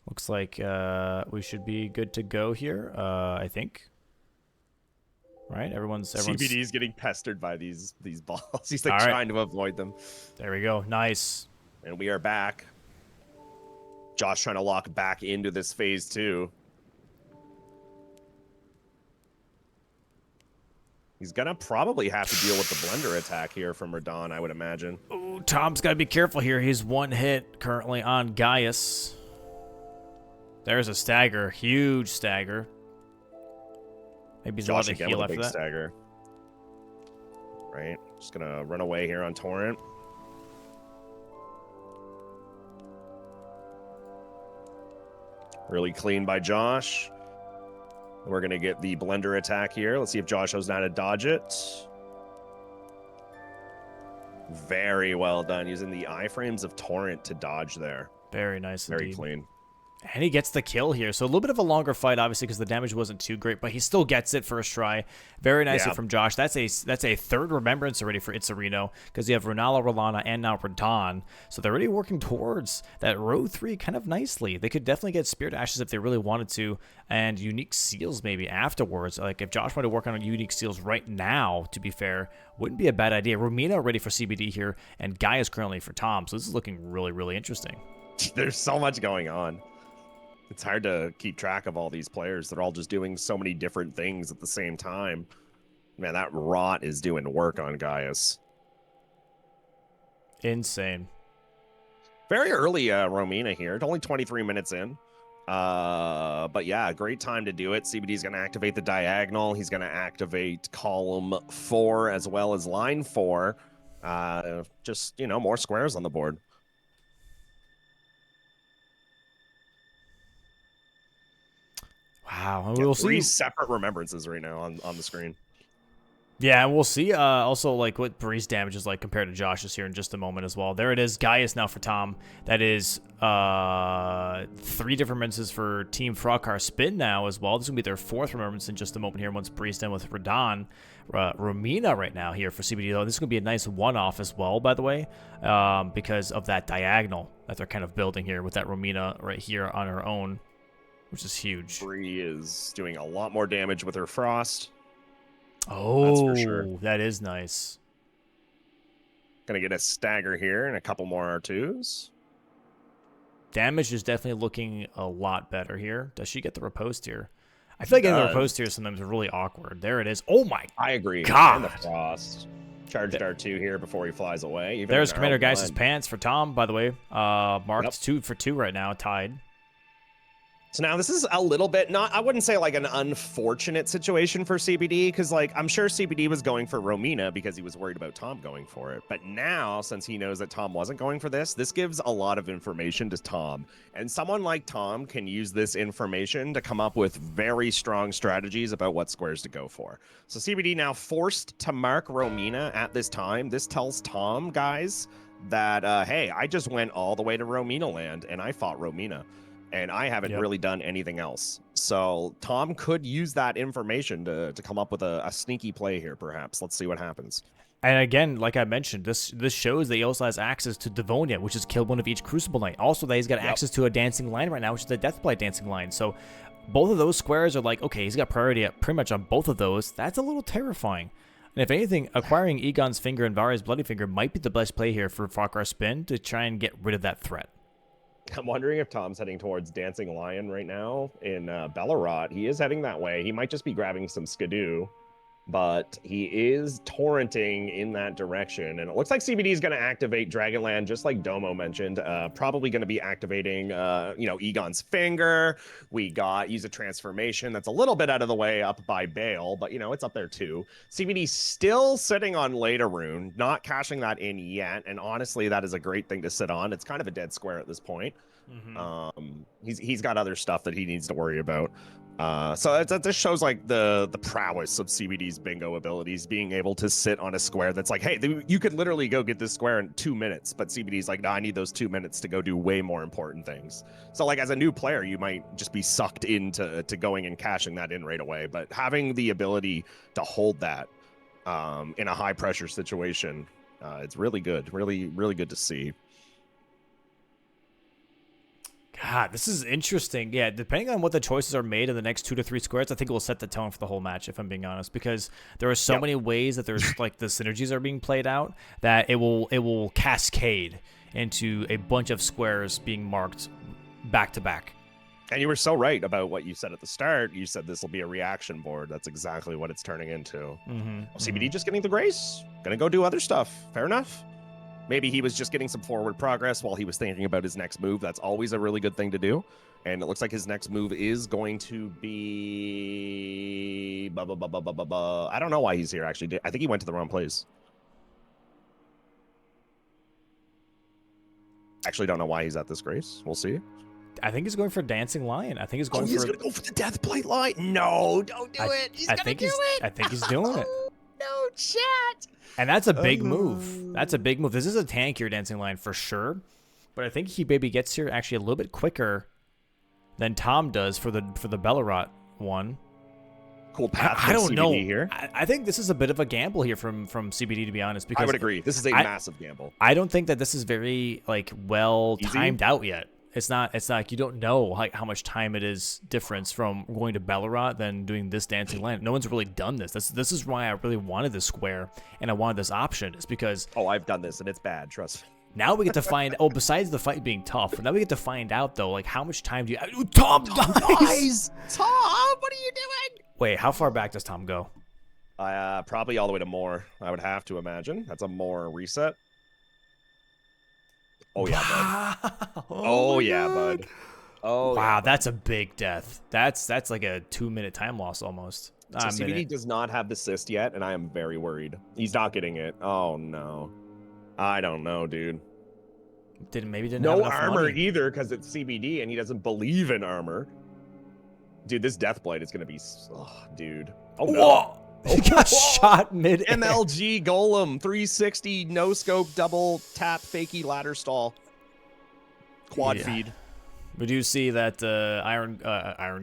Looks like we should be good to go here, I think. Right? Everyone's CBD's getting pestered by these balls. He's like All right. trying to avoid them. There we go. Nice. And we are back. Josh trying to lock back into this phase 2. He's gonna probably have to deal with the blender attack here from Radon, I would imagine. Ooh, Tom's got to be careful here. He's one hit currently on Gaius. There's a stagger. Huge stagger. Maybe he's allowed to heal after that. Stagger. Right. Just gonna run away here on Torrent. Really clean by Josh. We're gonna get the blender attack here. Let's see if Josh knows how to dodge it. Very well done. Using the iframes of Torrent to dodge there. Very nice indeed. Very clean. And he gets the kill here. So a little bit of a longer fight, obviously, because the damage wasn't too great, but he still gets it first try. Very nice hit from Josh. That's a third remembrance already for Itzerino, because you have Ronala, Rolana, and now Radon. So they're already working towards that row 3 kind of nicely. They could definitely get Spirit Ashes if they really wanted to, and Unique Seals maybe afterwards. Like, if Josh wanted to work on Unique Seals right now, to be fair, wouldn't be a bad idea. Romina ready for CBD here, and Guy is currently for Tom. So this is looking really, really interesting. There's so much going on. It's hard to keep track of all these players. They're all just doing so many different things at the same time. Man, that rot is doing work on Gaius. Insane. Very early Romina here. It's only 23 minutes in. But yeah, great time to do it. CBD's going to activate the diagonal. He's going to activate column 4 as well as line 4. Just, you know, more squares on the board. Wow, we'll see. 3 separate remembrances right now on the screen. Yeah, and we'll see also like what Bree's damage is like compared to Josh's here in just a moment as well. There it is. Gaius now for Tom. That is 3 different remembrances for Team FrogCarSpin now as well. This is going to be their 4th remembrance in just a moment here once Bree's done with Radon. Romina right now here for CBD, though. This is going to be a nice one-off as well, by the way, because of that diagonal that they're kind of building here with that Romina right here on her own, which is huge. Bree is doing a lot more damage with her Frost. Oh, that's for sure. That is nice. Gonna get a stagger here and a couple more R2s. Damage is definitely looking a lot better here. Does she get the riposte here? I feel like getting the riposte here sometimes is really awkward. There it is. Oh my I agree. God. And the Frost. Charged R2 here before he flies away. Even there's Commander Geiss's pants for Tom, by the way. Marked 2 for 2 right now, tied. So now this is a little bit not, I wouldn't say like an unfortunate situation for CBD, because like I'm sure CBD was going for Romina because he was worried about Tom going for it. But now, since he knows that Tom wasn't going for this gives a lot of information to Tom. And someone like Tom can use this information to come up with very strong strategies about what squares to go for. So CBD now forced to mark Romina at this time. This tells Tom, guys, that, hey, I just went all the way to Romina land and I fought Romina. And I haven't really done anything else. So Tom could use that information to come up with a sneaky play here, perhaps. Let's see what happens. And again, like I mentioned, this shows that he also has access to Devonia, which is kill one of each Crucible Knight. Also, that he's got access to a Dancing Line right now, which is the Deathblight Dancing Line. So both of those squares are like, okay, he's got priority pretty much on both of those. That's a little terrifying. And if anything, acquiring Egon's Finger and Varia's Bloody Finger might be the best play here for FrogCarSpin to try and get rid of that threat. I'm wondering if Tom's heading towards Dancing Lion right now in Bellerot. He is heading that way. He might just be grabbing some Skidoo, but he is torrenting in that direction. And it looks like CBD is going to activate Dragonland, just like Domo mentioned. Probably going to be activating, Egon's Finger. We got use a transformation that's a little bit out of the way up by Bale, but, it's up there too. CBD still sitting on Leda Rune, not cashing that in yet. And honestly, that is a great thing to sit on. It's kind of a dead square at this point. Mm-hmm. He's got other stuff that he needs to worry about. So this shows like the prowess of CBD's bingo abilities, being able to sit on a square that's like, hey, you could literally go get this square in 2 minutes, but CBD's like, no, I need those 2 minutes to go do way more important things. So like as a new player, you might just be sucked into going and cashing that in right away, but having the ability to hold that in a high pressure situation, it's really good, really good to see. God, this is interesting. Yeah, depending on what the choices are made in the next 2 to 3 squares, I think it will set the tone for the whole match, if I'm being honest, because there are so many ways that there's like the synergies are being played out that it will cascade into a bunch of squares being marked back to back. And you were so right about what you said at the start. You said this will be a reaction board. That's exactly what it's turning into. CBD just getting the grace, gonna go do other stuff. Fair enough. Maybe he was just getting some forward progress while he was thinking about his next move. That's always a really good thing to do. And it looks like his next move is going to be... I don't know why he's here, actually. I think he went to the wrong place. Actually, don't know why he's at this grace. We'll see. I think he's going for Dancing Lion. I think he's going he's going to go for the Deathblight Line. No, don't do it. He's going to do it. I think he's doing it. No, chat. And that's a big move. That's a big move. This is a tankier Dancing Line for sure. But I think he maybe gets here actually a little bit quicker than Tom does for the Bellerot one. Cool path. I don't know. Here. I think this is a bit of a gamble here from CBD, to be honest. Because I would agree. This is a massive gamble. I don't think that this is very well timed out yet. It's not like you don't know like how much time it is difference from going to Bellerot than doing this Dancing Line. No one's really done this. This is why I really wanted this square and I wanted this option. Is because I've done this and it's bad. Trust me. Now we get to find. Besides the fight being tough, now we get to find out though, like how much time do you? Tom dies. Tom, what are you doing? Wait, how far back does Tom go? Probably all the way to Moore. I would have to imagine. That's a Moore reset. Oh yeah, bud. Oh yeah, bud. Oh wow, yeah, that's a big death. That's like a 2-minute time loss almost. So CBD does not have the cyst yet, and I am very worried. He's not getting it. Oh no, I don't know, dude. Didn't have no enough armor money. either because it's CBD and he doesn't believe in armor. Dude, this Deathblight is gonna be, dude. Oh no. Whoa! He got shot mid MLG Golem 360 no scope double tap fakey ladder stall quad feed. We do see that Iron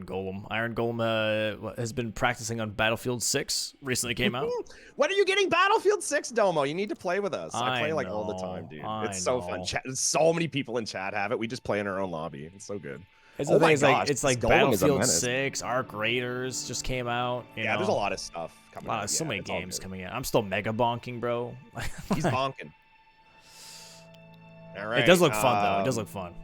Golem has been practicing on Battlefield 6. Recently came out. When are you getting Battlefield 6, Domo? You need to play with us. I play like all the know, time, dude. I It's so know. fun. So many people in chat have it. We just play in our own lobby. It's so good. It's Oh the thing, my it's gosh, it's this like Golem is a Battlefield menace. 6, Arc Raiders just came out. You know? There's a lot of stuff coming out. So Yeah, many it's all games good. coming in. I'm still mega bonking, bro. He's bonking. All right. It does look fun though. It does look fun.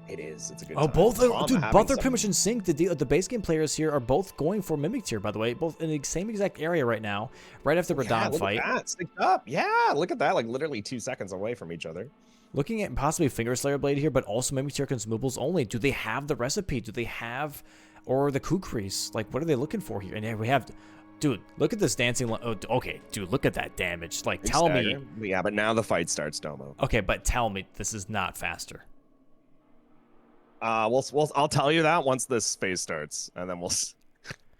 It is. It's a good Oh, time. both are, Tom dude. having Both are some- pretty much in sync. The base game players here are both going for Mimic Tier, by the way. Both in the same exact area right now, right after the Radon look fight. At that. Synced up. Yeah, look at that. Like literally 2 seconds away from each other. Looking at possibly Finger Slayer Blade here, but also Mimic Tier consumables only. Do they have the recipe? Do they have, or the Kukris? Like, what are they looking for here? And here we have, dude, look at this dancing. Oh, okay, dude, look at that damage. Like, tell me. Yeah, but now the fight starts, Domo. Okay, but tell me this is not faster. I'll tell you that once this phase starts, and then we'll.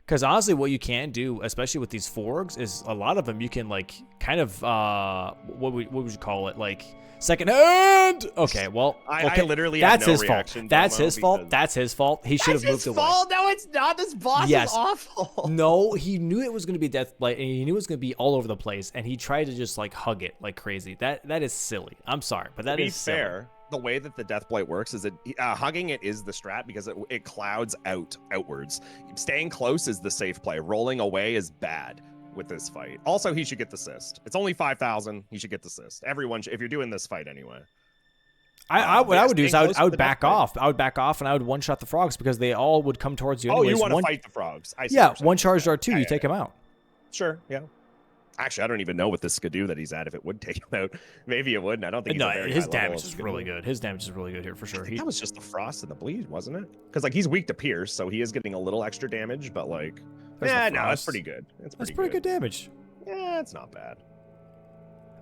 Because honestly, what you can do, especially with these forgs, is a lot of them you can like kind of what would you call it, like second hand. Okay, well, I literally that's have no his reaction, fault. That's Domo, his fault. because- That's his fault. He should have moved away. No, it's not. This boss Yes. is awful. No, he knew it was going to be Deathblight, and he knew it was going to be all over the place, and he tried to just like hug it like crazy. That is silly. I'm sorry, but that To be is silly. fair, the way that the Deathblight works is that hugging it is the strat because it clouds outwards. Staying close is the safe play. Rolling away is bad with this fight. Also, he should get the assist. It's only 5,000. He should get the assist. Everyone should, if you're doing this fight anyway. What I would do is I close would to the back Deathblight. off. I would back off, and I would one-shot the frogs because they all would come towards you. Oh, Anyways. you want to One- fight the frogs? I see Yeah, what you're one saying. charged R2, Yeah, you yeah, take him out. Sure, yeah. Actually, I don't even know what this skidoo that he's at, if it would take him out. Maybe it wouldn't. I don't think he's No, a very his high level damage of is skidoo. really good. His damage is really good here for I sure. think that was just the frost and the bleed, wasn't it? Because like he's weak to pierce, so he is getting a little extra damage, but like, There's yeah, the no, that's frost. pretty good. That's pretty good damage. Yeah, it's not bad.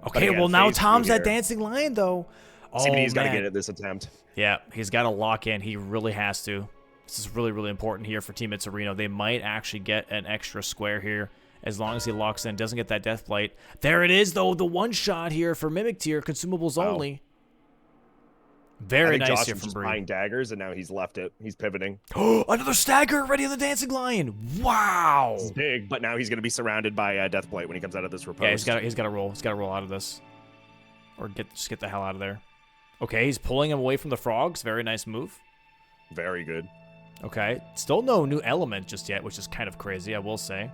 Okay, again, well now phase two Tom's that here. dancing lion though. Oh, CBD's got to man. get it this attempt. Yeah, he's got to lock in. He really has to. This is really, really important here for Team Itzerino. They might actually get an extra square here as long as he locks in, doesn't get that death blight. There it is, though, the one shot here for Mimic Tier, consumables Wow. only. I Very think nice Josh here was from just Bree. buying daggers, and now he's left it. He's pivoting. Another stagger ready on the dancing lion. Wow. It's big, but now he's going to be surrounded by Deathblight when he comes out of this repose. Yeah, he's got to roll. He's got to roll out of this, or just get the hell out of there. Okay, he's pulling him away from the frogs. Very nice move. Very good. Okay, still no new element just yet, which is kind of crazy, I will say.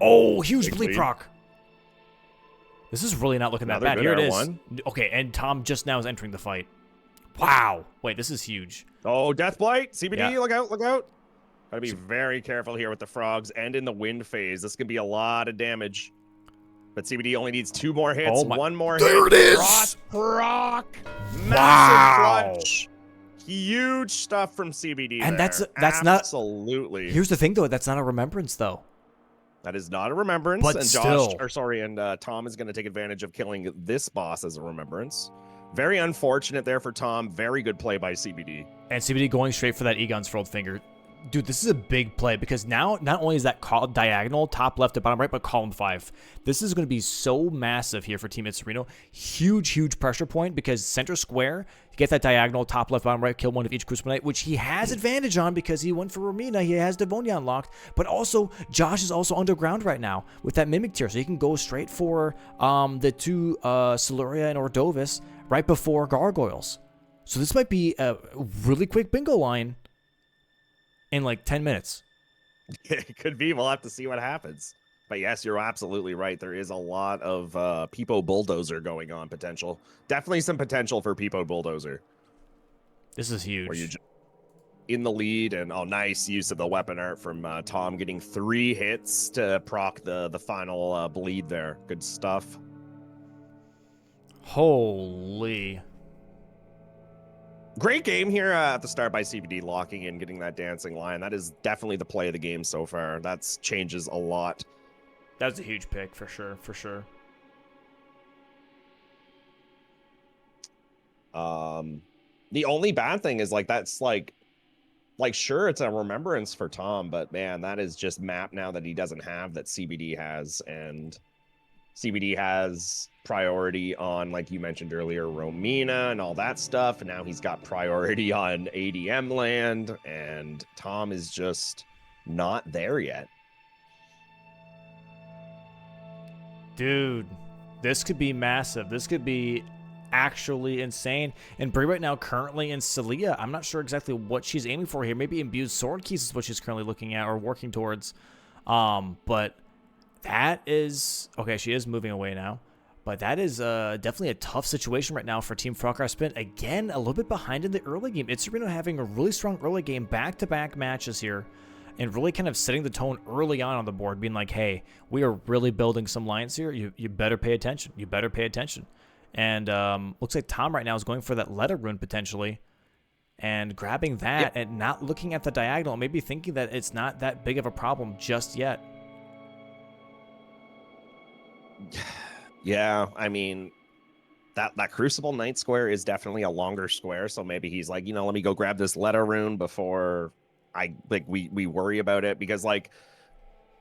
Oh, huge Big bleed lead. proc. This is really not looking that Another bad. good Here it is. R1. Okay, and Tom just now is entering the fight. Wow. Wait, this is huge. Oh, Deathblight, CBD, Yeah. look out, look out. Gotta be very careful here with the frogs and in the wind phase. This can be a lot of damage. But CBD only needs 2 more hits, Oh my- one more There hit. it is! Frost proc. Massive Wow. clutch. Huge stuff from CBD And there. that's not- Absolutely. Here's the thing, though. That's not a remembrance, though. That is not a remembrance. But and still. Tom is going to take advantage of killing this boss as a remembrance. Very unfortunate there for Tom. Very good play by CBD. And CBD going straight for that Egon's Furled Finger. Dude, this is a big play because now not only is that diagonal, top left to bottom right, but column 5. This is going to be so massive here for Team Itzerino. Huge, huge pressure point because center square, you get that diagonal, top left, bottom right, kill one of each Crucible Knight, which he has advantage on because he went for Romina. He has Devonia unlocked, but also Josh is also underground right now with that Mimic Tier, so he can go straight for the 2 Siluria and Ordovis right before Gargoyles. So this might be a really quick bingo line in like 10 minutes. It could be. We'll have to see what happens. But yes, you're absolutely right. There is a lot of Peepo Bulldozer going on potential. Definitely some potential for Peepo Bulldozer. This is huge. Where you just in the lead, and nice use of the weapon art from Tom, getting 3 hits to proc the final bleed there. Good stuff. Holy. Great game here at the start by CBD, locking in, getting that dancing line. That is definitely the play of the game so far. That changes a lot. That's a huge pick for sure, for sure. The only bad thing is like that's like like, sure, it's a remembrance for Tom, but man, that is just map now that he doesn't have that CBD has, and CBD has priority on, like you mentioned earlier, Romina and all that stuff, and now he's got priority on ADM land, and Tom is just not there yet. Dude, this could be massive. This could be actually insane. And Brie right now currently in Celia. I'm not sure exactly what she's aiming for here. Maybe imbued sword keys is what she's currently looking at or working towards. But that is... Okay, she is moving away now. But that is definitely a tough situation right now for Team FrogCarSpin. Again, a little bit behind in the early game. Itzerino having a really strong early game, back-to-back matches here. And really kind of setting the tone early on the board, being like, hey, we are really building some lines here. You better pay attention. You better pay attention. And looks like Tom right now is going for that letter rune potentially and grabbing that and not looking at the diagonal, maybe thinking that it's not that big of a problem just yet. Yeah, I mean, that Crucible Knight square is definitely a longer square, so maybe he's like, you know, let me go grab this letter rune before we worry about it, because like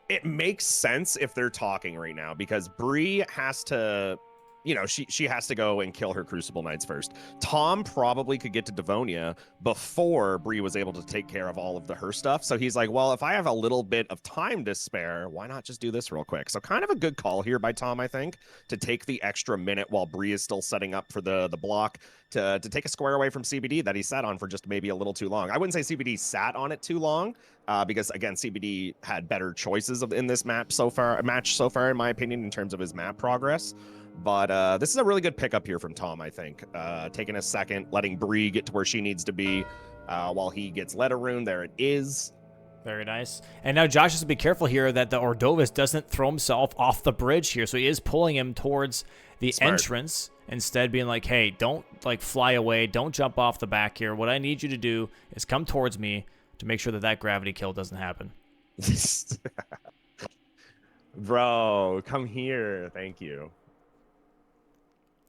it makes sense if they're talking right now, because Bree has to, you know, she has to go and kill her Crucible Knights first. Tom probably could get to Devonia before Bree was able to take care of all of her stuff. So he's like, well, if I have a little bit of time to spare, why not just do this real quick? So kind of a good call here by Tom, I think, to take the extra minute while Bree is still setting up for the block to take a square away from CBD that he sat on for just maybe a little too long. I wouldn't say CBD sat on it too long, because again, CBD had better choices in this match so far, in my opinion, in terms of his map progress. But this is a really good pickup here from Tom, I think. Taking a second, letting Bree get to where she needs to be while he gets letter rune. There it is. Very nice. And now Josh has to be careful here that the Ordovis doesn't throw himself off the bridge here. So he is pulling him towards the entrance, instead being like, hey, don't like fly away. Don't jump off the back here. What I need you to do is come towards me to make sure that that gravity kill doesn't happen. Bro, come here. Thank you.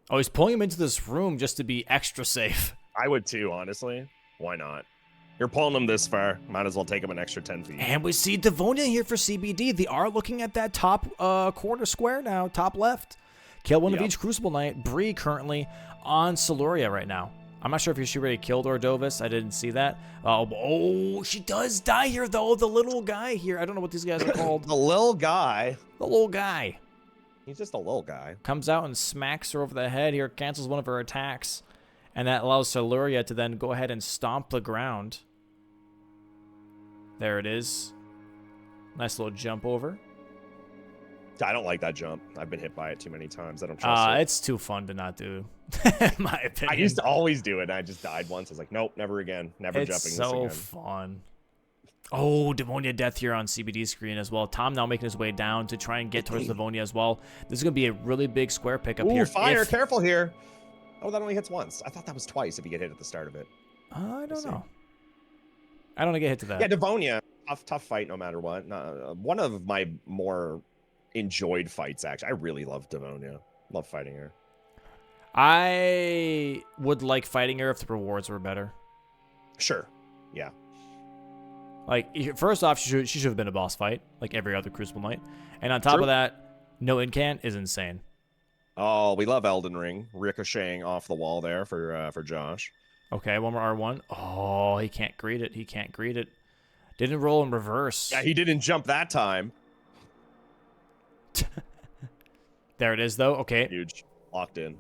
Oh, he's pulling him into this room just to be extra safe. I would too, honestly. Why not? You're pulling them this far. Might as well take them an extra 10 feet. And we see Devonia here for CBD. They are looking at that top corner square now, top left. Kill one of each Crucible Knight. Bree currently on Siluria right now. I'm not sure if she already killed Ordovis. I didn't see that. Oh, she does die here, though. The little guy here. I don't know what these guys are called. The little guy. The little guy. He's just a little guy. Comes out and smacks her over the head here. Cancels one of her attacks. And that allows Siluria to then go ahead and stomp the ground. There it is. Nice little jump over. I don't like that jump. I've been hit by it too many times. I don't trust it. It's too fun to not do, in my opinion. I used to always do it, and I just died once. I was like, nope, never again. Never jumping this again. It's so fun. Oh, Devonia death here on CBD screen as well. Tom now making his way down to try and get towards Devonia as well. This is going to be a really big square pickup here. Fire, careful here. Oh, that only hits once. I thought that was twice if you get hit at the start of it. I don't know. I don't want to get hit to that. Yeah, Devonia, tough fight no matter what. One of my more enjoyed fights, actually. I really love Devonia. Love fighting her. I would like fighting her if the rewards were better. Sure. Yeah. Like, first off, she should have been a boss fight, like every other Crucible Knight. And on top of that, no incant is insane. Oh, we love Elden Ring. Ricocheting off the wall there for Josh. Okay, one more R1. Oh, he can't greet it. He can't greet it. Didn't roll in reverse. Yeah, he didn't jump that time. There it is, though. Okay. Huge. Locked in.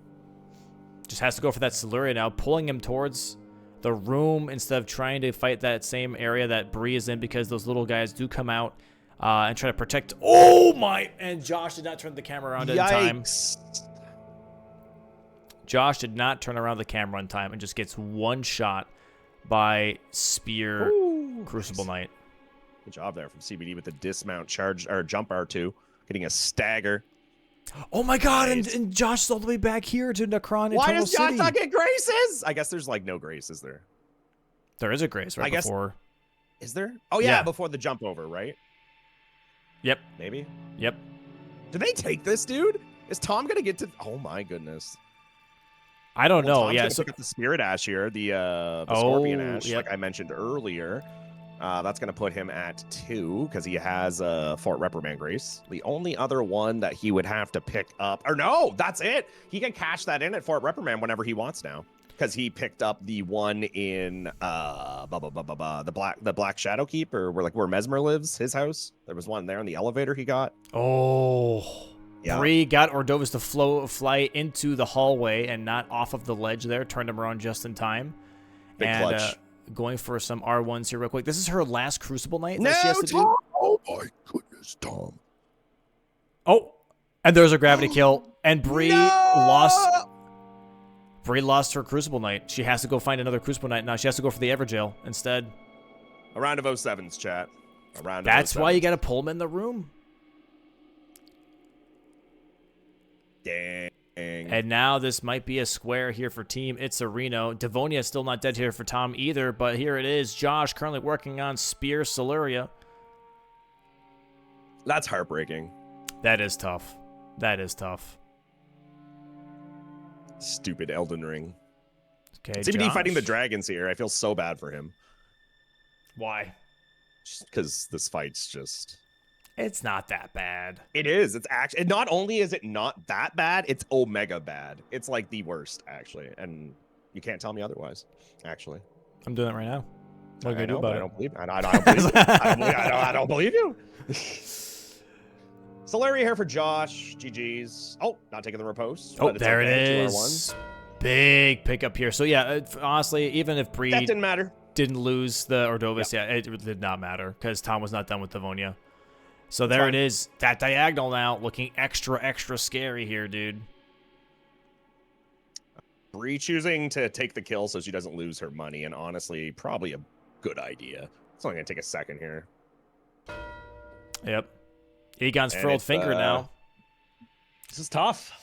Just has to go for that Siluria now, pulling him towards the room instead of trying to fight that same area that Bree is in, because those little guys do come out and try to protect. Oh, my. And Josh did not turn the camera around in time. Josh did not turn around the camera in time and just gets one shot by Spear Crucible Knight. Good job there from CBD with the dismount charge or jump R2, getting a stagger. Oh my God! And Josh is all the way back here to Necron. Why does Josh not get graces? I guess there's like no graces there. There is a grace right before. Is there? Oh yeah, before the jump over, right? Yep. Maybe. Yep. Do they take this, dude? Is Tom gonna get to? Oh my goodness. I don't Well, know. Tom's Yeah. gonna So, pick up the Spirit Ash here, the Scorpion Ash, yep. like I mentioned earlier. That's going to put him at 2 because he has Fort Reprimand Grace. The only other one that he would have to pick up, or no, that's it. He can cash that in at Fort Reprimand whenever he wants now because he picked up the one in the Black Shadow Keep, or where Mesmer lives, his house. There was one there on the elevator he got. Oh. Yeah. Bree got Ordovas to fly into the hallway and not off of the ledge there. Turned him around just in time. Big clutch. Going for some R1s here real quick. This is her last Crucible night No, that she has to Tom! do. Oh my goodness, Tom. Oh, and there's a gravity kill. And Bree lost her Crucible night. She has to go find another Crucible night now. She has to go for the Everjail instead. A round of 07s, chat. A round of That's 07s. why you got to pull him in the room. Dang. And now this might be a square here for Team Itzerino. Devonia is still not dead here for Tom either, but here it is. Josh currently working on Spear Siluria. That's heartbreaking. That is tough. That is tough. Stupid Elden Ring. Okay, CBD Josh. fighting the dragons here. I feel so bad for him. Why? Just because this fight's just... It's not that bad. It is. It's actually... Not only is it not that bad, it's omega bad. It's like the worst, actually. And you can't tell me otherwise, actually. I'm doing it right now. What are you going to do about I it? don't believe I don't believe you. I don't believe you. Solaria here for Josh. GG's. Oh, not taking the repose. Oh, but it's there okay. it 2 is. Big pickup here. So, yeah, honestly, even if Bree That didn't matter. didn't lose the Ordovas, yeah, it did not matter because Tom was not done with Devonia. So there it is. That diagonal now looking extra scary here, dude. Bree choosing to take the kill so she doesn't lose her money, and honestly, probably a good idea. It's only going to take a second here. Yep. Egon's And furled it's, finger now. This is tough.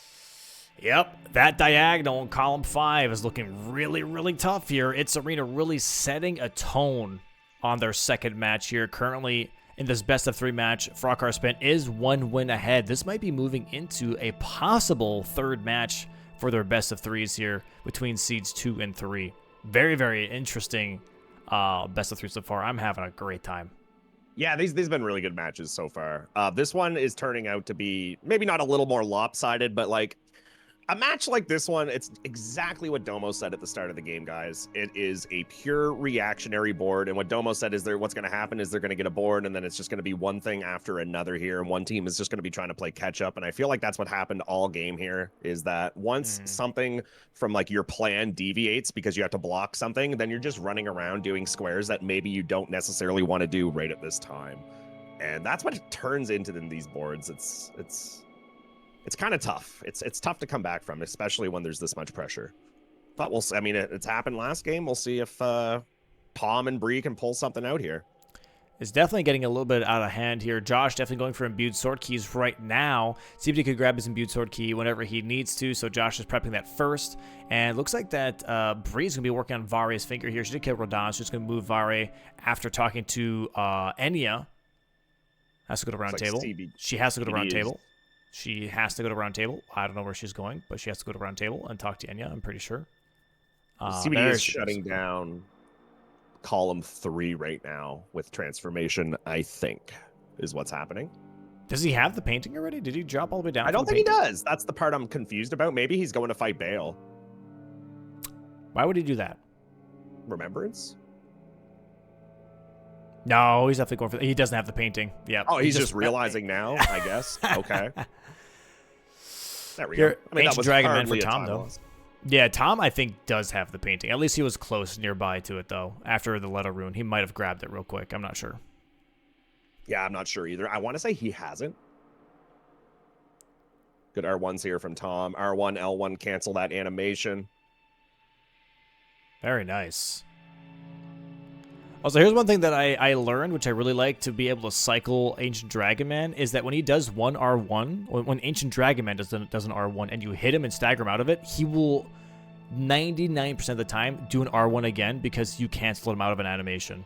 Yep, that diagonal in column 5 is looking really tough here. Itzerino really setting a tone on their second match here. Currently, in this best-of-3 match, FrogCarSpin is 1 win ahead. This might be moving into a possible third match for their best-of-3s here between seeds 2 and 3. Very interesting best-of-3 so far. I'm having a great time. Yeah, these have been really good matches so far. This one is turning out to be maybe not a little more lopsided, but like a match like this one, it's exactly what Domo said at the start of the game, guys. It is a pure reactionary board, and what Domo said is what's going to happen is they're going to get a board, and then it's just going to be one thing after another here, and one team is just going to be trying to play catch up. And I feel like that's what happened all game here, is that once something from like your plan deviates because you have to block something, then you're just running around doing squares that maybe you don't necessarily want to do right at this time. And that's what it turns into in these boards. It's kind of tough. It's tough to come back from, especially when there's this much pressure. But we'll see. I mean, it's happened last game. We'll see if Tom and Bree can pull something out here. It's definitely getting a little bit out of hand here. Josh definitely going for imbued sword keys right now. See if he could grab his imbued sword key whenever he needs to. So Josh is prepping that first. And it looks like that Bree's going to be working on Vare's finger here. She did kill Rodan. She's going to move Vare after talking to Enya. Has to go to round table. She has to go to round table. She has to go to round table. I don't know where she's going, but she has to go to round table and talk to Enya, I'm pretty sure. CBD is shutting down column 3 right now with transformation, I think, is what's happening. Does he have the painting already? Did he drop all the way down? I don't think he does. That's the part I'm confused about. Maybe he's going to fight Bale. Why would he do that? Remembrance? No, he's definitely going for... He doesn't have the painting. Yeah. Oh, he's just realizing now, I guess. Okay. There we go. I mean, Ancient Dragon Man for Tom, though. Loss. Yeah, Tom, I think, does have the painting. At least he was close nearby to it, though. After the letter rune, he might have grabbed it real quick. I'm not sure. Yeah, I'm not sure either. I want to say he hasn't. Good R1s here from Tom. R1, L1, cancel that animation. Very nice. Also, here's one thing that I learned, which I really like to be able to cycle Ancient Dragon Man, is that when he does one R1, when Ancient Dragon Man does an R1 and you hit him and stagger him out of it, he will 99% of the time do an R1 again because you cancel him out of an animation.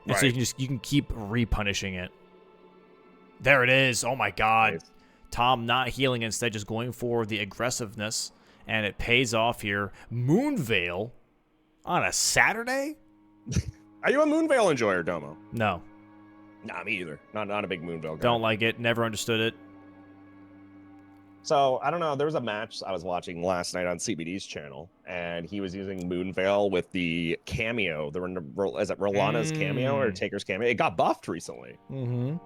And so you can keep repunishing it. There it is. Oh my god. Nice. Tom not healing, instead just going for the aggressiveness and it pays off here. Moonvale on a Saturday? Are you a Moonvale enjoyer, Domo? No. Nah, me either. Not a big Moonvale guy. Don't like it. Never understood it. So, I don't know. There was a match I was watching last night on CBD's channel, and he was using Moonvale with the cameo. Is it Rolana's cameo or Taker's cameo? It got buffed recently. Mm-hmm.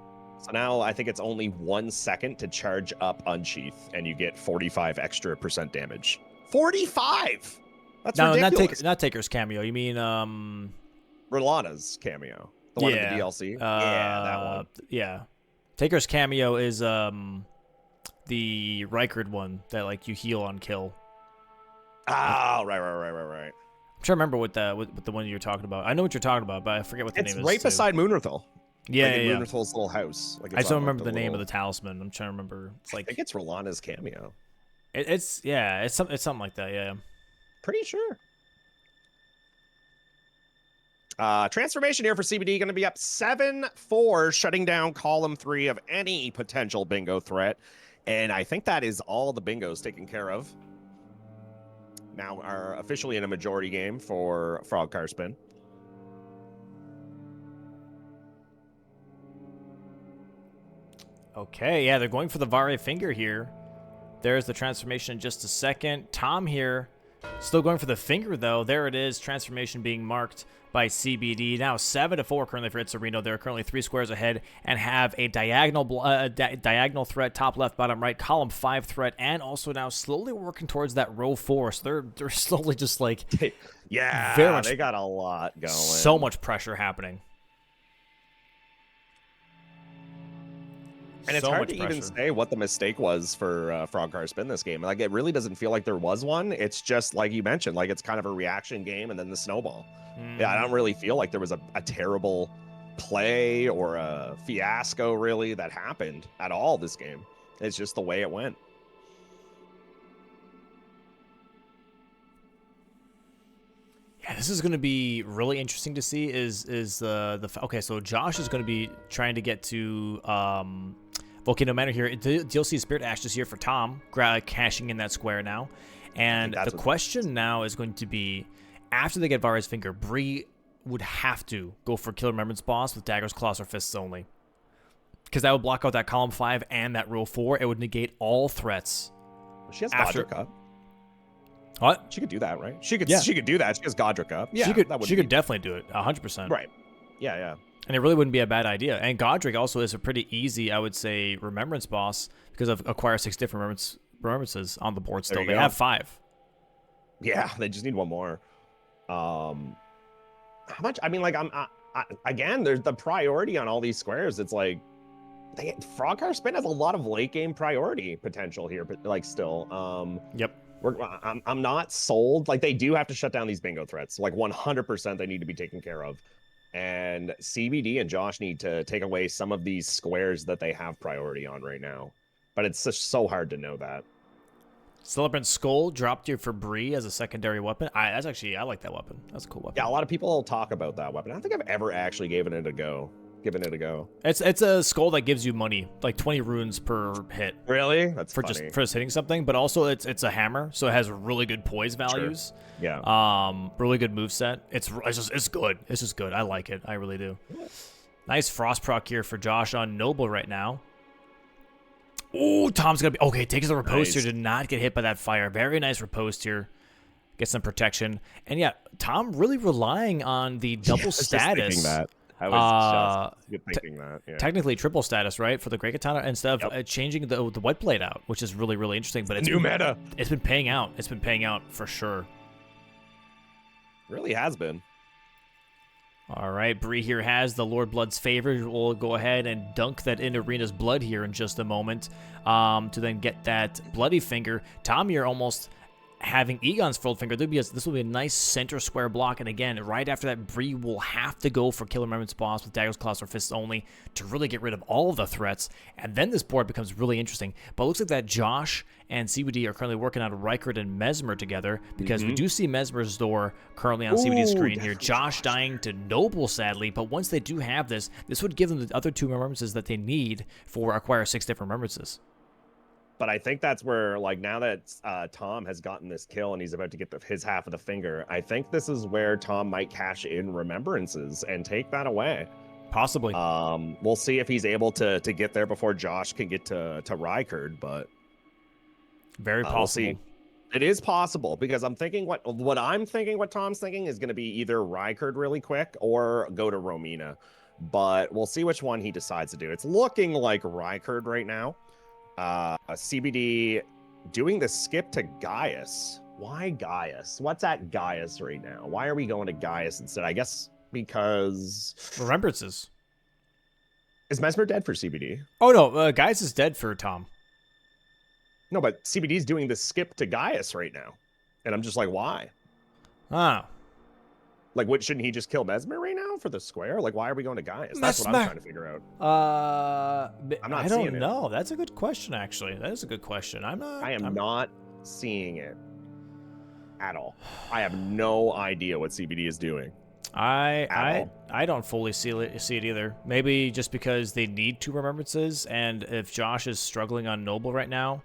So now I think it's only 1 second to charge up Unsheath, and you get 45 extra % damage. 45! That's ridiculous. Not Taker's cameo. You mean, Rolana's cameo. The one in the DLC? Yeah, that one. Yeah. Taker's cameo is, the Rykard one that, like, you heal on kill. Oh, right. I'm trying to remember what the one you're talking about. I know what you're talking about, but I forget what the name is. It's right beside Moonrithal. Yeah, like yeah. Moonrithal's little house. Like I just don't remember the name of the talisman. I'm trying to remember. It's like I think it's Rolana's cameo. It's something like that. Yeah. Pretty sure. Transformation here for CBD going to be up 7-4, shutting down column 3 of any potential bingo threat. And I think that is all the bingos taken care of. Now are officially in a majority game for FrogCarSpin. Okay, yeah, they're going for the Vare finger here. There's the transformation in just a second. Tom here, still going for the finger, though. There it is, transformation being marked by CBD. Now 7-4 currently for Itzerino. They're currently 3 squares ahead and have a diagonal threat, top left, bottom right, column 5 threat, and also now slowly working towards that row 4. So they're slowly just like... yeah, very much, they got a lot going. So much pressure happening. And it's hard to even say what the mistake was for FrogCarSpin this game. Like, it really doesn't feel like there was one. It's just, like you mentioned, like it's kind of a reaction game and then the snowball. Yeah, I don't really feel like there was a terrible play or a fiasco, really, that happened at all this game. It's just the way it went. Yeah, this is going to be really interesting to see. Okay? So Josh is going to be trying to get to Volcano Manor here. DLC Spirit Ashes here for Tom, cashing in that square now. And the question now is going to be, after they get Vare's finger, Bree would have to go for Killer Remembrance Boss with daggers, claws, or fists only, because that would block out that column 5 and that row 4. It would negate all threats. She has Godric up. What? She could do that, right? She could do that. She has Godric up. Yeah, she could definitely do it, 100%. Right. Yeah. And it really wouldn't be a bad idea. And Godric also is a pretty easy, I would say, remembrance boss, because of acquire 6 different remembrances on the board still. They have 5. Yeah, they just need one more. How much? I mean, like, again, there's the priority on all these squares. It's like FrogCarSpin has a lot of late game priority potential here, but like still. Yep. I'm not sold. Like, they do have to shut down these bingo threats. Like 100% they need to be taken care of. And CBD and Josh need to take away some of these squares that they have priority on right now. But it's just so hard to know that. Celebrant Skull dropped here for Bree as a secondary weapon. I like that weapon. That's a cool weapon. Yeah, a lot of people talk about that weapon. I don't think I've ever actually given it a go. It's a skull that gives you money, like 20 runes per hit. Really? That's for funny. just hitting something, but also it's a hammer, so it has really good poise values. Sure. Yeah. Really good moveset. It's good. It's just good. I like it. I really do. Yeah. Nice frost proc here for Josh on Noble right now. Ooh, Tom's gonna be okay. Takes a riposte here. Did not get hit by that fire. Very nice riposte here. Get some protection. And yeah, Tom really relying on the double status. I was just thinking that. Yeah. Technically triple status, right, for the Great Katana, instead of changing the White Blade out, which is really, really interesting. But it's new meta. It's been paying out. It's been paying out for sure. Really has been. All right, Bree here has the Lord Blood's favor. We'll go ahead and dunk that in Arena's blood here in just a moment to then get that bloody finger. Tom here almost having Egon's furled finger. This will be a nice center square block, and again, right after that, Bree will have to go for Killer Remembrance Boss with daggers, claws, or fists only to really get rid of all of the threats, and then this board becomes really interesting. But it looks like that Josh and CBD are currently working on Rykard and Mesmer together, because we do see Mesmer's door currently on CBD's screen here. Josh dying to Noble, sadly, but once they do have this would give them the other 2 remembrances that they need for acquire 6 different remembrances. But I think that's where, like, now that Tom has gotten this kill and he's about to get his half of the finger, I think this is where Tom might cash in remembrances and take that away. Possibly. We'll see if he's able to get there before Josh can get to Rykard, but Very possible. we'll see. It is possible because I'm thinking what Tom's thinking is going to be either Rykard really quick or go to Romina, but we'll see which one he decides to do. It's looking like Rykard right now. CBD doing the skip to Gaius. Why Gaius? What's at Gaius right now? Why are we going to Gaius instead? I guess because remembrances. Is Mesmer dead for CBD? Oh no, Gaius is dead for Tom. No, but CBD's doing the skip to Gaius right now, and I'm just like, why? Ah. Like, what, shouldn't he just kill Mesmer right now for the square? Like, why are we going to Gaius? That's what I'm trying to figure out. I don't know. That's a good question, actually. That is a good question. I'm not seeing it at all. I have no idea what CBD is doing. I don't fully see it either. Maybe just because they need 2 remembrances, and if Josh is struggling on Noble right now.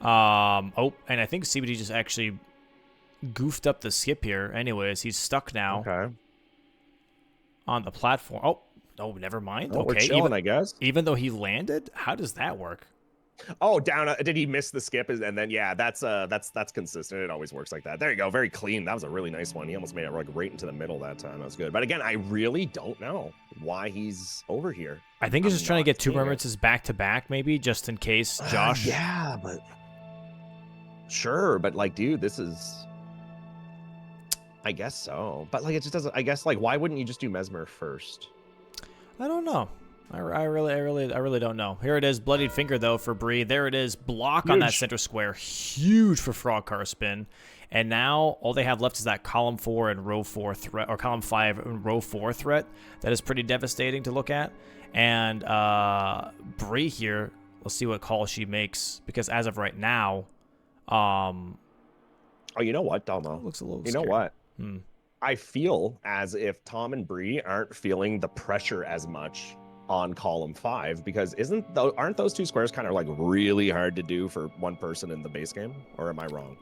And I think CBD just actually goofed up the skip here. Anyways, he's stuck now. Okay. On the platform. Oh, never mind. Oh, okay, we're chilling, I guess. Even though he landed, how does that work? Oh, down. Did he miss the skip? And then yeah, that's consistent. It always works like that. There you go. Very clean. That was a really nice one. He almost made it like right into the middle that time. That was good. But again, I really don't know why he's over here. I think he's just trying to get 2 remembrances back to back, maybe just in case Josh. Yeah, but sure. But like, dude, this is. I guess so. But like, it just doesn't. I guess like, why wouldn't you just do Mesmer first? I don't know. I really don't know. Here it is, bloodied finger though for Bree. There it is, block on that center square, huge for FrogCarSpin. And now all they have left is that column 4 and row 4 threat, or column 5 and row 4 threat. That is pretty devastating to look at. And Bree here, let's see what call she makes, because as of right now, oh, you know what, Delmo? Looks a little. You scary. know what? I feel as if Tom and Bree aren't feeling the pressure as much on column 5, because aren't those 2 squares kind of like really hard to do for one person in the base game, or am I wrong?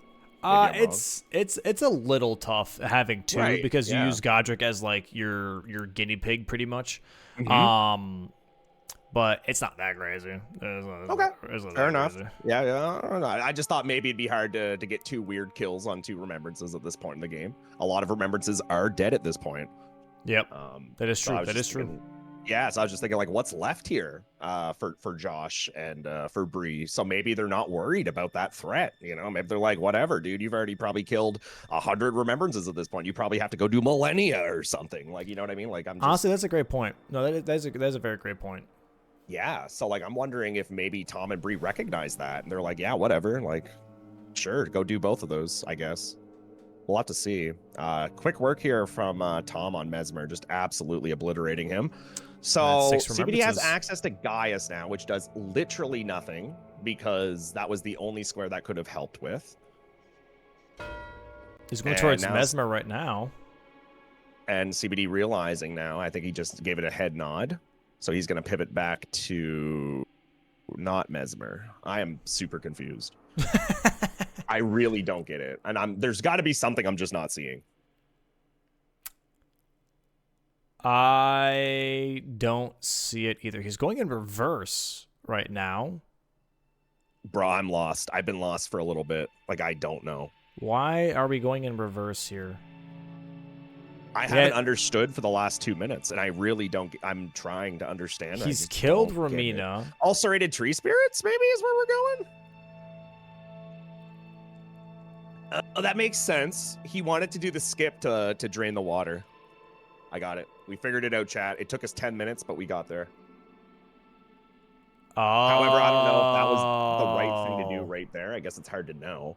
It's a little tough having 2 because you use Godric as like your guinea pig pretty much. But it's not that crazy. Okay, fair enough. Yeah. I just thought maybe it'd be hard to get 2 weird kills on 2 remembrances at this point in the game. A lot of remembrances are dead at this point. Yep, that is true. That is true. Yeah, so I was just thinking, like, what's left here for Josh and for Bree? So maybe they're not worried about that threat, you know? Maybe they're like, whatever, dude, you've already probably killed 100 remembrances at this point. You probably have to go do Millennia or something. Like, you know what I mean? Like, I'm just... Honestly, that's a great point. No, that's a very great point. Yeah, so, like, I'm wondering if maybe Tom and Bree recognize that, and they're like, yeah, whatever, like, sure, go do both of those, I guess. We'll have to see. Quick work here from Tom on Mesmer, just absolutely obliterating him. So CBD has access to Gaius now, which does literally nothing, because that was the only square that could have helped with. He's going towards Mesmer right now. And CBD realizing now, I think he just gave it a head nod. So he's going to pivot back to not Mesmer. I am super confused. I really don't get it. And there's got to be something I'm just not seeing. I don't see it either. He's going in reverse right now. Bro, I'm lost. I've been lost for a little bit. Like, I don't know. Why are we going in reverse here? I haven't understood for the last 2 minutes, and I really don't. I'm trying to understand. He's killed Romina. Ulcerated tree spirits, maybe, is where we're going. That makes sense. He wanted to do the skip to drain the water. I got it. We figured it out, chat. It took us 10 minutes, but we got there. However, I don't know if that was the right thing to do right there. I guess it's hard to know.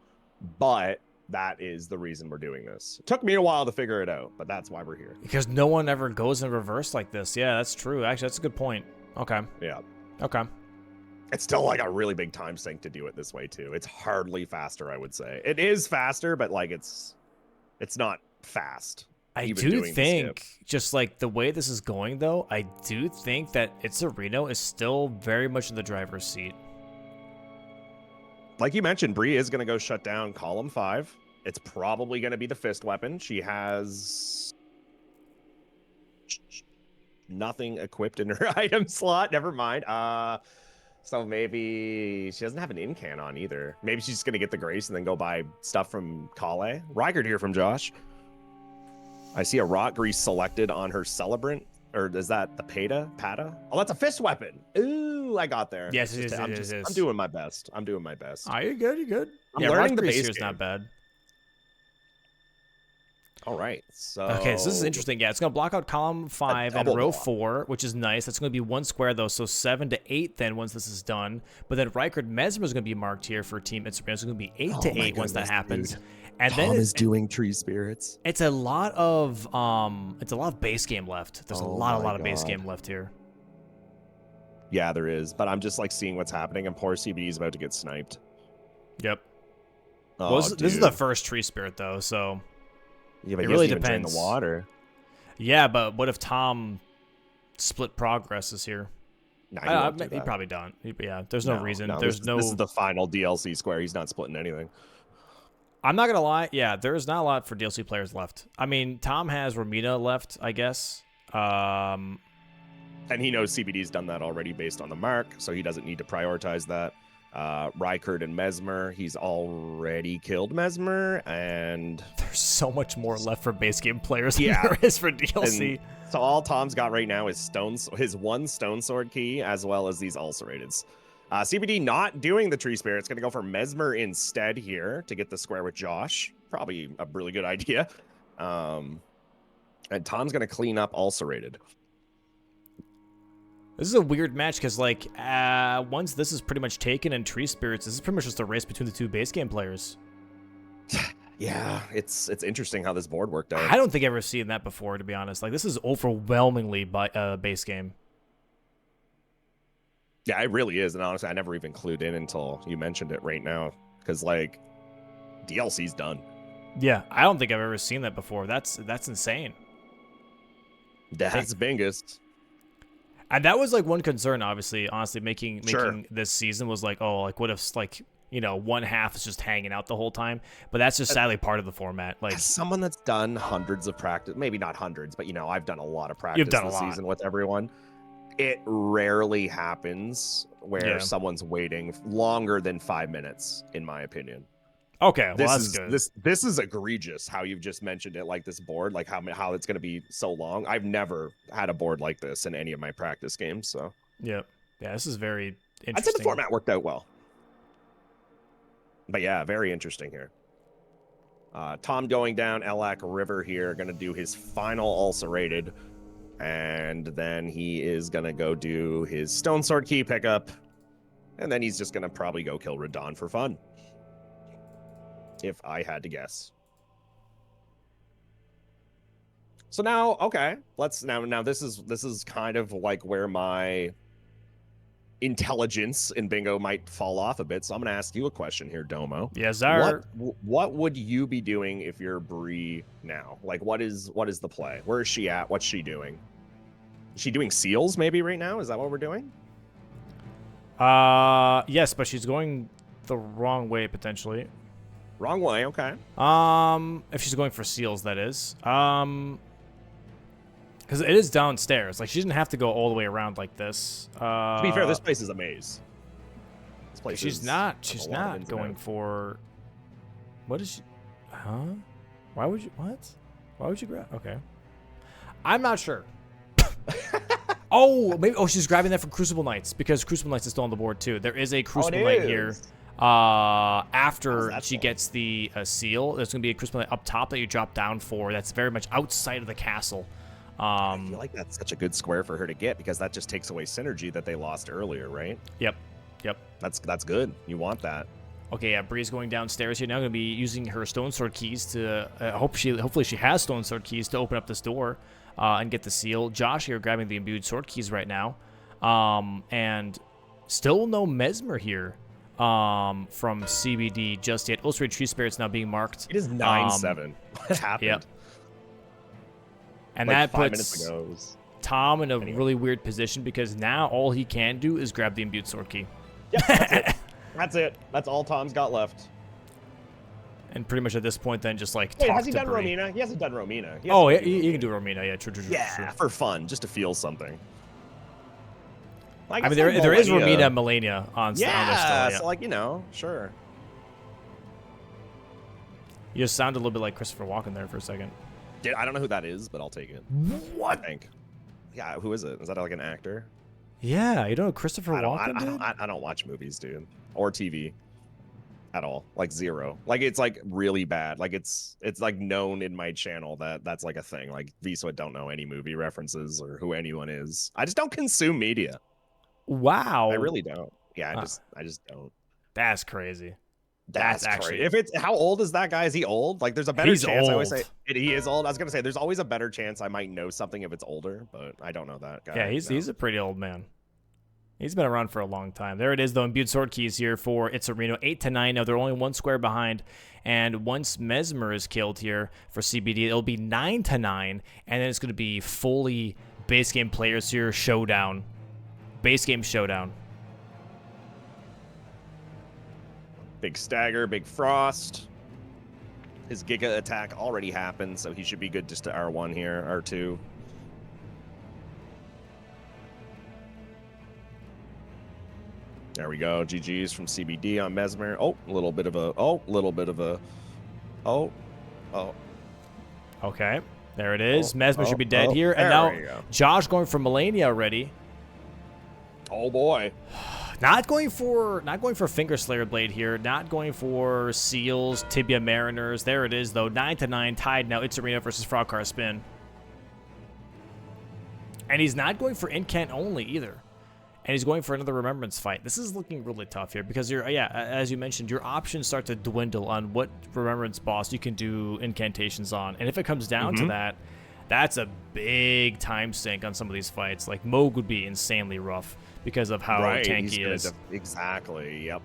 But that is the reason we're doing this. It took me a while to figure it out, but that's why we're here. Because no one ever goes in reverse like this. Yeah, that's true. Actually, that's a good point. Okay. Yeah. Okay. It's still like a really big time sink to do it this way, too. It's hardly faster, I would say. It is faster, but like it's not fast. I do think, just like the way this is going, though, I do think that Itzerino is still very much in the driver's seat. like you mentioned, Bree is going to go shut down column 5. It's probably going to be the fist weapon. She has nothing equipped in her item slot. Never mind. So maybe she doesn't have an incan on either. Maybe she's just going to get the Grace and then go buy stuff from Kale. Rygard here from Josh. I see a Rot Grease selected on her Celebrant. Or is that the Pata? Oh, that's a fist weapon. Ooh, I got there. Yes, it is. I'm doing my best. I'm doing my best. Oh, you're good. You're good. I'm yeah, learning Rot the Grease base here is game. not bad. All right. So okay, so this is interesting. Yeah, it's going to block out column 5 and row 4, which is nice. That's going to be 1 square, though, so 7 to 8 then once this is done. But then Rykard Mesmer is going to be marked here for Team Itzerino. It's going to be 8 to 8 once that happens. Dude. And Tom then is doing tree spirits. It's a lot of base game left. There's a lot of base game left here. Yeah, there is. But I'm just like seeing what's happening, and poor CBD is about to get sniped. Yep. Oh, well, this is the first tree spirit though, so yeah, but it really depends. Drain the water. Yeah, but what if Tom split progresses here? Nah, he probably don't. Yeah, there's no reason. This is the final DLC square. He's not splitting anything. I'm not gonna lie. Yeah, there's not a lot for DLC players left. I mean, Tom has Romita left, I guess. And he knows CBD's done that already based on the mark, so he doesn't need to prioritize that. Rykard and Mesmer, he's already killed Mesmer, and there's so much more left for base game players than there is for DLC. And so all Tom's got right now is his 1 Stone Sword key, as well as these ulcerateds. CBD not doing the tree spirit. It's going to go for Mesmer instead here to get the square with Josh. Probably a really good idea. And Tom's going to clean up ulcerated. This is a weird match because, like, once this is pretty much taken in Tree Spirits, this is pretty much just a race between the 2 base game players. Yeah, it's interesting how this board worked out. I don't think I've ever seen that before, to be honest. Like, this is overwhelmingly base game. Yeah, it really is. And honestly, I never even clued in until you mentioned it right now. Because, like, DLC's done. Yeah, I don't think I've ever seen that before. That's insane. That's Bingus. And that was like one concern, obviously, honestly, making this season was like, oh, like what if like, you know, 1/2 is just hanging out the whole time? But that's just sadly part of the format. Like, as someone that's done hundreds of practice, maybe not hundreds, but you know, I've done a lot of practice this season with everyone. It rarely happens where someone's waiting longer than 5 minutes, in my opinion. Okay, well, that's good. This is egregious how you've just mentioned it, like this board, like how it's going to be so long. I've never had a board like this in any of my practice games, so. Yeah, this is very interesting. I'd say the format worked out well. But yeah, very interesting here. Tom going down Elak River here, going to do his final ulcerated, and then he is going to go do his Stone Sword key pickup, and then he's just going to probably go kill Radon for fun. If I had to guess. So now, okay, let's now this is kind of like where my intelligence in bingo might fall off a bit. So I'm going to ask you a question here, Domo. Yes, sir. What would you be doing if you're Bree now? Like, what is the play? Where is she at? What's she doing? Is she doing seals maybe right now? Is that what we're doing? Yes, but she's going the wrong way potentially. Wrong way, okay. If she's going for seals, that is. Because it is downstairs. Like, she didn't have to go all the way around like this. To be fair, this place is a maze. This place she's not going for... What is she... Huh? Why would you... What? Why would you grab... Okay. I'm not sure. Maybe... Oh, she's grabbing that from Crucible Knights, because Crucible Knights is still on the board, too. There is a Crucible Knight here. After she gets the seal, there's going to be a Crucible Knight up top that you drop down for. That's very much outside of the castle. I feel like that's such a good square for her to get, because that just takes away synergy that they lost earlier, right? Yep. That's good. You want that. Okay, yeah, Bree's going downstairs here now. Going to be using her Stone Sword keys to hopefully she has Stone Sword keys to open up this door and get the seal. Josh here grabbing the imbued sword keys right now, and still no Mesmer here from CBD just yet. Illustrated Tree Spirits now being marked. It is 9-7. What happened? Yep. And like that 5 puts minutes ago was... Tom in a really weird position, because now all he can do is grab the imbued sword key. Yep, that's it. That's it. That's all Tom's got left. And pretty much at this point, then just like Wait, talk has he to done Bree. Romina? He hasn't done Romina. Oh, yeah, he can do Romina. Yeah, true. Yeah, for fun, just to feel something. I mean, there is Romina and Melania on there still. Yeah, so like, you know, sure. You just sounded a little bit like Christopher Walken there for a second. I don't know who that is, but I'll take it. What? I think. Yeah, who is it? Is that like an actor? Yeah, you don't know Christopher Walken, dude? I don't watch movies, dude, or TV at all. Like zero. Like it's like really bad. Like it's like known in my channel that's like a thing. Like Vswit don't know any movie references or who anyone is. I just don't consume media. Wow. I really don't. Yeah, I just don't. That's crazy. That's actually. If it's how old is that guy? Is he old? Like there's a better chance. Old. I always say he is old. I was gonna say there's always a better chance I might know something if it's older, but I don't know that guy. Yeah, he's a pretty old man. He's been around for a long time. There it is, though. Imbued sword keys here for Itzerino. 8 to 9. Now they're only one square behind. And once Mesmer is killed here for CBD, it'll be 9 to 9. And then it's going to be fully base game players here. Showdown. Base game showdown. Big stagger, big frost. His Giga attack already happened, so he should be good just to R1 here, R2. There we go. GG's from CBD on Mesmer. Oh, a little bit of a. Okay. There it is. Mesmer should be dead here. And now Josh going for Melania already. Oh boy. Not going for Finger Slayer Blade here. Not going for Seals, Tibia Mariners. There it is, though. 9 to 9 tied now. Itzerino versus FrogCarSpin. And he's not going for Incant only either. And he's going for another Remembrance fight. This is looking really tough here because as you mentioned, your options start to dwindle on what Remembrance boss you can do incantations on. And if it comes down to that, that's a big time sink on some of these fights. Like Moog would be insanely rough because of how tanky he is. Exactly. Yep.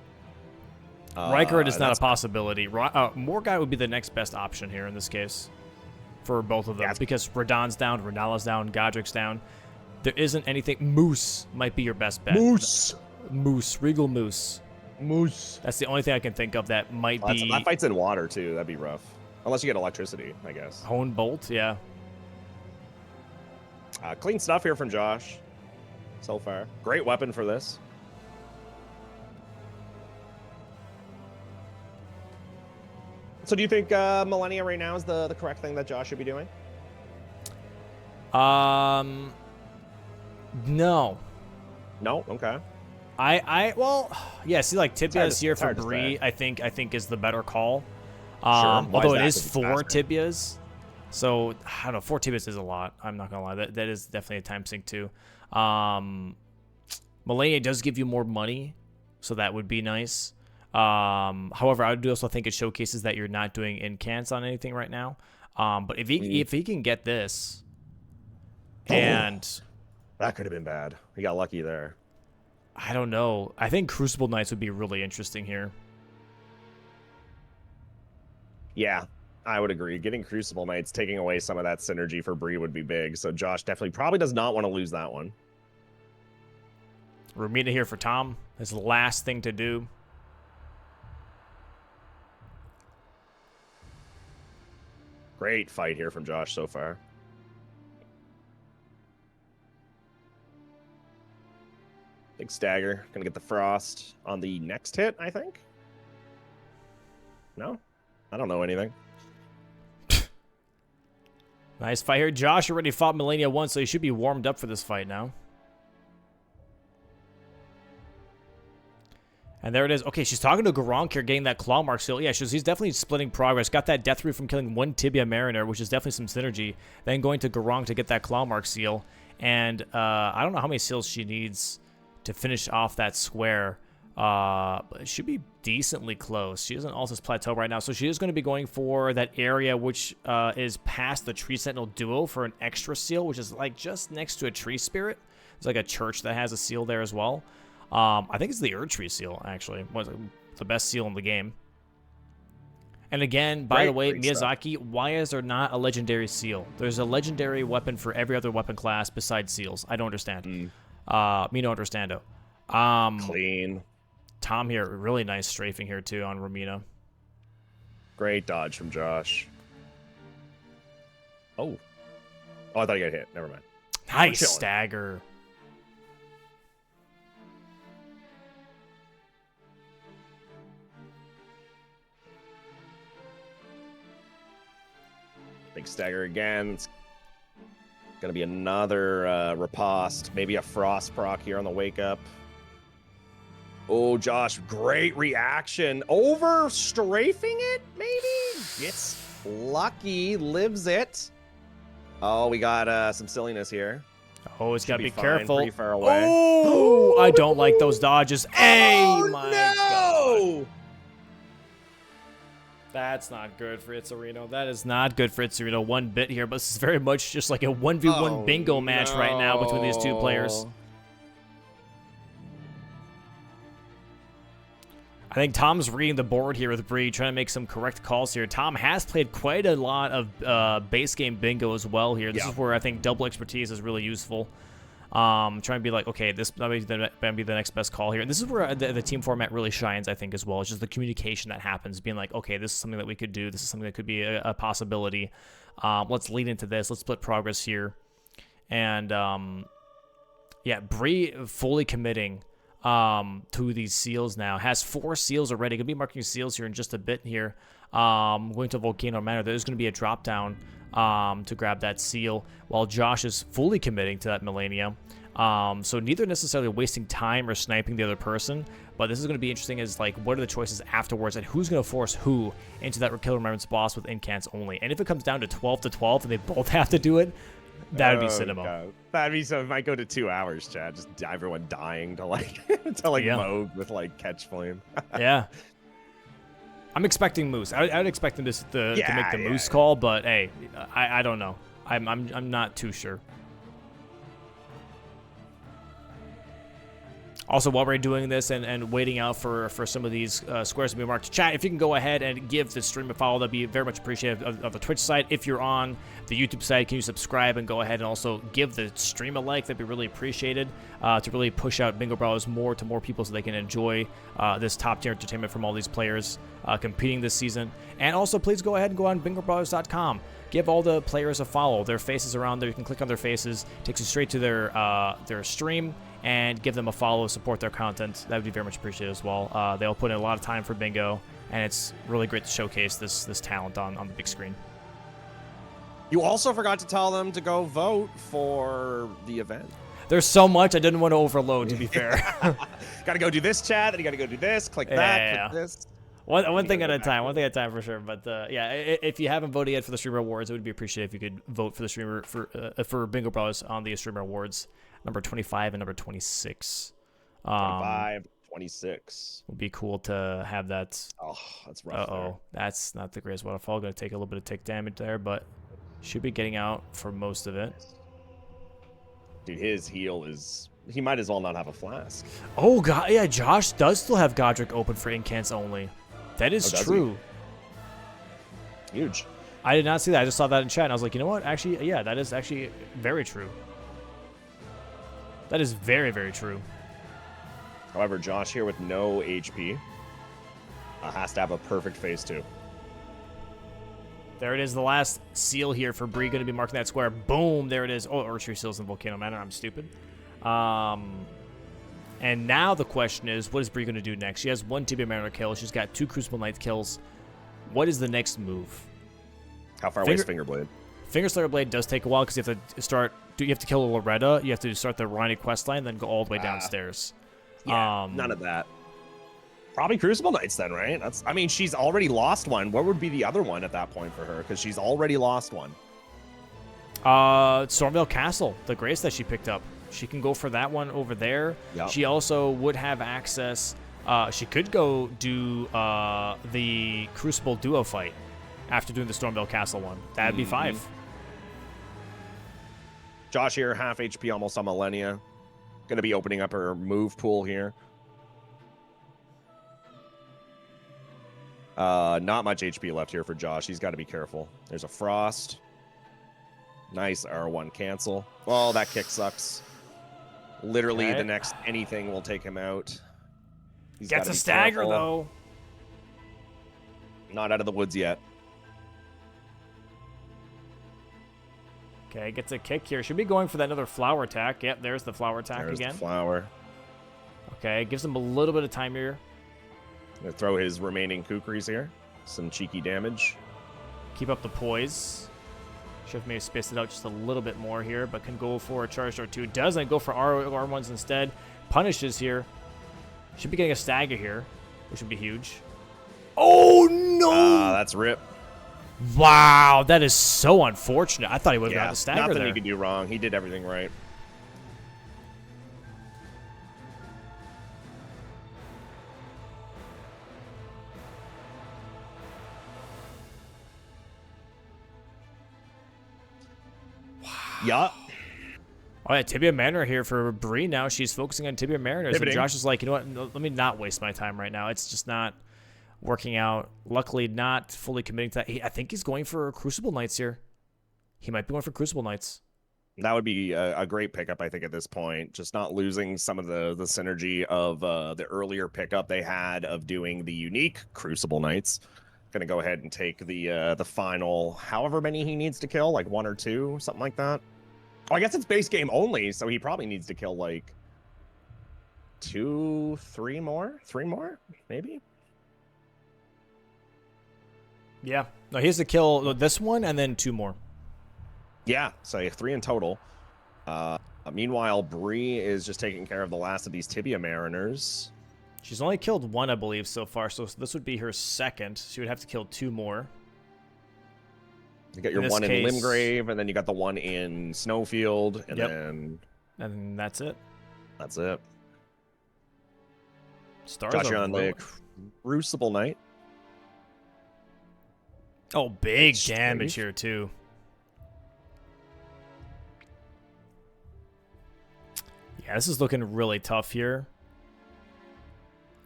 Rykard is not a possibility. Morgai would be the next best option here in this case for both of them because Radon's down, Renala's down, Godric's down. There isn't anything. Moose might be your best bet. Moose. Regal Moose. Moose. That's the only thing I can think of that might be. That fight's in water too. That'd be rough. Unless you get electricity, I guess. Hone Bolt, yeah. Clean stuff here from Josh. So far, great weapon for this. So, do you think Millennia right now is the correct thing that Josh should be doing? No. No? Okay. Well, yeah, see, like, Tibia's here for Bree, I think is the better call. Although it is 4 Tibias. So, I don't know, 4 Tibias is a lot. I'm not going to lie. That is definitely a time sink, too. Malenia does give you more money, so that would be nice. However, I do also think it showcases that you're not doing incants on anything right now. But if he can get this, and that could have been bad. He got lucky there. I don't know. I think Crucible Knights would be really interesting here. Yeah, I would agree. Getting Crucible Knights, taking away some of that synergy for Bree would be big. So Josh definitely probably does not want to lose that one. Romina here for Tom. His last thing to do. Great fight here from Josh so far. Big stagger. Gonna get the frost on the next hit, I think. No? I don't know anything. Nice fight here. Josh already fought Millennia once, so he should be warmed up for this fight now. And there it is. Okay, she's talking to Garunk here, getting that claw mark seal. Yeah, he's definitely splitting progress. Got that death root from killing 1 Tibia Mariner, which is definitely some synergy. Then going to Garunk to get that claw mark seal. And I don't know how many seals she needs to finish off that square. But it should be decently close. She is on Altus Plateau right now, so she is going to be going for that area which is past the Tree Sentinel Duo for an extra seal, which is like just next to a tree spirit. There's like a church that has a seal there as well. I think it's the Erdtree seal, actually. The best seal in the game. And again, by the way, Miyazaki, why is there not a legendary seal? There's a legendary weapon for every other weapon class besides seals. I don't understand. Me no understando. Clean. Tom here, really nice strafing here too on Romina. Great dodge from Josh. Oh. Oh, I thought he got hit. Never mind. Nice stagger. Big stagger again. It's gonna be another riposte. Maybe a frost proc here on the wake up. Oh, Josh, great reaction. Over strafing it, maybe? Gets lucky, lives it. Oh, we got some silliness here. Oh, it's got to be fine, careful. Pretty far away. Oh, I don't like those dodges. Hey, my God. That's not good for Itzerino. That is not good for Itzerino one bit here, but this is very much just like a 1v1 bingo match right now between these two players. I think Tom's reading the board here with Bree, trying to make some correct calls here. Tom has played quite a lot of base game bingo as well here. This is where I think double expertise is really useful. Trying to be like, okay, this might be the next best call here. And this is where the team format really shines, I think, as well. It's just the communication that happens, being like, okay, this is something that we could do. This is something that could be a possibility. Let's lead into this. Let's split progress here. And, yeah, Bree fully committing to these seals now. Has 4 seals already. Gonna be marking seals here in just a bit here. Going to Volcano Manor. There's gonna be a drop down to grab that seal, while Josh is fully committing to that Millennia. So neither necessarily wasting time or sniping the other person, but this is going to be interesting as like what are the choices afterwards and who's going to force who into that Kill Remembrance boss with incants only. And if it comes down to 12 to 12 and they both have to do it, that would be cinema. God. That'd be so. It might go to 2 hours, Chad. Just everyone dying to like Moog with like catch flame. Yeah. I'm expecting Moose. I'd expect them to make the Moose call, but hey, I don't know. I'm not too sure. Also, while we're doing this and waiting out for some of these squares to be marked, chat, if you can go ahead and give the stream a follow, that'd be very much appreciated of the Twitch side. If you're on the YouTube side, can you subscribe and go ahead and also give the stream a like? That'd be really appreciated to really push out Bingo Brawlers more to more people so they can enjoy this top-tier entertainment from all these players competing this season. And also, please go ahead and go on bingobrawlers.com. Give all the players a follow. Their faces around there. You can click on their faces. Takes you straight to their stream. And give them a follow, support their content. That would be very much appreciated as well. They all put in a lot of time for bingo, and it's really great to showcase this talent on the big screen. You also forgot to tell them to go vote for the event. There's so much I didn't want to overload, to be fair. Got to go do this, Chad, then you got to go do this, click that, click this. One thing at a time. One thing at a time for sure. But yeah, if you haven't voted yet for the Streamer Awards, it would be appreciated if you could vote for the streamer for Bingo Brawlers on the Streamer Awards. Number 25 and number 26. 25, 26. Would be cool to have that. Oh, that's rough. Uh-oh. That's not the greatest waterfall. Going to take a little bit of tick damage there, but should be getting out for most of it. Dude, his heal is... He might as well not have a flask. Oh, God. Yeah, Josh does still have Godric open for incants only. That is true. Huge. I did not see that. I just saw that in chat, and I was like, you know what? Actually, yeah, that is actually very true. That is very, very true. However, Josh here with no HP has to have a perfect phase 2. There it is, the last seal here for Bree, going to be marking that square. Boom, there it is. Oh, archery seals in Volcano Manor. I'm stupid. And now the question is, what is Bree going to do next? She has 1 TB Mariner kill. She's got 2 Crucible Knight kills. What is the next move? How far away is Fingerblade? Fingerslayer Blade does take a while because you have to start. You have to kill Loretta. You have to start the Ronnie questline, then go all the way downstairs. Yeah, none of that. Probably Crucible Knights then, right? That's. I mean, she's already lost one. What would be the other one at that point for her? Because she's already lost one. Stormvale Castle, the grace that she picked up. She can go for that one over there. Yep. She also would have access. She could go do the Crucible duo fight after doing the Stormvale Castle one. That'd be 5. Josh here, half HP, almost on Millennia. Going to be opening up her move pool here. Not much HP left here for Josh. He's got to be careful. There's a Frost. Nice R1 cancel. Well, that kick sucks. Literally, the next anything will take him out. He's Gets gotta a be stagger, careful. though. Not out of the woods yet. Okay, gets a kick here. Should be going for that another flower attack. Yep, there's the flower attack There's again. the flower. Okay, gives him a little bit of time here. Gonna throw his remaining kukris here. Some cheeky damage. Keep up the poise. Should have maybe spaced it out just a little bit more here, but can go for a charge or two. Doesn't go for R1s instead. Punishes here. Should be getting a stagger here, which would be huge. Oh, no! That's rip. Wow, that is so unfortunate. I thought he would have Yeah, gotten a stagger nothing there. he could do wrong. He did everything right. Yeah. Oh, yeah, Tibia Mariner here for Bree now. She's focusing on Tibia Mariners. And Pivoting. Josh is like, you know what? No, let me not waste my time right now. It's just not working out. Luckily, not fully committing to that. I think he's going for Crucible Knights here. He might be going for Crucible Knights. That would be a great pickup, I think, at this point. Just not losing some of the synergy of the earlier pickup they had of doing the unique Crucible Knights. Going to go ahead and take the final, however many he needs to kill, like 1 or 2, something like that. Oh, I guess it's base game only, so he probably needs to kill like 2, 3 more? 3 more, maybe? Yeah. No, he has to kill this one and then 2 more. Yeah, so 3 in total. Meanwhile, Bree is just taking care of the last of these Tibia Mariners. She's only killed 1, I believe, so far, so this would be her second. She would have to kill 2 more. You got your In one this in case- Limgrave, and then you got the one in Snowfield, and Yep. then And that's it. that's it. Stars Got you are on the really- Crucible Knight. Oh, big Nice damage strength. here, too. Yeah, this is looking really tough here.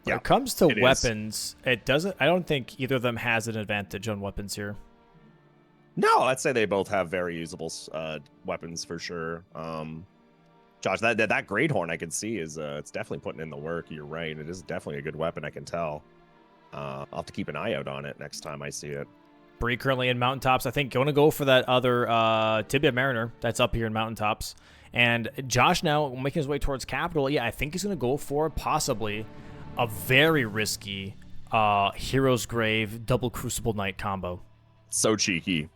When Yeah, it comes to it is. weapons, it doesn't. I don't think either of them has an advantage on weapons here. No, I'd say they both have very usable weapons for sure. Josh, that Great Horn I can see is it's definitely putting in the work. You're right. It is definitely a good weapon. I can tell. I'll have to keep an eye out on it next time I see it. Bree currently in Mountaintops. I think going to go for that other Tibia Mariner that's up here in Mountaintops. And Josh now making his way towards Capital. Yeah, I think he's going to go for possibly a very risky Hero's Grave double Crucible Knight combo. So cheeky.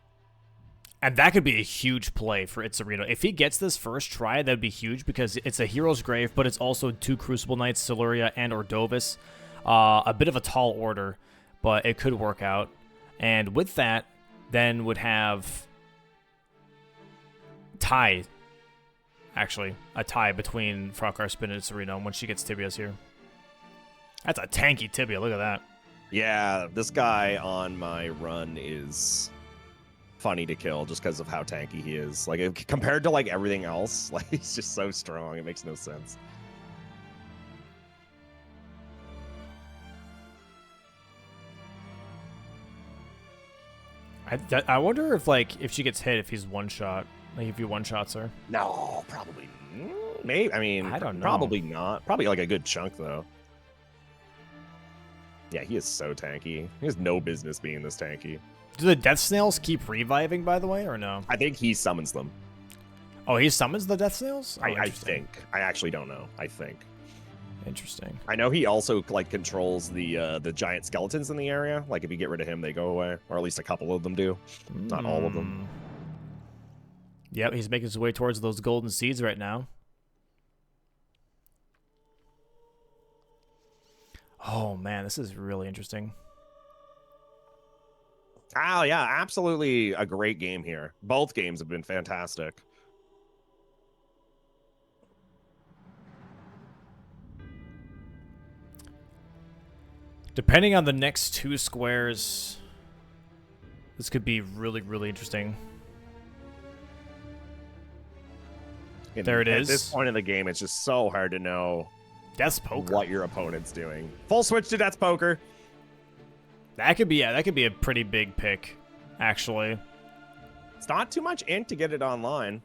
And that could be a huge play for Itzerino. If he gets this first try, that would be huge because it's a Hero's Grave, but it's also 2 Crucible Knights, Siluria and Ordovis. A bit of a tall order, but it could work out. And with that, then would have tie. Actually, a tie between FrogCarSpin and Itzerino when she gets Tibias here. That's a tanky Tibia. Look at that. Yeah, this guy on my run is funny to kill just because of how tanky he is. Like compared to like everything else, like he's just so strong. It makes no sense. I wonder if she gets hit if he's one shot. Like if he one shots her. No, probably. Maybe. I mean, I don't know. Probably not. Probably like a good chunk though. Yeah, he is so tanky. He has no business being this tanky. Do the Death Snails keep reviving, by the way, or no? I think he summons them. Oh, he summons the Death Snails? Oh, I interesting. think. I actually don't know. I think. Interesting. I know he also like controls the giant skeletons in the area. Like if you get rid of him, they go away, or at least a couple of them do. Not all of them. Yep, he's making his way towards those golden seeds right now. Oh man, this is really interesting. Oh yeah, absolutely a great game here. Both games have been fantastic. Depending on the next 2 squares, this could be really, really interesting. And There it at is. this point in the game, it's just so hard to know Death's Poker. what your opponent's doing. Full switch to Death's Poker. That could be a pretty big pick, actually. It's not too much int to get it online.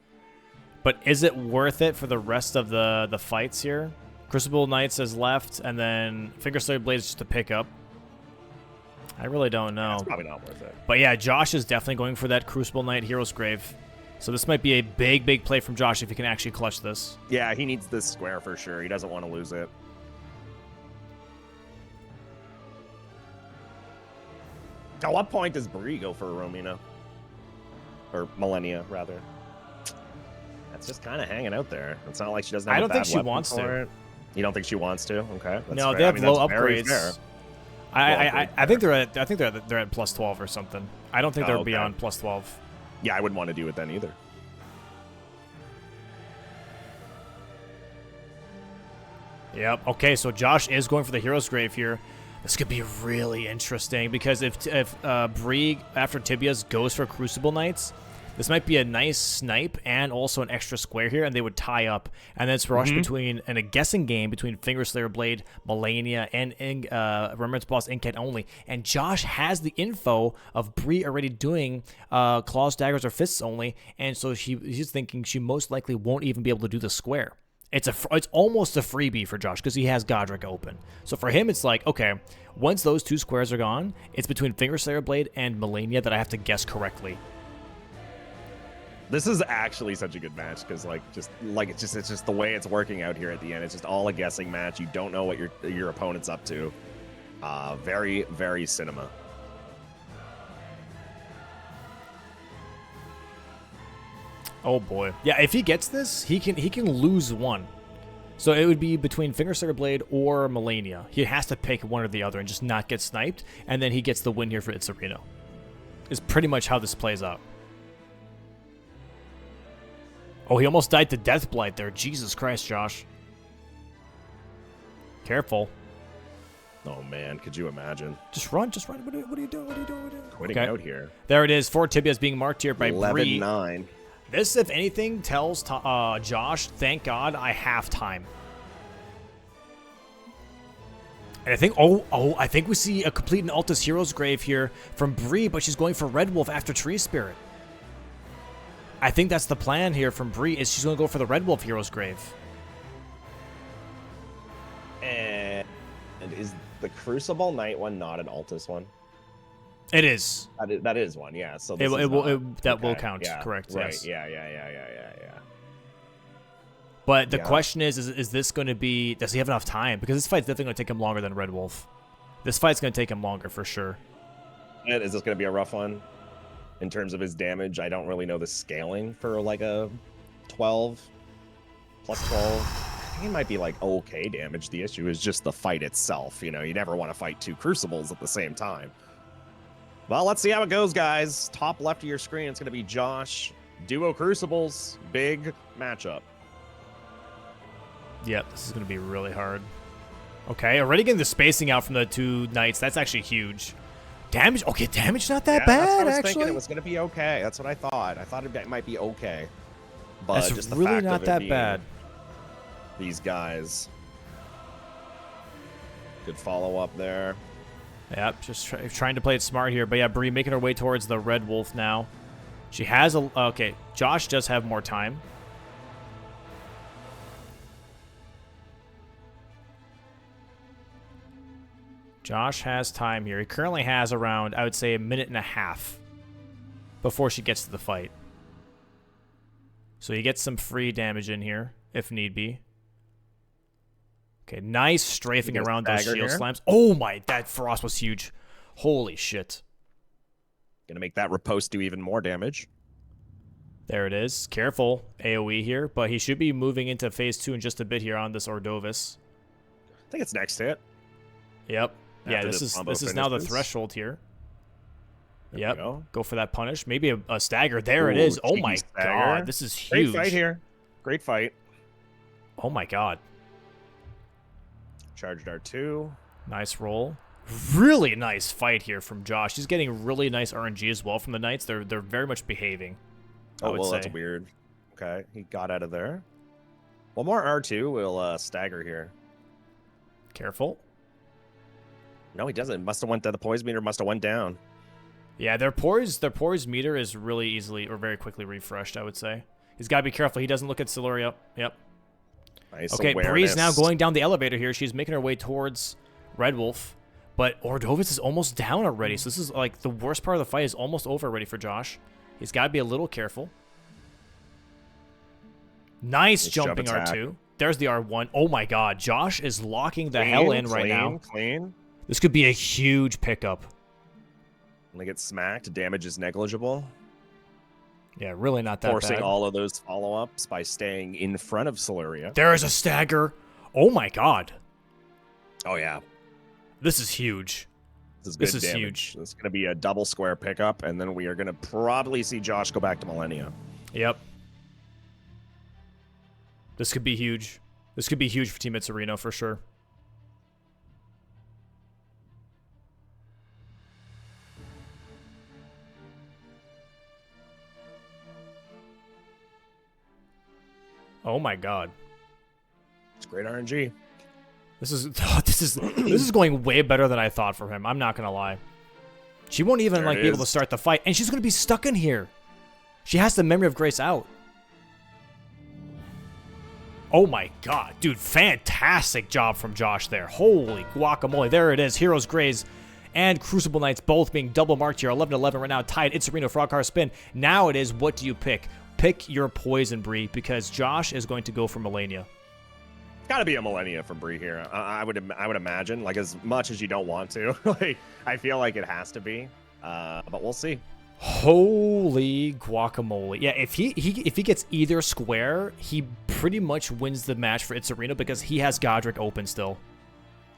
But is it worth it for the rest of the fights here? Crucible Knights is left, and then Finger Slayer Blade is just a pickup. I really don't know. It's probably not worth it. But yeah, Josh is definitely going for that Crucible Knight Hero's Grave. So this might be a big, big play from Josh if he can actually clutch this. Yeah, he needs this square for sure. He doesn't want to lose it. At what point does Bree go for a Romina? Or Millennia, rather. That's just kind of hanging out there. It's not like she doesn't have I don't a think bad she weapon wants for to. it. You don't think she wants to? Okay. That's No, fair. they have low that's very upgrades. fair. I think they're at plus 12 or something. I don't think they're okay. beyond plus 12. Yeah, I wouldn't want to do it then either. Yep. Okay, so Josh is going for the Hero's Grave here. This could be really interesting because if Bree after Tibias goes for Crucible Knights, this might be a nice snipe and also an extra square here, and they would tie up. And then it's rush between, and a guessing game between Finger Slayer Blade, Melania, and Remembrance Boss Inkhead only. And Josh has the info of Bree already doing claws, daggers, or fists only, and so he's thinking she most likely won't even be able to do the square. It's almost a freebie for Josh because he has Godric open. So for him, it's like, okay, once those two squares are gone, it's between Finger Slayer Blade and Melania that I have to guess correctly. This is actually such a good match because, it's just the way it's working out here at the end. It's just all a guessing match. You don't know what your opponent's up to. Very, very cinema. Oh boy, yeah. If he gets this, he can lose one. So it would be between Finger Slayer Blade or Melania. He has to pick one or the other and just not get sniped, and then he gets the win here for Itzerino. Is pretty much how this plays out. Oh, he almost died to Death Blight there. Jesus Christ, Josh. Careful. Oh, man. Could you imagine? Just run. Just run. What are you doing? What are you doing? Quitting out here. There it is. 4 Tibias being marked here by Bree. 11-9. This, if anything, tells Josh, thank God I have time. And I think, I think we see a complete and Altus Hero's Grave here from Bree, but she's going for Red Wolf after Tree Spirit. I think that's the plan here from Bree, is she's going to go for the Red Wolf Hero's Grave. And is the Crucible Knight one not an Altus one? It is. That is one, yeah. So that will count, yeah, correct? Right. Yes. Yeah. But the question is this going to be? Does he have enough time? Because this fight's definitely going to take him longer than Red Wolf. This fight's going to take him longer for sure. And is this going to be a rough one in terms of his damage? I don't really know the scaling for like a 12 plus 12. I think it might be like okay damage. The issue is just the fight itself. You know, you never want to fight two Crucibles at the same time. Well, let's see how it goes, guys. Top left of your screen, it's going to be Josh. Duo Crucibles. Big matchup. Yep, this is going to be really hard. Okay, already getting the spacing out from the two knights. That's actually huge. Damage? Okay, damage not that bad, that's what I was actually. thinking. It was going to be okay. That's what I thought. I thought it might be okay. But That's just the really fact not of it that being bad. These guys. Good follow-up there. Yep, just trying to play it smart here. But yeah, Bree making her way towards the Red Wolf now. She has a... Okay, Josh does have more time. Josh has time here. He currently has around, I would say, a minute and a half before she gets to the fight. So he gets some free damage in here, if need be. Okay, nice strafing around those shield slams. Oh my, that frost was huge. Holy shit. Gonna make that riposte do even more damage. There it is. Careful, AoE here, but he should be moving into phase 2 in just a bit here on this Ordovis. I think it's next hit. Yep. Yeah, After this is now the threshold here. Yep. Go for that punish. Maybe a stagger. There it is. Oh my god, this is huge. Great fight here. Great fight. Oh my god. Charged R2. Nice roll. Really nice fight here from Josh. He's getting really nice RNG as well from the Knights. They're very much behaving. Oh, well, that's weird. Okay, he got out of there. One more R2 will stagger here. Careful. No, he doesn't. Must have went to the poise meter. Must have went down. Yeah, their poise meter is really easily or very quickly refreshed, I would say. He's got to be careful. He doesn't look at Siluria. Yep. Nice Okay, awareness. Bree's now going down the elevator here. She's making her way towards Red Wolf. But Ordovitz is almost down already. So this is like the worst part of the fight is almost over already for Josh. He's got to be a little careful. Nice jumping R2. There's the R1. Oh my god. Josh is locking the hell in right now. Clean. This could be a huge pickup. When they get smacked, damage is negligible. Yeah, really not that Forcing bad. all of those follow-ups by staying in front of Siluria. There is a stagger. Oh my god. Oh, yeah. This is huge. This is huge. This is going to be a double square pickup, and then we are going to probably see Josh go back to Millennia. Yep. This could be huge. This could be huge for Team Itzerino for sure. Oh my god. It's great RNG. This is going way better than I thought for him. I'm not gonna lie. She won't even be able to start the fight, and she's gonna be stuck in here. She has the Memory of Grace out. Oh my god, dude, fantastic job from Josh there. Holy guacamole, there it is. Heroes Graze and Crucible Knights both being double marked here. 11-11 right now, tied. Itzerino, FrogCarSpin. Now it is, what do you pick? Pick your poison, Bree, because Josh is going to go for Millennia. It's got to be a Millennia from Bree here. I would imagine, like, as much as you don't want to. Like, I feel like it has to be, but we'll see. Holy guacamole. Yeah, if he gets either square, he pretty much wins the match for Itzerino because he has Godric open still.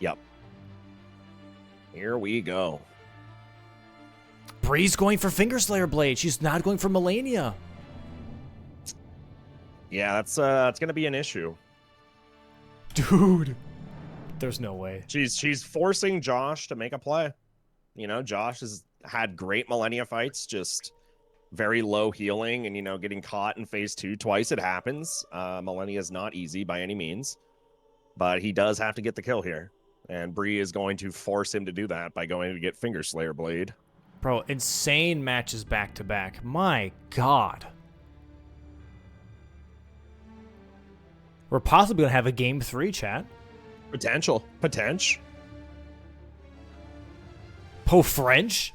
Yep. Here we go. Bree's going for Fingerslayer Blade. She's not going for Millennia. Yeah, that's going to be an issue. Dude. There's no way. She's forcing Josh to make a play. You know, Josh has had great Millennia fights, just very low healing and, you know, getting caught in phase 2 twice. It happens. Millennia is not easy by any means, but he does have to get the kill here. And Bree is going to force him to do that by going to get Fingerslayer Blade. Bro, insane matches back to back. My god. We're possibly going to have a game 3, chat. Potential. Po French?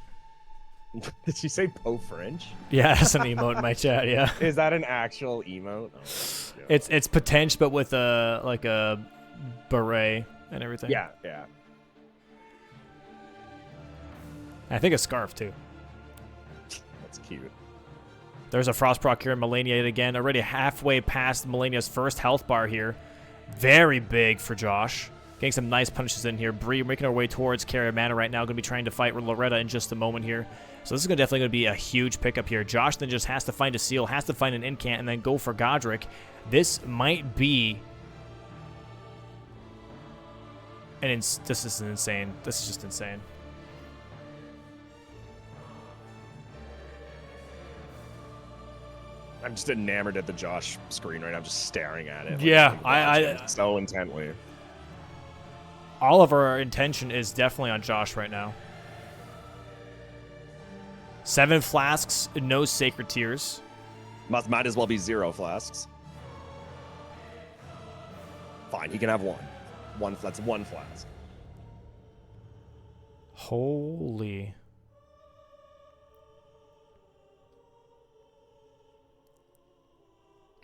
Did you say Po French? Yeah, that's an emote in my chat, yeah. Is that an actual emote? Oh, it's potential, but with like a beret and everything. Yeah. I think a scarf too. That's cute. There's a Frost proc here in Millennia yet again. Already halfway past Millennia's first health bar here. Very big for Josh. Getting some nice punishes in here. Bree making her way towards Carrier Mana right now. Going to be trying to fight Loretta in just a moment here. So this is definitely going to be a huge pickup here. Josh then just has to find a seal, has to find an incant, and then go for Godric. This might be... this is insane. This is just insane. I'm just enamored at the Josh screen right now. I'm just staring at it. Yeah, I so intently. All of our intention is definitely on Josh right now. 7 flasks, no Sacred Tears. Might as well be 0 flasks. Fine, he can have 1. That's 1 flask. Holy.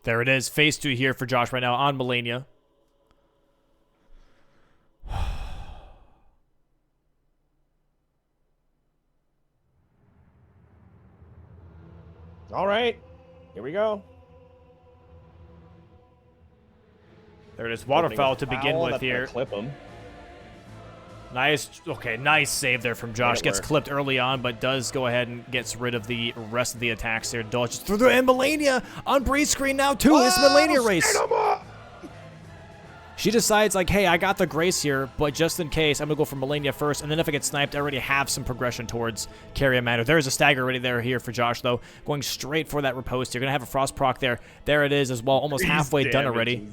There it is. Phase 2 here for Josh right now on Millennia. All right, here we go. There it is. Waterfowl to begin with here. Clip him. Nice. Okay, nice save there from Josh. Gets clipped early on, but does go ahead and gets rid of the rest of the attacks there. Dodges through the and Millennia on Bree's screen now too. It's Millennia race. She decides like, hey, I got the Grace here, but just in case, I'm gonna go for Millennia first, and then if I get sniped, I already have some progression towards Carrier Mana. There's a stagger already there here for Josh though, going straight for that riposte. You're gonna have a Frost proc there. There it is as well, almost halfway done already.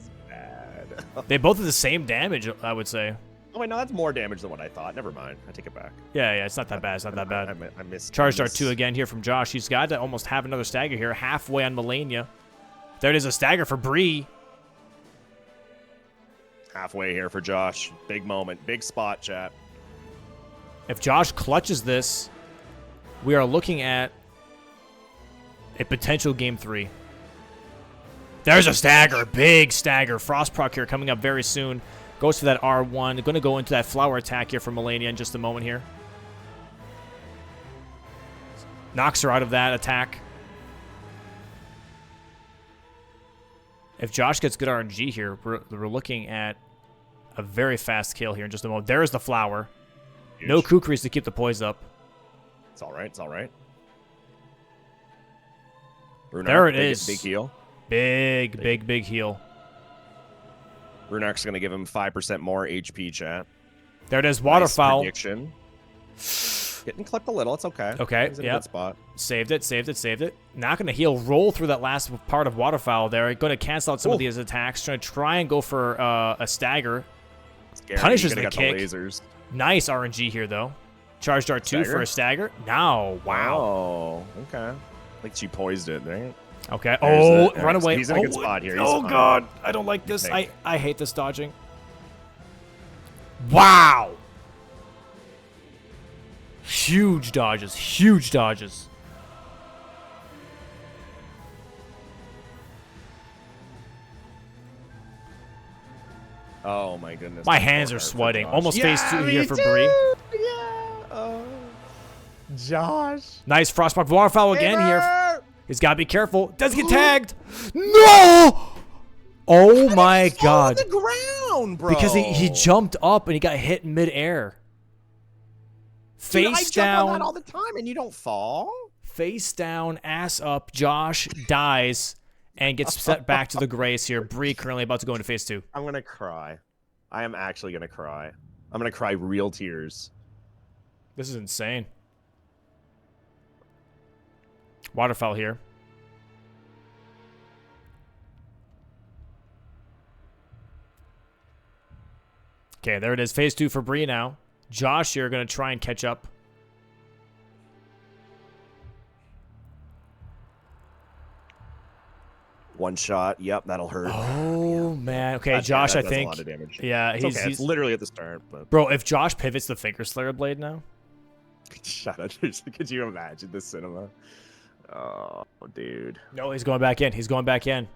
They both have the same damage, I would say. Oh wait, no, that's more damage than what I thought. Never mind, I take it back. Yeah, it's not that bad. It's not that bad. I missed. Charged R2 again here from Josh. He's got to almost have another stagger here, halfway on Millennia. There it is, a stagger for Bree. Halfway here for Josh. Big moment. Big spot, chat. If Josh clutches this, we are looking at a potential game 3. There's a stagger. Big stagger. Frost proc here coming up very soon. Goes for that R1. Going to go into that flower attack here for Melania in just a moment here. Knocks her out of that attack. If Josh gets good RNG here, we're looking at a very fast kill here in just a moment. There's the flower. Huge. No kukris to keep the poise up. It's all right. It's all right. There it is. Big heal. Big heal. Runark's going to give him 5% more HP, chat. There it is. Waterfowl. Nice prediction. Getting clipped a little. It's okay. Okay. He's in a good spot. Saved it. Not going to heal. Roll through that last part of Waterfowl there. Going to cancel out some of these attacks. Trying to try and go for a stagger. Scary. Punishes the kick. The lasers. Nice RNG here, though. Charge dart 2 for a stagger. No. Wow. Oh, okay. I think she poised it, right? Okay. Run away. He's in a good spot here. God. I don't like this. I hate this dodging. Wow. Huge dodges. Oh my goodness. My hands are sweating. Almost phase 2 here for Bree. Yeah. Josh. Nice frostbite waterfowl again here. He's got to be careful. Does get tagged. No! Oh my god. On the ground, bro. Because he jumped up and he got hit midair. Face down. I jump on that all the time and you don't fall. Face down, ass up. Josh dies and gets set back to the grace here. Bree currently about to go into phase 2. I'm going to cry. I am actually going to cry. I'm going to cry real tears. This is insane. Waterfowl here. Okay, there it is. Phase 2 for Bree now. Josh here going to try and catch up. One shot. Yep, that'll hurt. Oh, man. Okay, Josh, I think. That's a lot of damage. Yeah, he's okay. It's literally at the start. But bro, if Josh pivots the Finger Slayer blade now. Shut up. Could you imagine the cinema? Oh, dude. No, he's going back in. He's going back in.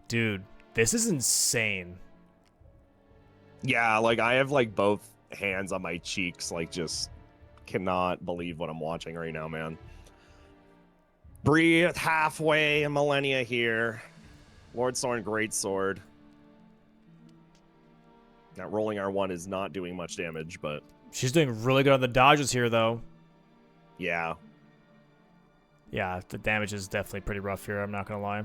Dude, this is insane. Yeah, like I have like both hands on my cheeks, like just cannot believe what I'm watching right now, man. Bree halfway, Millennia here. Lord Sorn, Great Sword. That rolling R1 is not doing much damage, but she's doing really good on the dodges here, though. Yeah. Yeah, the damage is definitely pretty rough here, I'm not going to lie.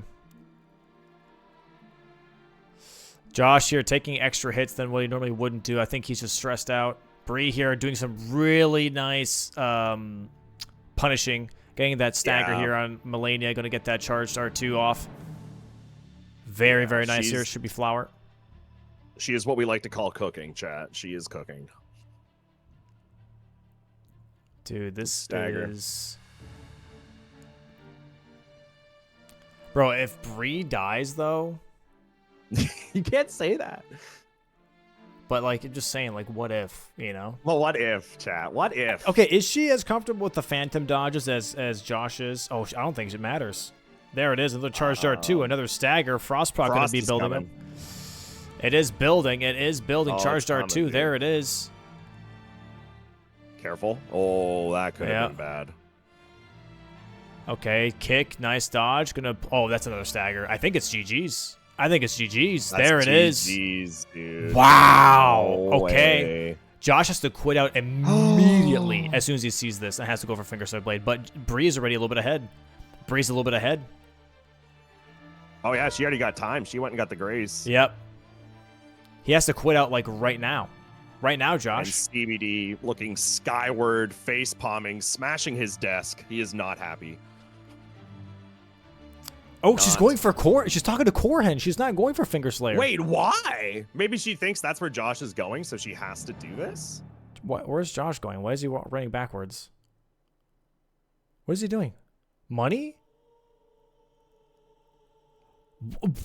Josh here taking extra hits than what he normally wouldn't do. I think he's just stressed out. Bree here doing some really nice punishing. Getting that stagger here on Melania. Going to get that charged R2 off. Very nice here. Should be flower. She is what we like to call cooking, chat. She is cooking. Dude, this stagger is... Bro, if Bree dies, though... You can't say that. But, like, I'm just saying, like, what if, you know? Well, what if, chat? What if? Okay, is she as comfortable with the phantom dodges as Josh is? Oh, I don't think it matters. There it is. Another charge dart, too. Another stagger. Frostproc going to be building up. It is building. It is building. Charge dart, too. There it is. Careful. Oh, that could have been bad. Okay, kick. Nice dodge. Oh, that's another stagger. I think it's GG's. That's there it is. GG's, dude. Wow. No okay. way. Josh has to quit out immediately as soon as he sees this and has to go for Finger Sword Blade. But Bree is already a little bit ahead. Bree's a little bit ahead. Oh, yeah. She already got time. She went and got the grace. Yep. He has to quit out, like, right now. Right now, Josh. And CBD looking skyward, face palming, smashing his desk. He is not happy. Oh, she's going for Core. She's talking to Corehen. She's not going for Finger Slayer. Wait, why? Maybe she thinks that's where Josh is going, so she has to do this? Where's Josh going? Why is he running backwards? What is he doing? Money?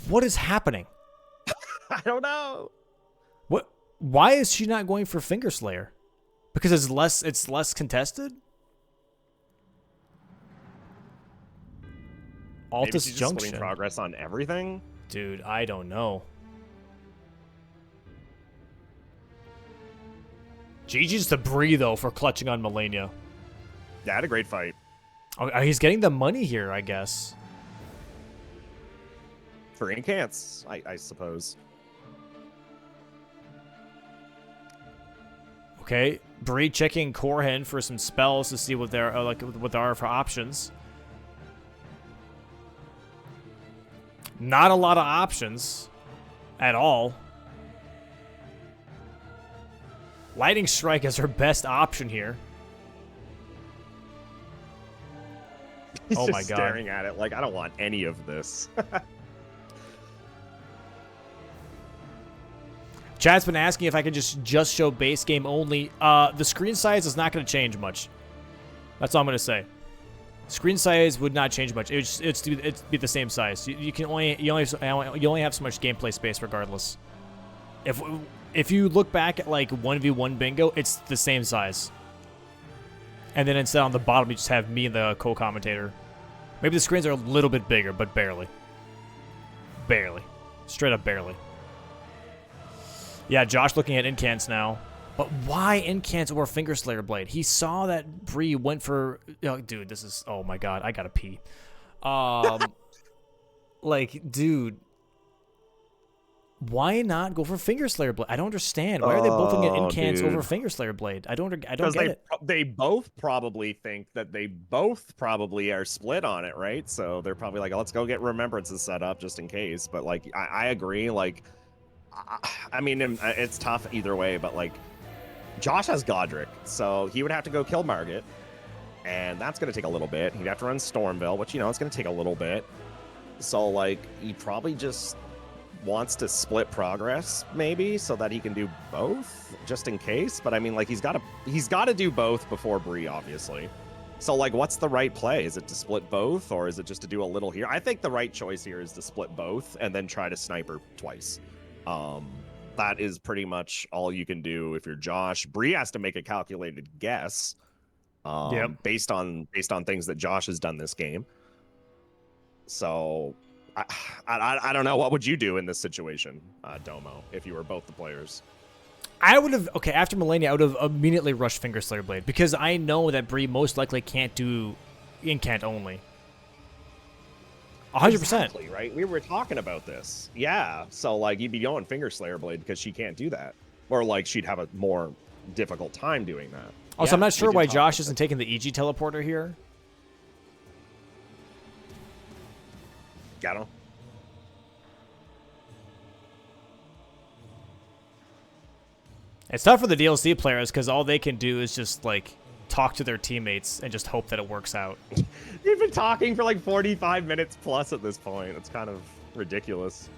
What is happening? I don't know. What? Why is she not going for Finger Slayer? Because it's less contested? Maybe Altus she's just Junction. splitting progress on everything. Dude, I don't know. GG's to Bree, though, for clutching on Melania. Yeah, had a great fight. Oh, he's getting the money here, I guess. For incants, I suppose. Okay, Bree checking Corhen for some spells to see what there what there are for options. Not a lot of options at all. Lightning Strike is her best option here. He's oh just my god. staring at it like, I don't want any of this. Chad's been asking if I could just show base game only. The screen size is not going to change much. That's all I'm going to say. Screen size would not change much. It'd be the same size. You only have so much gameplay space regardless. If you look back at like 1v1 bingo, it's the same size. And then instead on the bottom you just have me and the co-commentator. Maybe the screens are a little bit bigger, but barely. Barely. Straight up barely. Yeah, Josh looking at incants now. But why incants over Finger Slayer Blade? He saw that Bree went for... Oh, dude, this is... Oh my god, I gotta pee. Like, dude... Why not go for Finger Slayer Blade? I don't understand. Why are they both looking at incants over Finger Slayer Blade? I don't get it. They both probably think that they both probably are split on it, right? So they're probably like, let's go get remembrances set up just in case. But like, I agree. Like, I mean, it's tough either way. But like, Josh has Godric, so he would have to go kill Margit, and that's going to take a little bit. He'd have to run Stormville, which, you know, it's going to take a little bit. So like, he probably just wants to split progress maybe so that he can do both just in case. But I mean, like, he's got to do both before Bree, obviously. So like, what's the right play? Is it to split both, or is it just to do a little here? I think the right choice here is to split both and then try to sniper twice. That is pretty much all you can do if you're Josh. Bree has to make a calculated guess based on things that Josh has done this game. So I don't know. What would you do in this situation, Domo, if you were both the players? I would have... Okay, after Melania, I would have immediately rushed Finger Slayer Blade, because I know that Bree most likely can't do incant only. 100%. Exactly, right? We were talking about this. Yeah. So, like, you'd be going Finger Slayer Blade because she can't do that. Or, like, she'd have a more difficult time doing that. Also, yeah, I'm not sure why Josh isn't taking the EG teleporter here. Got him. It's tough for the DLC players because all they can do is just, like, talk to their teammates and just hope that it works out. You've been talking for like 45 minutes plus at this point. It's kind of ridiculous.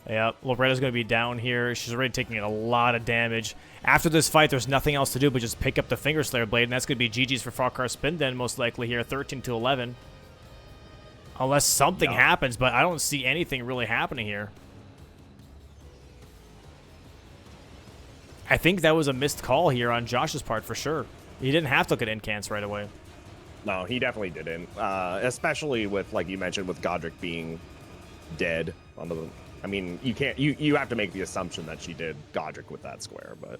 Yeah, Loretta's going to be down here. She's already taking a lot of damage. After this fight, there's nothing else to do but just pick up the Finger Slayer Blade, and that's going to be GG's for FrogCarSpin then, most likely here, 13-11. Unless something happens, but I don't see anything really happening here. I think that was a missed call here on Josh's part for sure. He didn't have to look at incants right away. No, he definitely didn't. Especially with, like you mentioned, with Godric being dead on the... I mean, you can't... You have to make the assumption that she did Godric with that square, but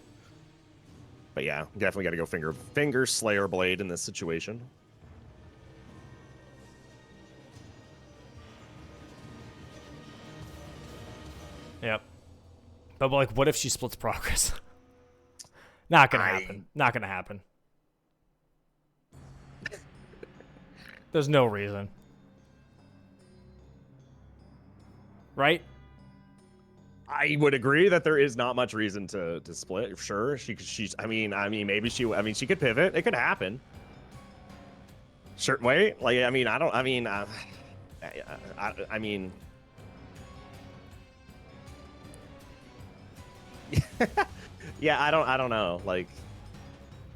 yeah, definitely got to go Finger Slayer Blade in this situation. Yep. But, like, what if she splits progress? Not gonna happen. Not gonna happen. There's no reason. Right? I would agree that there is not much reason to split. Sure, she's. I mean, maybe she. I mean, she could pivot. It could happen. Certain way. Like, I mean, I don't. I mean, I mean. Yeah, I don't know. Like,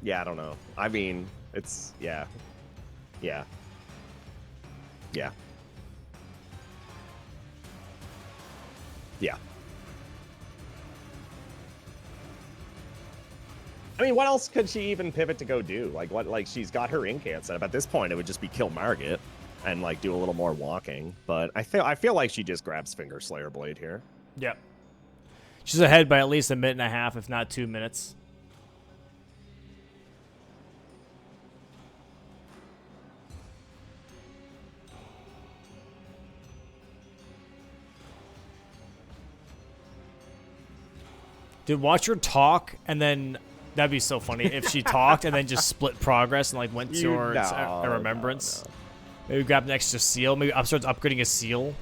yeah, I don't know. I mean, it's yeah. Yeah. Yeah. I mean, what else could she even pivot to go do? Like, what? Like, she's got her incant set up. At this point, it would just be kill Margit and like do a little more walking. But I feel like she just grabs Finger Slayer Blade here. Yep. She's ahead by at least a minute and a half, if not 2 minutes. Dude, watch her talk, and then that'd be so funny if she talked and then just split progress and like went towards a remembrance. No. Maybe grab an extra seal. Maybe starts upgrading a seal.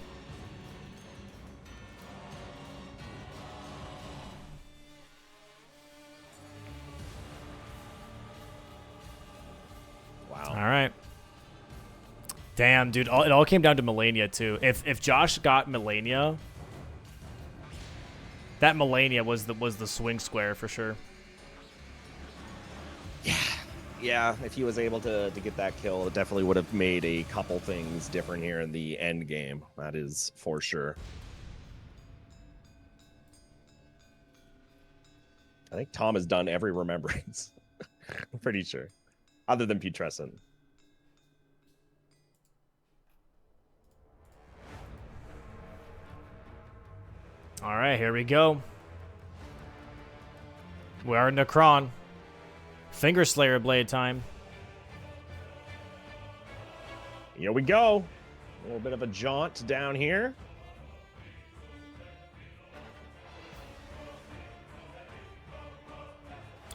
Wow. All right. Damn, dude. It all came down to Melania too. If Josh got Melania, that Melania was the swing square for sure. Yeah, if he was able to get that kill, it definitely would have made a couple things different here in the end game. That is for sure. I think Tom has done every remembrance. I'm pretty sure. Other than Putrescent. All right, here we go. We are Necron. Finger Slayer Blade time. Here we go. A little bit of a jaunt down here.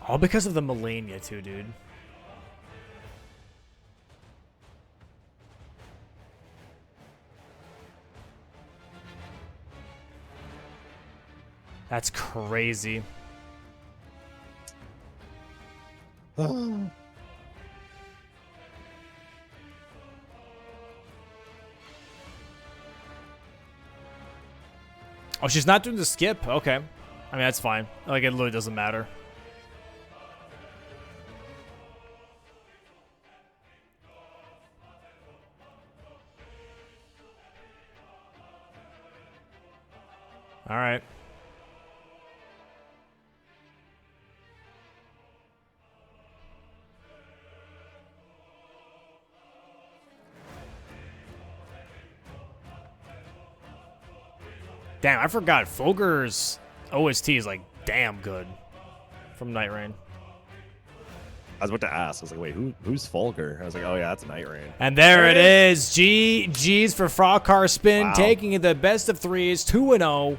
All because of the Melania too, dude. That's crazy. Oh, she's not doing the skip? Okay. I mean, that's fine. Like, it literally doesn't matter. All right. Damn, I forgot. Fulgur's OST is like damn good from Night Rain. I was about to ask. I was like, wait, who's Fulgur? I was like, oh yeah, that's Night Rain. And there it is. G's for FrogCarSpin, Wow. taking the best of threes, 2-0.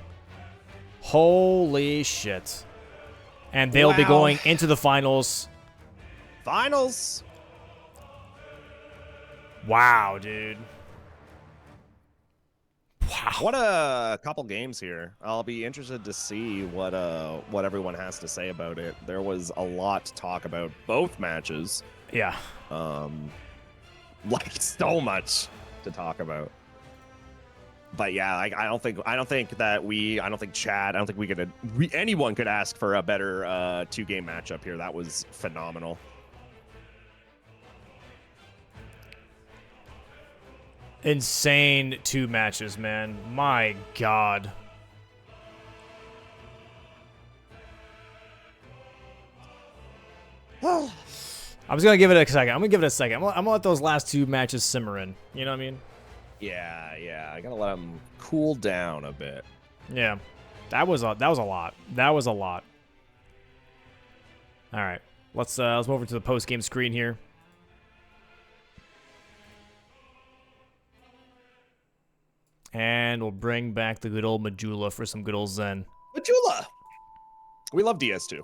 Holy shit. And they'll be going into the finals. Finals. Wow, dude. Wow. What a couple games here. I'll be interested to see what everyone has to say about it. There was a lot to talk about both matches. Yeah. Like so much to talk about. But yeah, like I don't think Chad, I don't think anyone could ask for a better 2-game matchup here. That was phenomenal. Insane 2 matches, man. My God. I'm just gonna give it a second. I'm gonna let those last 2 matches simmer in. You know what I mean? Yeah. I gotta let them cool down a bit. Yeah. That was a lot. That was a lot. All right. Let's move over to the post-game screen here. And we'll bring back the good old Majula for some good old Zen. Majula! We love DS2.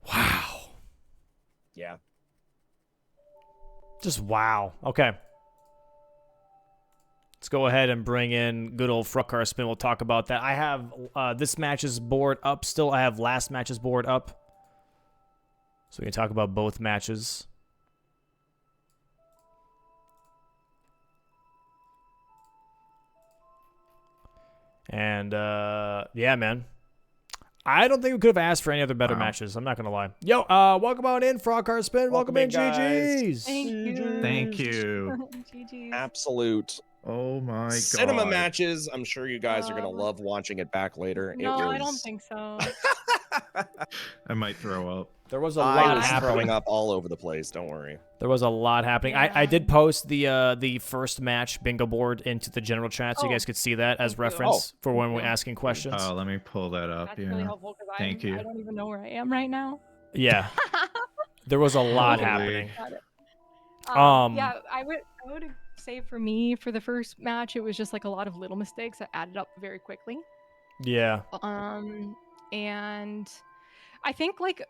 Wow. Yeah. Just wow. Okay. Let's go ahead and bring in good old FrogCarSpin. We'll talk about that. I have this match's board up still. I have last match's board up. So we can talk about both matches. And, yeah, man. I don't think we could have asked for any other better matches. I'm not gonna lie. Yo, welcome on in, FrogCarSpin. Welcome in, guys. GGs. Thank you. Thank you. GG's. Absolute Oh my cinema god. matches. I'm sure you guys are gonna love watching it back later. No, I don't think so. I might throw up. There was a I lot was happening. throwing up all over the place. Don't worry. There was a lot happening. Yeah. I did post the first match bingo board into the general chat, so you Oh, guys could see that as thank you. reference for when we're Thank you. asking questions. Oh, let me pull that up. That's yeah. really helpful because Thank you. I don't even know where I am right now. Yeah, there was a lot Holy. happening. Got it. Um, Yeah, I would say for me, for the first match, it was just like a lot of little mistakes that added up very quickly. Yeah. And I think like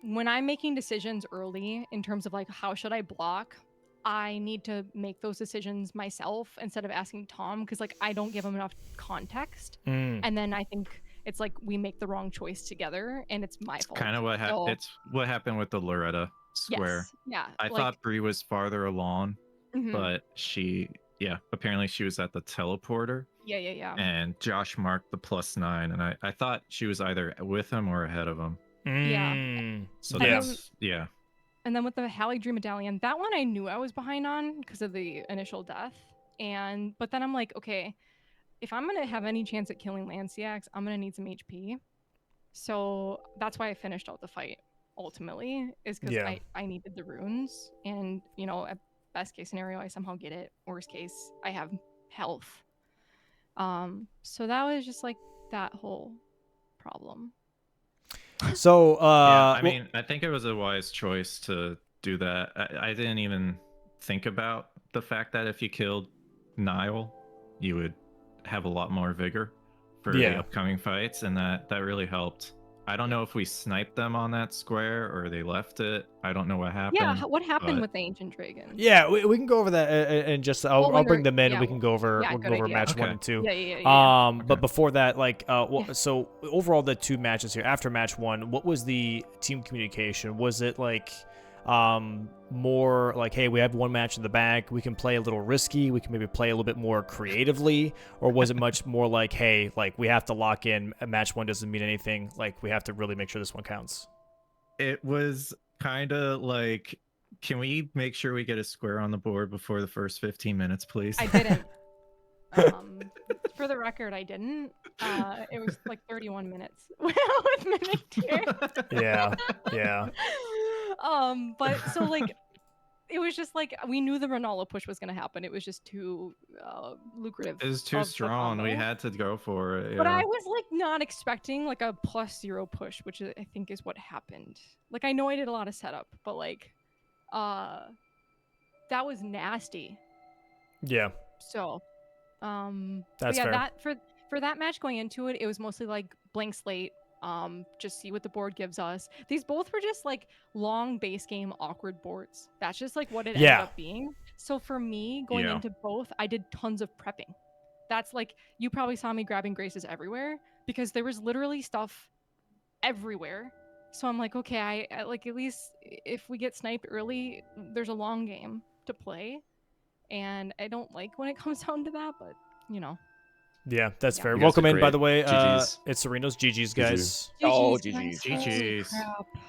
when I'm making decisions early in terms of like how should I block, I need to make those decisions myself instead of asking Tom because like I don't give him enough context, and then I think it's like we make the wrong choice together, and it's my fault. Kind of what happened. It's what happened with the Loretta square. Yes, yeah. I thought Bree was farther along, but apparently she was at the teleporter. Yeah. And Josh marked the +9, and I thought she was either with him or ahead of him. Yeah. So And that's And then with the Halle Dream Medallion, that one I knew I was behind on because of the initial death. But then I'm like, okay, if I'm gonna have any chance at killing Lanciax, I'm gonna need some HP. So that's why I finished out the fight ultimately, is because I needed the runes. And at best case scenario, I somehow get it. Worst case, I have health. So that was just like that whole problem. So, I mean, I think it was a wise choice to do that. I didn't even think about the fact that if you killed Nile, you would have a lot more vigor for the upcoming fights, and that really helped. I don't know if we sniped them on that square or they left it. I don't know what happened. Yeah, what happened with the Ancient Dragon? Yeah, we can go over that and just I'll bring them in. And we can go over match 1 and 2. Yeah. But before that, so overall the 2 matches here after match 1, what was the team communication? Was it like more like, hey, we have 1 match in the bag, we can play a little risky, we can maybe play a little bit more creatively, or was it much more like, hey, like we have to lock in, match 1 doesn't mean anything, like we have to really make sure this one counts? It was kind of like, can we make sure we get a square on the board before the first 15 minutes, please? I didn't. For the record, I didn't. It was like 31 minutes with minute tier. Yeah. But so like, it was just like we knew the Ronaldo push was gonna happen. It was just too lucrative. It was too strong. We had to go for it. But I was like not expecting like a +0 push, which I think is what happened. Like I know I did a lot of setup, but like, that was nasty. Yeah. So, that's fair. that for that match going into it, it was mostly like blank slate. Just see what the board gives us. These both were just like long base game awkward boards. That's just like what it ended up being. So for me going into both, I did tons of prepping. That's like, you probably saw me grabbing Graces everywhere because there was literally stuff everywhere. So I'm like, okay, I like, at least if we get sniped early, there's a long game to play. And I don't like when it comes down to that, but Yeah, that's fair. You guys Welcome are in, by great. the way. GGs. Itzerinos, GGs, guys. Oh, GGs. GGs.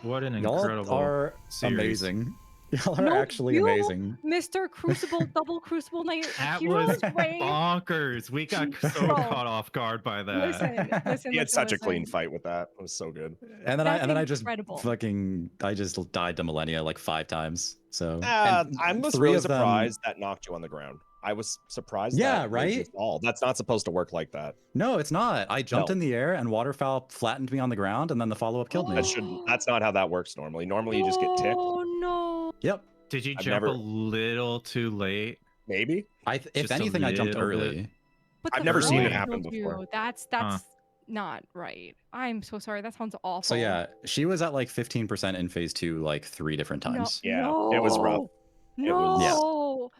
What an Y'all incredible are series. amazing. Y'all are actually amazing. Mr. Crucible, double Crucible Knight. That Heroes was Way. bonkers. We got so caught off guard by that. Listen. He had such a clean fight with that. It was so good. And then I just incredible. I just died to Millennia like 5 times. So I was 3 really of them- surprised that knocked you on the ground. I was surprised. Yeah, that right? you fall. That's not supposed to work like that. No, it's not. I jumped in the air and Waterfowl flattened me on the ground, and then the follow-up killed me. That's not how that works normally. Normally you just get ticked. Oh no. Yep. Did you jump a little too late? Maybe. If Just a anything, I jumped little early. bit. But I've the never seen it board happen killed before. you. That's not right. I'm so sorry. That sounds awful. So yeah, she was at like 15% in phase 2 like 3 different times. Yeah, it was rough. No. It was- Yeah.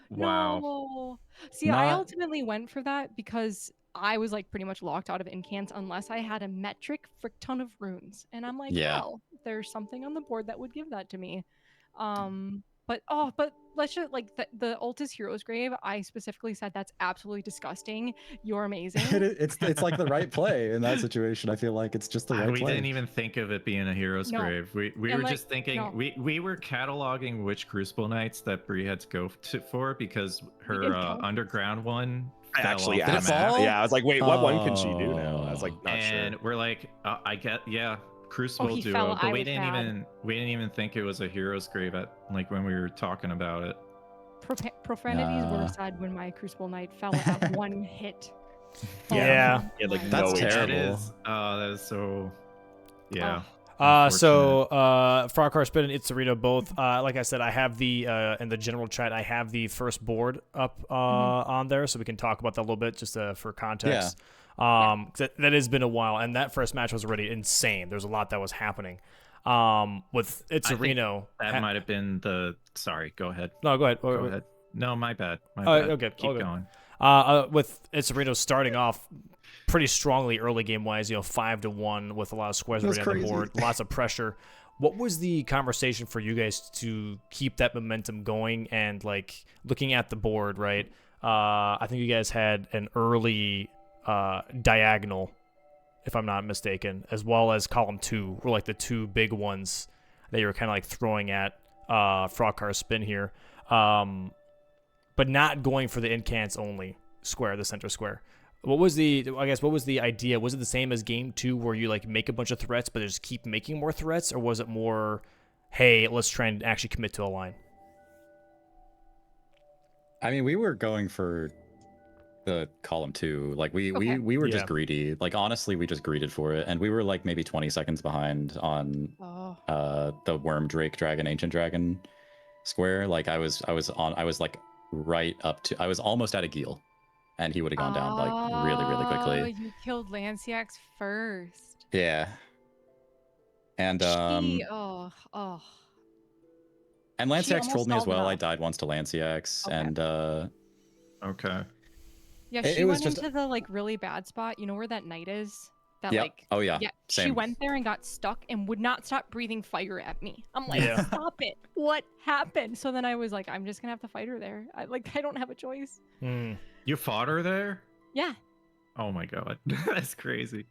Wow. No. See, I ultimately went for that because I was like pretty much locked out of incants unless I had a metric frick ton of runes. And I'm like, Yeah. well, there's something on the board that would give that to me. But let's just like the Altus Heroes Grave. I specifically said that's absolutely disgusting. You're amazing. It's like the right play in that situation. I feel like it's just the right We play. didn't even think of it being a hero's No. grave. We And, were like, just thinking no. we were cataloging which Crucible Knights that Bree had to go for because her didn't count. underground one I fell actually off the asked. map. Yeah, I was like, wait, what one can she do now? I was like, not And sure. we're like, Crucible he duo, fell. but I we was didn't bad. even think it was a hero's grave at like when we were talking about it. Profanities were said when my Crucible Knight fell at one hit. Yeah. Yeah, like That's no terrible. That is so. Yeah. So FrogCarSpin and Itzerino both, like I said, I have the in the general chat, I have the first board up on there, so we can talk about that a little bit just for context. 'Cause that has been a while, and that first match was already insane. There's a lot that was happening. With Itzerino, That might have been the. Sorry, go ahead. No, go ahead. Go ahead. No, my bad. My bad. Okay, Keep going. With Itzerino starting off pretty strongly early game wise, 5-1 with a lot of squares already on the board, lots of pressure. What was the conversation for you guys to keep that momentum going and like looking at the board, right? I think you guys had an early diagonal, if I'm not mistaken, as well as column 2 were like the two big ones that you were kind of like throwing at FrogCarSpin here. But not going for the incants only square, the center square. What was the idea? Was it the same as game 2 where you like make a bunch of threats but just keep making more threats, or was it more, hey, let's try and actually commit to a line? I mean, we were going for the column 2. Like we were just greedy. Like honestly, we just greeted for it, and we were like maybe 20 seconds behind on the Worm Drake Dragon Ancient Dragon square. Like I was like right up to, I was almost at a Geel, and he would have gone down like really quickly. You killed Lanciax first. Yeah. And and Lanciax trolled me as well. I died once to Lanciax, and okay. Yeah, she went into the like really bad spot. You know where that knight is? That like Same. She went there and got stuck and would not stop breathing fire at me. I'm like, stop it. What happened? So then I was like, I'm just gonna have to fight her there. I don't have a choice. You fought her there? Yeah. Oh my god. That's crazy.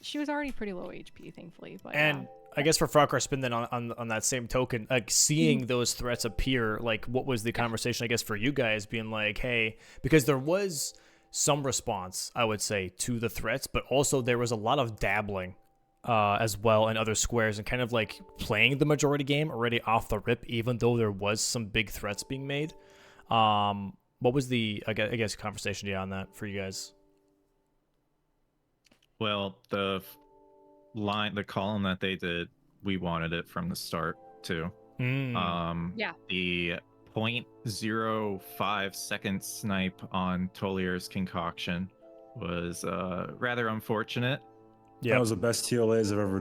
She was already pretty low HP, thankfully. But I guess for FrogCarSpin then on that same token, like seeing those threats appear, like what was the conversation, I guess, for you guys being like, hey, because there was some response, I would say, to the threats, but also there was a lot of dabbling as well in other squares and kind of like playing the majority game already off the rip, even though there was some big threats being made. What was the, I guess, conversation on that for you guys? Well, the column that they did, we wanted it from the start too. The 0.05 second snipe on Tolier's concoction was rather unfortunate. Yeah, that was the best TLAs I've ever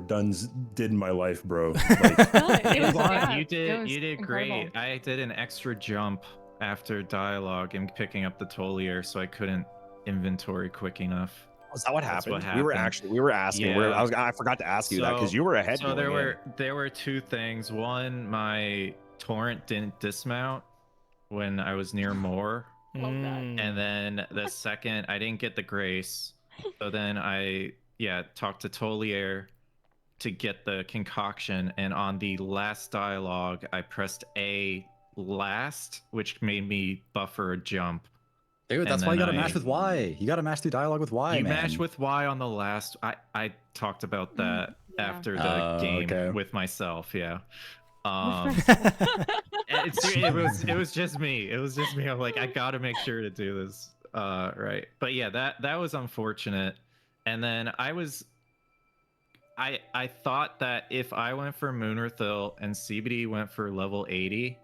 did in my life, bro. Like, you did great. I did an extra jump after dialogue and picking up the Tolier, so I couldn't inventory quick enough. Is that what happened? What happened? We were asking. Yeah. I forgot to ask you that because you were ahead. So there were two things. One, my torrent didn't dismount when I was near Moor. And then the second, I didn't get the grace. So then I talked to Tolier to get the concoction, and on the last dialogue I pressed A last, which made me buffer a jump. Dude, that's why you gotta mash with Y. You gotta mash through dialogue with Y, man. Mash with Y on the last. I talked about that after the game with myself. Yeah. It was just me. It was just me. I'm like, I gotta make sure to do this right. But yeah, that was unfortunate. And then I thought that if I went for Moonrathil and CBD went for level 80,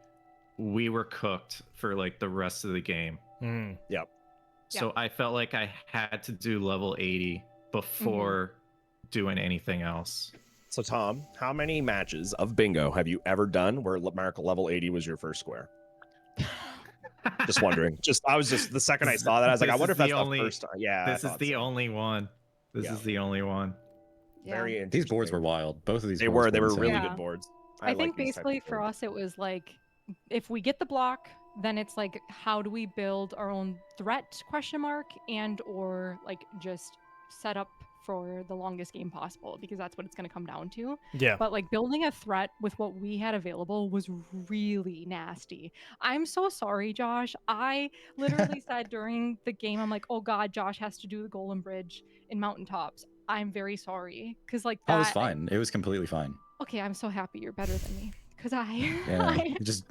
we were cooked for like the rest of the game. Yep. So I felt like I had to do level 80 before doing anything else. So Tom, how many matches of bingo have you ever done where Miracle level 80 was your first square? Just wondering. I was the second I saw that, I was like, I wonder if that's the first time. Yeah. This is the only one. This is the only one. Very interesting. These boards were wild. Both of these they were really Yeah. good boards. I think basically for us it was like if we get the block, then it's like, how do we build our own threat, and or like just set up for the longest game possible, because that's what it's going to come down to. Yeah. But like building a threat with what we had available was really nasty. I'm so sorry, Josh. I literally said during the game, I'm like, oh God, Josh has to do the Golden Bridge in Mountaintops. I'm very sorry. Because like that. Oh, it was fine. It was completely fine. Okay, I'm so happy you're better than me. Because Yeah, I just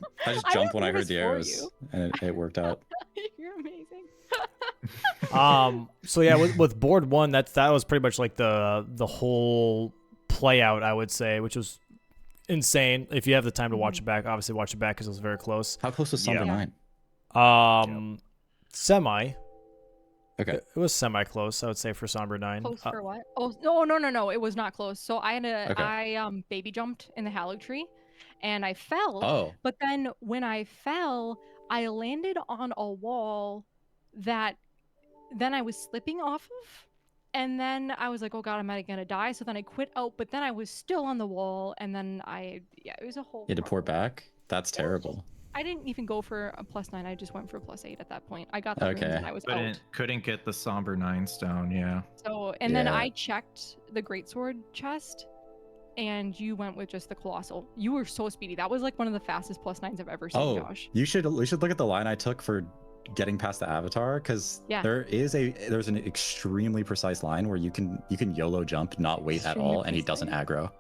jumped when I heard the arrows, and it worked out. You're amazing. So yeah, with board 1, that was pretty much like the whole play out, I would say, which was insane. If you have the time to watch it back, obviously watch it back because it was very close. How close was Somber 9? Semi. Okay. It was semi close, I would say, for Somber 9. Close for what? Oh no, it was not close. So I had I baby jumped in the Hallow tree, and I fell. Oh. But then when I fell, I landed on a wall that then I was slipping off of, and then I was like, oh God, am I gonna die? So then I quit out, but then I was still on the wall, and then it was a whole. You had to port back? That's terrible. I didn't even go for a +9. I just went for a +8 at that point. I got the runes and I was out. Couldn't get the Somber 9 stone, yeah. So, and then I checked the Greatsword chest, and you went with just the Colossal. You were so speedy. That was like one of the fastest +9s I've ever seen, Josh. You should look at the line I took for getting past the Avatar, because there's an extremely precise line where you can YOLO jump, not wait at all, and he doesn't aggro.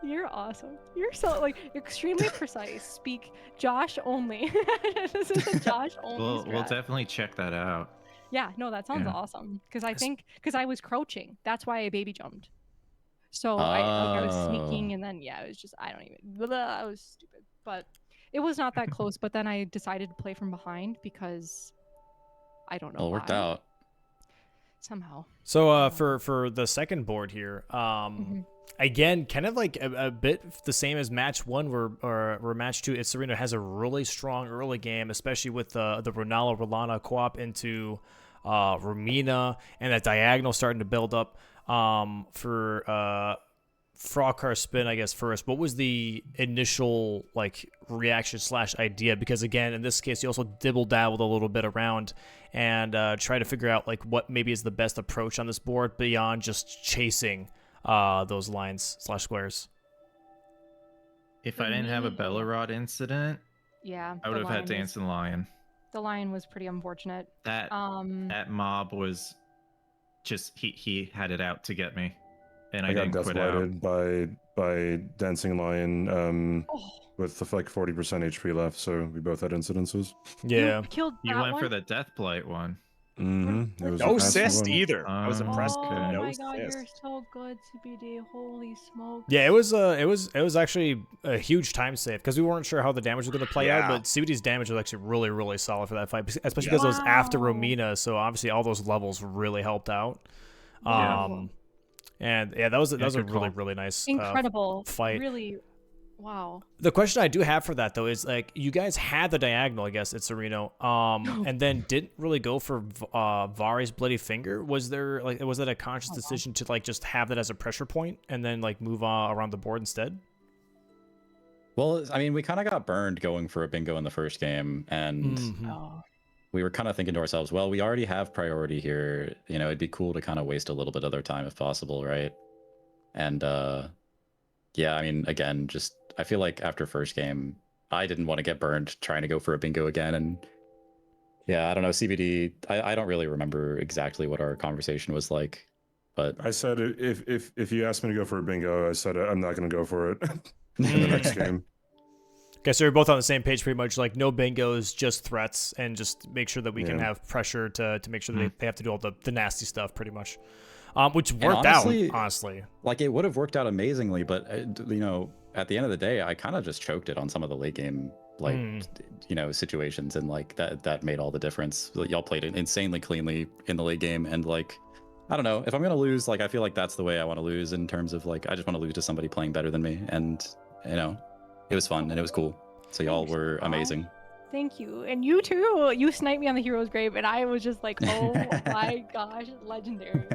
You're awesome. You're so like extremely precise. Speak Josh only. This is a Josh only. We'll definitely check that out. Yeah, no, that sounds awesome. Because I was crouching. That's why I baby jumped. So I was sneaking, and then it was just I was stupid. But it was not that close. But then I decided to play from behind because I don't know. Well, it worked out somehow. So for the second board here, again, kind of like a bit the same as match 1, where match 2, Itzerino has a really strong early game, especially with the Ronala co-op into Romina, and that diagonal starting to build up. For FrogCarSpin, I guess first, what was the initial like reaction / idea? Because again, in this case, you also dibble-dabbled a little bit around and try to figure out like what maybe is the best approach on this board beyond just chasing those lines / squares. If I didn't have a Bellerod incident, I would have had Dancing Lion. The lion was pretty unfortunate. That mob was just he had it out to get me, and I didn't quit out. I got deathlighted by Dancing Lion with the, like 40% HP left, so we both had incidences. Yeah, you went for the Deathblight one. Mm-hmm. No assist either. I was impressed. Oh no my God, assist. you're so good, CBD. Holy smoke. Yeah, it was actually a huge time save because we weren't sure how the damage was going to play out, but CBD's damage was actually really, really solid for that fight, especially because it was after Romina, so obviously all those levels really helped out. And that was a really, really nice incredible fight. Really. Wow. The question I do have for that though is like you guys had the diagonal, I guess, Itzerino, and then didn't really go for Vari's Bloody Finger. Was that a conscious decision to like just have that as a pressure point and then like move around the board instead? Well, I mean, we kind of got burned going for a bingo in the first game, and we were kind of thinking to ourselves, well, we already have priority here. You know, it'd be cool to kind of waste a little bit of their time if possible, right? And yeah, I mean, again, just I feel like after first game, I didn't want to get burned trying to go for a bingo again. And yeah, I don't know, CBD, I don't really remember exactly what our conversation was like, but I said if you asked me to go for a bingo, I said I'm not going to go for it in the next game. Okay, so we're both on the same page pretty much, like no bingos, just threats, and just make sure that we can have pressure to make sure that they have to do all the nasty stuff pretty much. Which worked honestly, out, honestly. Like, it would have worked out amazingly, but, you know, at the end of the day, I kind of just choked it on some of the late game, like, you know, situations, and, like, that made all the difference. Y'all played it insanely cleanly in the late game, and, like, I don't know, if I'm going to lose, like, I feel like that's the way I want to lose in terms of, like, I just want to lose to somebody playing better than me, and, you know, it was fun, and it was cool. So y'all were amazing. Thank you. And you too. You sniped me on the hero's grave, and I was just like, oh my gosh, legendary.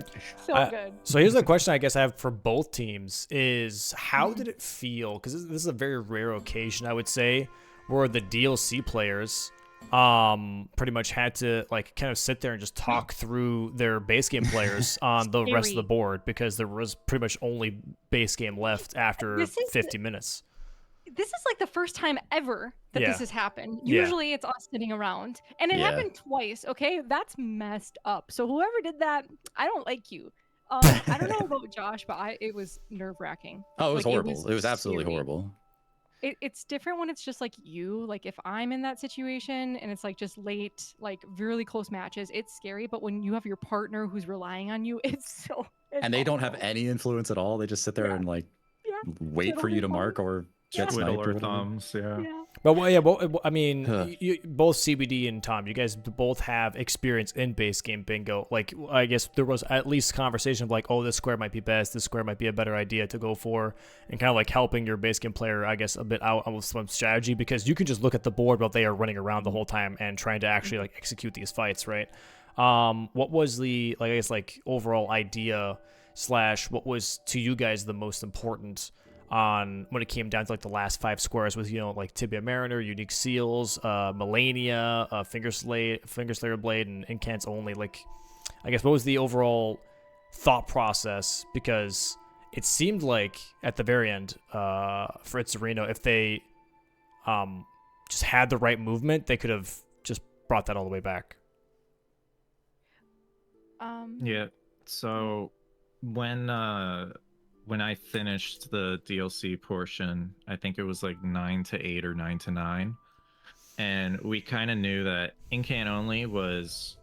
So good. So here's the question I guess I have for both teams is how did it feel? Because this is a very rare occasion, I would say, where the DLC players pretty much had to like kind of sit there and just talk through their base game players on the rest of the board, because there was pretty much only base game left after 50 minutes. This is like the first time ever that this has happened. Usually it's us sitting around, and it happened twice. Okay, that's messed up. So whoever did that, I don't like you. I don't know about Josh, but it was nerve-wracking. Oh, it was horrible. It was absolutely horrible. It's different when it's just like you. Like if I'm in that situation and it's like just late, like really close matches, it's scary. But when you have your partner who's relying on you, it's and they don't have any influence at all. They just sit there and like wait for you to mark or jet snipe or thumbs. But I mean, you, both CBD and Tom, you guys both have experience in base game bingo. Like, I guess there was at least conversation of like, oh, this square might be best, this square might be a better idea to go for, and kind of like helping your base game player, I guess, a bit out with some strategy, because you can just look at the board while they are running around the whole time and trying to actually like execute these fights, right? What was the, like, I guess, like overall idea / what was to you guys the most important on when it came down to like the last 5 squares with, you know, like Tibia Mariner, Unique Seals, Melania, Finger Slayer Blade, and Incants Only? Like, I guess, what was the overall thought process? Because it seemed like at the very end, for Itzerino, if they just had the right movement, they could have just brought that all the way back. Yeah. So when I finished the DLC portion, I think it was like 9 to 8 or 9 to 9. And we kind of knew that Incant Only was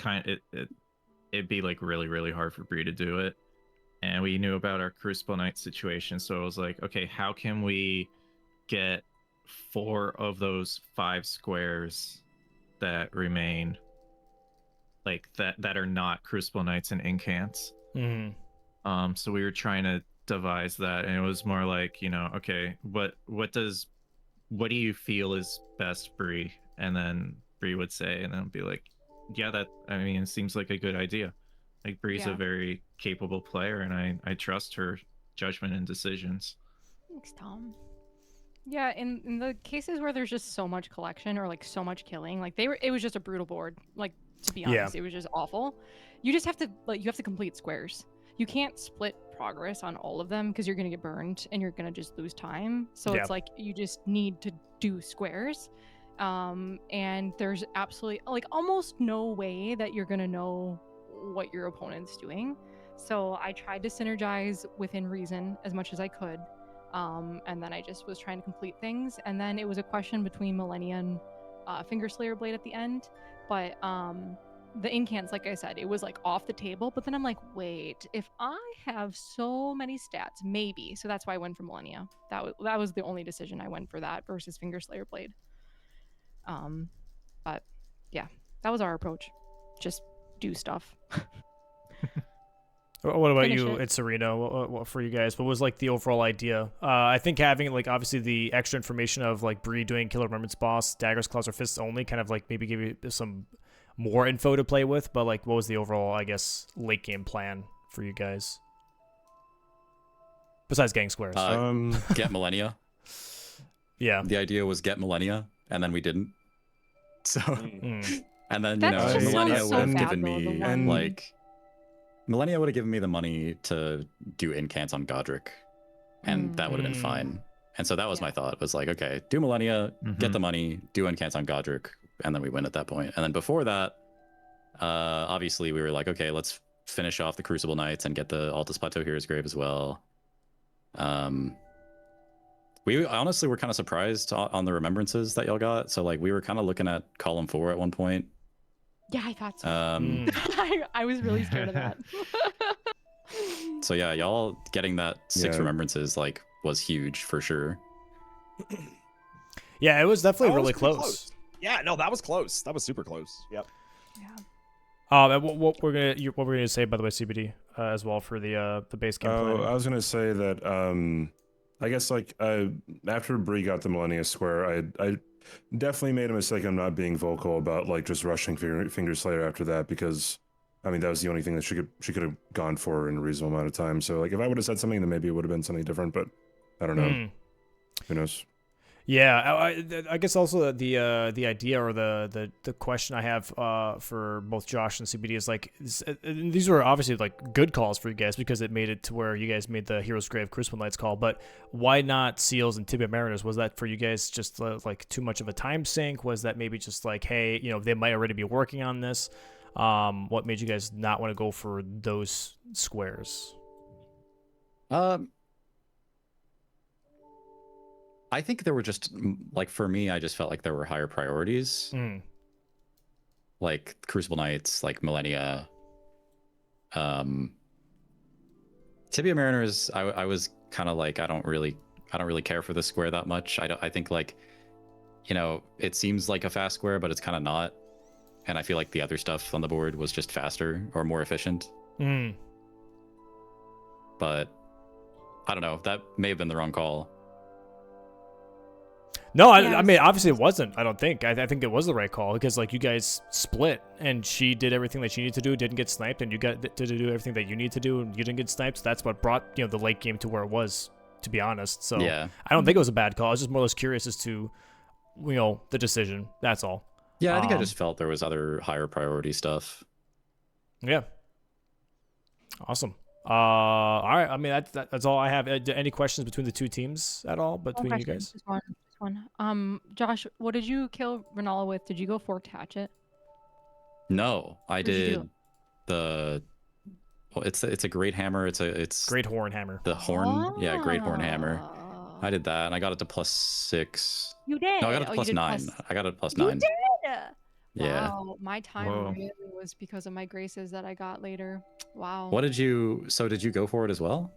it'd be like really, really hard for Bree to do it. And we knew about our Crucible Knight situation. So it was like, okay, how can we get 4 of those 5 squares that remain, like that are not Crucible Knights and Incants? So we were trying to devise that, and it was more like, you know, okay, what do you feel is best, Bree? And then Bree would say, and then be like, yeah, it seems like a good idea. Like, Bree's a very capable player, and I trust her judgment and decisions. Thanks, Tom. Yeah, in the cases where there's just so much collection or like so much killing, like it was just a brutal board. Like, to be honest, it was just awful. You just have to complete squares. You can't split progress on all of them because you're going to get burned and you're going to just lose time. So it's like you just need to do squares. And there's absolutely like almost no way that you're going to know what your opponent's doing. So I tried to synergize within reason as much as I could. And then I just was trying to complete things. And then it was a question between Millennia and Finger Slayer Blade at the end. But the incants, like I said, it was like off the table, but then I'm like, wait, if I have so many stats, maybe. So that's why I went for Millennia. That was the only decision I went for, that versus Finger Slayer Blade. But yeah, that was our approach. Just do stuff. What about you, Itzerino? What for you guys? What was like the overall idea? I think having like obviously the extra information of like Bree doing Killer Remnants boss, daggers, claws, or fists only, kind of like maybe give you some more info to play with, but like what was the overall, I guess, late game plan for you guys besides getting squares? Get Millennia. Yeah, the idea was get Millennia, and then we didn't. So and then Millennia would have given me Millennia would have given me the money to do incants on Godric, and that would have been fine. And so that was my thought, was like, okay, do Millennia, get the money, do incants on Godric, and then we win at that point. And then before that, obviously we were like, okay, let's finish off the Crucible Knights and get the Altus Plateau Hero's Grave as well. We honestly were kind of surprised on the remembrances that y'all got. So like we were kind of looking at column 4 at one point. Yeah, I thought so. I was really scared of that. So yeah, y'all getting that 6 remembrances like was huge for sure. Yeah, it was definitely really close. Yeah, no, that was close. That was super close. Yep. Yeah. And what we're gonna say, by the way, CBD as well for the base game. I was gonna say that I guess like after Bree got the Millennia Square, I definitely made a mistake on not being vocal about like just rushing Finger Slayer after that, because I mean that was the only thing that she could have gone for in a reasonable amount of time. So like if I would have said something, then maybe it would have been something different. But I don't know. Who knows? Yeah, I guess also the idea or the question I have for both Josh and CBD is like these were obviously like good calls for you guys because it made it to where you guys made the Heroes Grave Crucible Knights call, but why not Seals and Tibia Mariners? Was that for you guys just like too much of a time sink? Was that maybe just like, hey, they might already be working on this? What made you guys not want to go for those squares? I think there were just, like, for me, I just felt like there were higher priorities. Like Crucible Knights, like Millennia. Tibia Mariners, I was kind of like, I don't really care for this square that much. I think, like, it seems like a fast square, but it's kind of not. And I feel like the other stuff on the board was just faster or more efficient. But I don't know. That may have been the wrong call. No, I mean, obviously it wasn't. I don't think. I think it was the right call because, like, you guys split, and she did everything that she needed to do, didn't get sniped, and you got to do everything that you need to do, and you didn't get sniped. So that's what brought the late game to where it was, to be honest. So yeah. I don't think it was a bad call. I was just more or less curious as to, the decision. That's all. Yeah, I think I just felt there was other higher priority stuff. Yeah. Awesome. All right. I mean, that's all I have. Any questions between the two teams at all between you guys? Just one. Josh, what did you kill Renala with? Did you go forked hatchet? No, I did the. Well, it's a great hammer. It's great horn hammer. The horn, yeah, great horn hammer. I did that, and I got it to +6. You did. No, I got it to +9. I got it to +9. You did. Yeah. Wow, my time really was because of my graces that I got later. Wow. What did you? So did you go for it as well?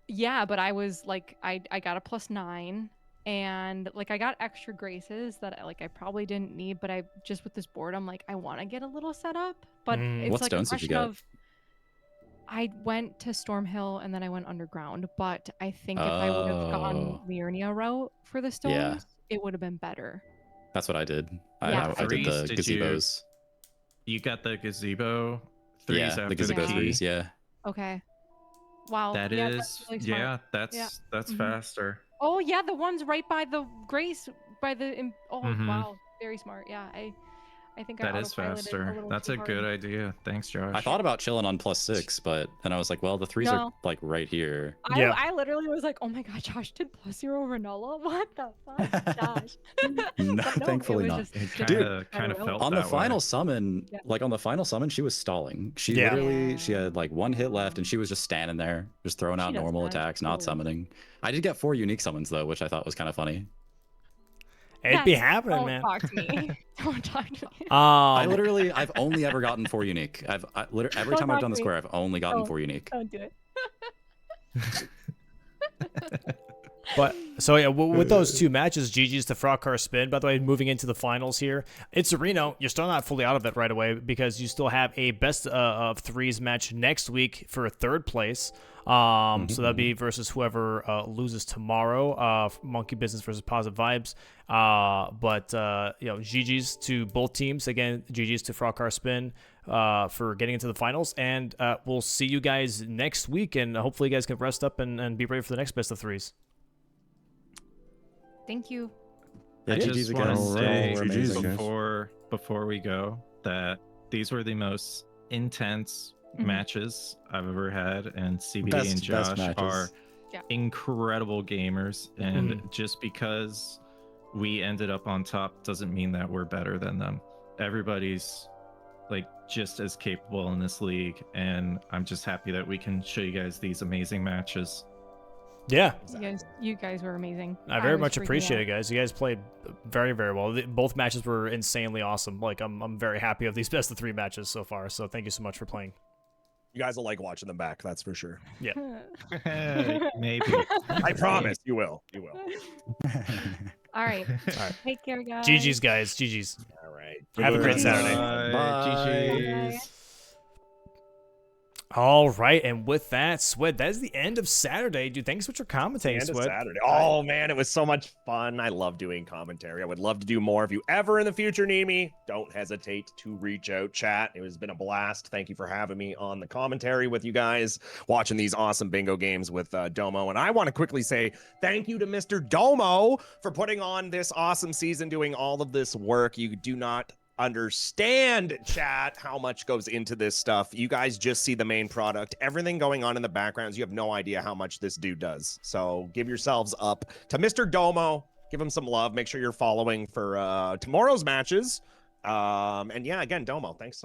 Yeah, but I was like, I got a +9. And like I got extra graces that I probably didn't need, but I just with this board I'm like I want to get a little set up, but it's what like stones did you get? I went to Stormhill and then I went underground, but I think if I would have gone Liurnia route for the stones, it would have been better. That's what I did. Yeah. I did the gazebos. You got the gazebo threes after the gazebo threes. Yeah. Okay. Wow. That is really that's faster. Oh yeah, the ones right by the grace wow, very smart. Yeah, I think that is faster. That's a good idea. Thanks, Josh. I thought about chilling on +6, but then I was like, well, the threes are like right here. I literally was like, oh my god, Josh did +0 Renala. What the fuck, Josh? No, thankfully not. Dude, kind of felt on that the final way. summon, like on the final summon, she was stalling. She literally, she had like 1 hit left, and she was just standing there, just throwing out normal attacks, not summoning. I did get 4 unique summons though, which I thought was kind of funny. It'd be happening, man. Don't talk to me. Don't talk to me. I've only ever gotten 4 unique. Every time I've done the square, I've only gotten 4 unique. Don't do it. But so yeah, with those 2 matches, GG's to FrogCarSpin. By the way, moving into the finals here, Itzerino, you're still not fully out of it right away because you still have a best of 3s match next week for 3rd place. So that'll be versus whoever loses tomorrow. Monkey Business versus Positive Vibes. But GG's to both teams. Again, GG's to FrogCarSpin for getting into the finals. And we'll see you guys next week. And hopefully you guys can rest up and be ready for the next best of 3s. Thank you. I just want to say GG's before we go that these were the most intense matches I've ever had, and CBD and Josh are incredible gamers, and just because we ended up on top doesn't mean that we're better than them. Everybody's like just as capable in this league, and I'm just happy that we can show you guys these amazing matches. Yeah. You guys were amazing. I very much appreciate it, guys. You guys played very, very well. Both matches were insanely awesome. Like I'm very happy of these best of 3 matches so far. So thank you so much for playing. You guys will like watching them back, that's for sure. Yeah. Maybe. I promise you will. You will. All right. Take care, guys. GG's, guys. GG's. All right. Have a great Saturday. Bye. GG's. All right, and with that, Swed, that is the end of Saturday. Dude, thanks so much for commentating, End of Swed. Saturday. Oh man, it was so much fun. I love doing commentary. I would love to do more. If you ever in the future need me, don't hesitate to reach out, chat. It has been a blast. Thank you for having me on the commentary with you guys, watching these awesome bingo games with Domo. And I want to quickly say thank you to Mr. Domo for putting on this awesome season, doing all of this work. You do not understand, chat, how much goes into this stuff. You guys just see the main product. Everything going on in the backgrounds, you have no idea how much this dude does. So give yourselves up to Mr. Domo. Give him some love. Make sure you're following for tomorrow's matches. And yeah, again, Domo, thanks so